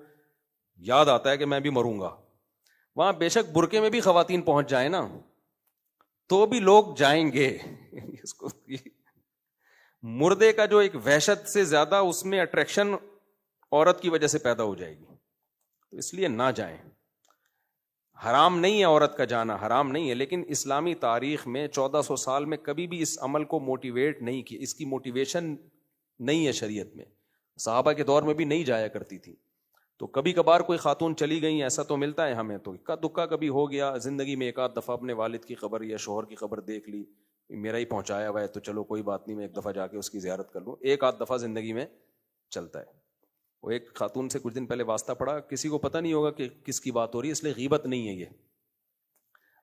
یاد آتا ہے کہ میں بھی مروں گا. وہاں بے شک برقعے میں بھی خواتین پہنچ جائیں نا تو بھی لوگ جائیں گے. اس کو مردے کا جو ایک وحشت سے زیادہ اس میں اٹریکشن عورت کی وجہ سے پیدا ہو جائے گی, تو اس لیے نہ جائیں. حرام نہیں ہے عورت کا جانا, حرام نہیں ہے, لیکن اسلامی تاریخ میں 1400 سال میں کبھی بھی اس عمل کو موٹیویٹ نہیں کی, اس کی موٹیویشن نہیں ہے شریعت میں. صحابہ کے دور میں بھی نہیں جایا کرتی تھی. تو کبھی کبھار کوئی خاتون چلی گئی, ایسا تو ملتا ہے ہمیں, تو اکا دکا کبھی ہو گیا زندگی میں, ایک آدھ دفعہ اپنے والد کی قبر یا شوہر کی قبر دیکھ لی, میرا ہی پہنچایا ہوا ہے تو چلو کوئی بات نہیں, میں ایک دفعہ جا کے اس کی زیارت کر لوں. ایک آدھ دفعہ زندگی میں چلتا ہے. وہ ایک خاتون سے کچھ دن پہلے واسطہ پڑا, کسی کو پتہ نہیں ہوگا کہ کس کی بات ہو رہی ہے, اس لیے غیبت نہیں ہے یہ.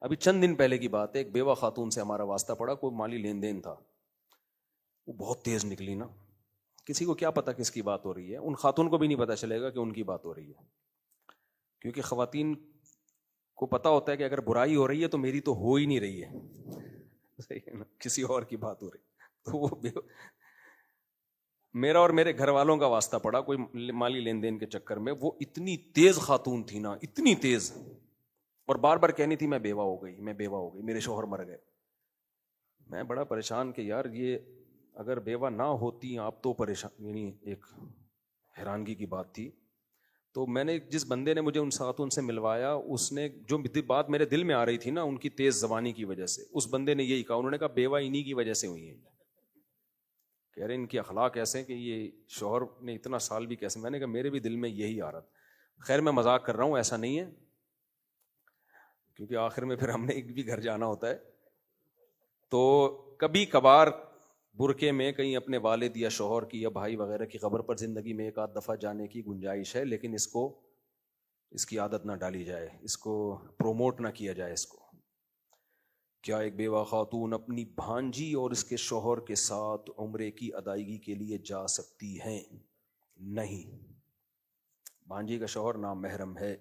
ابھی چند دن پہلے کی بات ہے, ایک بیوہ خاتون سے ہمارا واسطہ پڑا, کوئی مالی لین دین تھا. وہ بہت تیز نکلی نا, کسی کو کیا پتا کس کی بات ہو رہی ہے, ان خاتون کو بھی نہیں پتا چلے گا کہ ان کی بات ہو رہی ہے, کیونکہ خواتین کو پتا ہوتا ہے کہ اگر برائی ہو رہی ہے تو میری تو ہو ہی نہیں رہی ہے, صحیح ہے نا, کسی اور کی بات ہو رہی. تو وہ میرا اور میرے گھر والوں کا واسطہ پڑا کوئی مالی لین دین کے چکر میں. وہ اتنی تیز خاتون تھی نا, اتنی تیز, اور بار بار کہنی تھی میں بیوہ ہو گئی, میں بیوہ ہو گئی, میرے شوہر مر گئے. میں بڑا پریشان کہ یار یہ اگر بیوہ نہ ہوتی آپ تو پریشان, یعنی ایک حیرانگی کی بات تھی. تو میں نے جس بندے نے مجھے ان خاتون سے ملوایا, اس نے جو بات میرے دل میں آ رہی تھی نا ان کی تیز زبانی کی وجہ سے, اس بندے نے یہی کہا, انہوں نے کہا بیوہ انہی کی وجہ سے ہوئی ہے. کہہ رہے ان کی اخلاق ایسے ہیں کہ یہ شوہر نے اتنا سال بھی کیسے. میں نے کہا میرے بھی دل میں یہی آ رہا تھا. خیر میں مذاق کر رہا ہوں, ایسا نہیں ہے, کیونکہ آخر میں پھر ہم نے ایک بھی گھر جانا ہوتا ہے. تو کبھی کبھار برقعے میں کہیں اپنے والد یا شوہر کی یا بھائی وغیرہ کی قبر پر زندگی میں ایک آدھ دفعہ جانے کی گنجائش ہے, لیکن اس کی عادت نہ ڈالی جائے, اس کو پروموٹ نہ کیا جائے. اس کو کیا ایک بیوہ خاتون اپنی بھانجی اور اس کے شوہر کے ساتھ عمرے کی ادائیگی کے لیے جا سکتی ہیں؟ نہیں, بھانجی کا شوہر نامحرم ہے.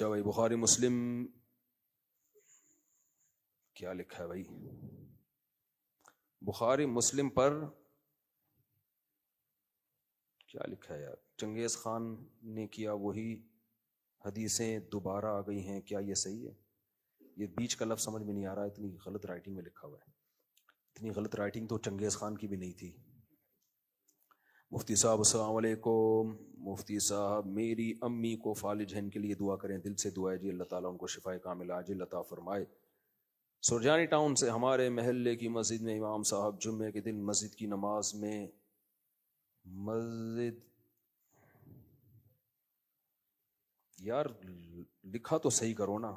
اچھا بھائی، بخاری مسلم کیا لکھا ہے بھائی؟ بخاری مسلم پر کیا لکھا ہے یار؟ چنگیز خان نے کیا وہی حدیثیں دوبارہ آ گئی ہیں، کیا یہ صحیح ہے؟ یہ بیچ کا لفظ سمجھ میں نہیں آ رہا، اتنی غلط رائٹنگ میں لکھا ہوا ہے. اتنی غلط رائٹنگ تو چنگیز خان کی بھی نہیں تھی. مفتی صاحب السلام علیکم. مفتی صاحب میری امی کو فالج ہیں، ان کے لیے دعا کریں، دل سے دعا ہے جی، اللہ تعالیٰ ان کو شفائے کاملہ عاجل عطا فرمائے. سرجانی ٹاؤن سے ہمارے محلے کی مسجد میں امام صاحب جمعے کے دن مسجد کی نماز میں مسجد یار لکھا تو صحیح کرو نا.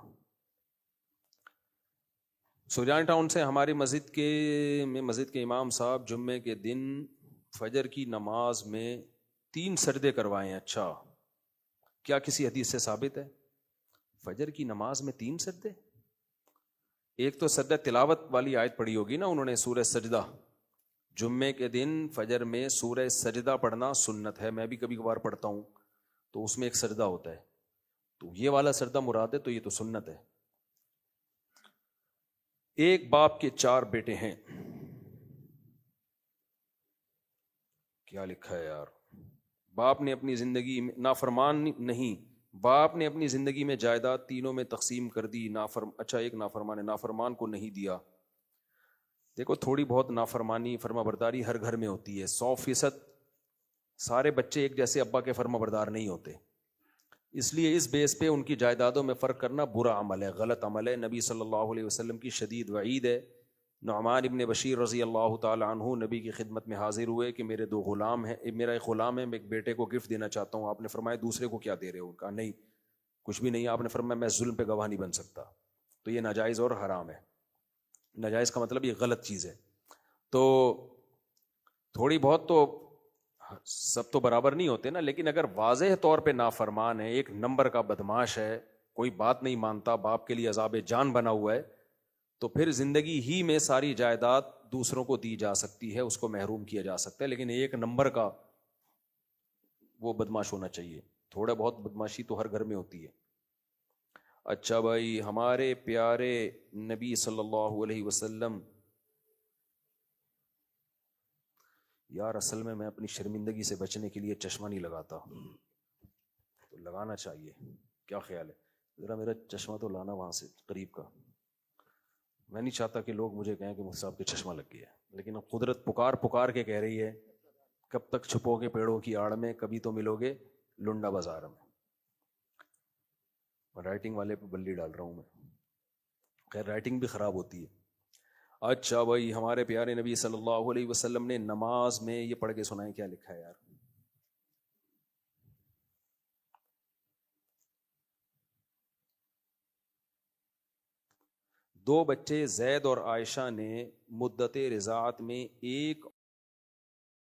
سرجانی ٹاؤن سے ہماری مسجد کے امام صاحب جمعے کے دن فجر کی نماز میں 3 سجدے کروائے ہیں. اچھا، کیا کسی حدیث سے ثابت ہے فجر کی نماز میں 3 سجدے؟ ایک تو سجدہ تلاوت والی آیت پڑھی ہوگی نا انہوں نے، سورہ سجدہ. جمعے کے دن فجر میں سورہ سجدہ پڑھنا سنت ہے، میں بھی کبھی کبھار پڑھتا ہوں، تو اس میں ایک سجدہ ہوتا ہے، تو یہ والا سجدہ مراد ہے، تو یہ تو سنت ہے. ایک باپ کے 4 بیٹے ہیں. کیا لکھا ہے یار؟ باپ نے اپنی زندگی میں نافرمان نہیں، باپ نے اپنی زندگی میں جائیداد تینوں میں تقسیم کر دی. اچھا، ایک نافرمان ہے، نافرمان کو نہیں دیا. دیکھو تھوڑی بہت نافرمانی فرما برداری ہر گھر میں ہوتی ہے، 100% سارے بچے ایک جیسے ابا کے فرما بردار نہیں ہوتے، اس لیے اس بیس پہ ان کی جائیدادوں میں فرق کرنا برا عمل ہے، غلط عمل ہے. نبی صلی اللہ علیہ وسلم کی شدید وعید ہے. نعمان ابن بشیر رضی اللہ تعالی عنہ نبی کی خدمت میں حاضر ہوئے کہ میرے 2 غلام ہیں، میرا ایک غلام ہے، میں ایک بیٹے کو گفٹ دینا چاہتا ہوں. آپ نے فرمایا دوسرے کو کیا دے رہے ہو؟ کہا نہیں کچھ بھی نہیں. آپ نے فرمایا میں ظلم پہ گواہ نہیں بن سکتا. تو یہ ناجائز اور حرام ہے. ناجائز کا مطلب یہ غلط چیز ہے. تو تھوڑی بہت تو سب تو برابر نہیں ہوتے نا، لیکن اگر واضح طور پہ نافرمان ہے، ایک نمبر کا بدماش ہے، کوئی بات نہیں مانتا، باپ کے لیے عذاب جان بنا ہوا ہے، تو پھر زندگی ہی میں ساری جائیداد دوسروں کو دی جا سکتی ہے، اس کو محروم کیا جا سکتا ہے. لیکن ایک نمبر کا وہ بدماش ہونا چاہیے. تھوڑا بہت بدماشی تو ہر گھر میں ہوتی ہے. اچھا بھائی، ہمارے پیارے نبی صلی اللہ علیہ وسلم، یار اصل میں اپنی شرمندگی سے بچنے کے لیے چشمہ نہیں لگاتا، تو لگانا چاہیے. کیا خیال ہے؟ ذرا میرا چشمہ تو لانا وہاں سے قریب کا. میں نہیں چاہتا کہ لوگ مجھے کہیں کہ مجھ صاحب کے چشمہ لگ گیا، لیکن اب قدرت پکار کے کہہ رہی ہے کب تک چھپو گے پیڑوں کی آڑ میں، کبھی تو ملو گے لنڈا بازار میں. رائٹنگ والے پہ بلی ڈال رہا ہوں میں، خیر رائٹنگ بھی خراب ہوتی ہے. اچھا بھائی، ہمارے پیارے نبی صلی اللہ علیہ وسلم نے نماز میں یہ پڑھ کے سنائیں، کیا لکھا ہے یار؟ 2 بچے زید اور عائشہ نے مدت رضاعت میں ایک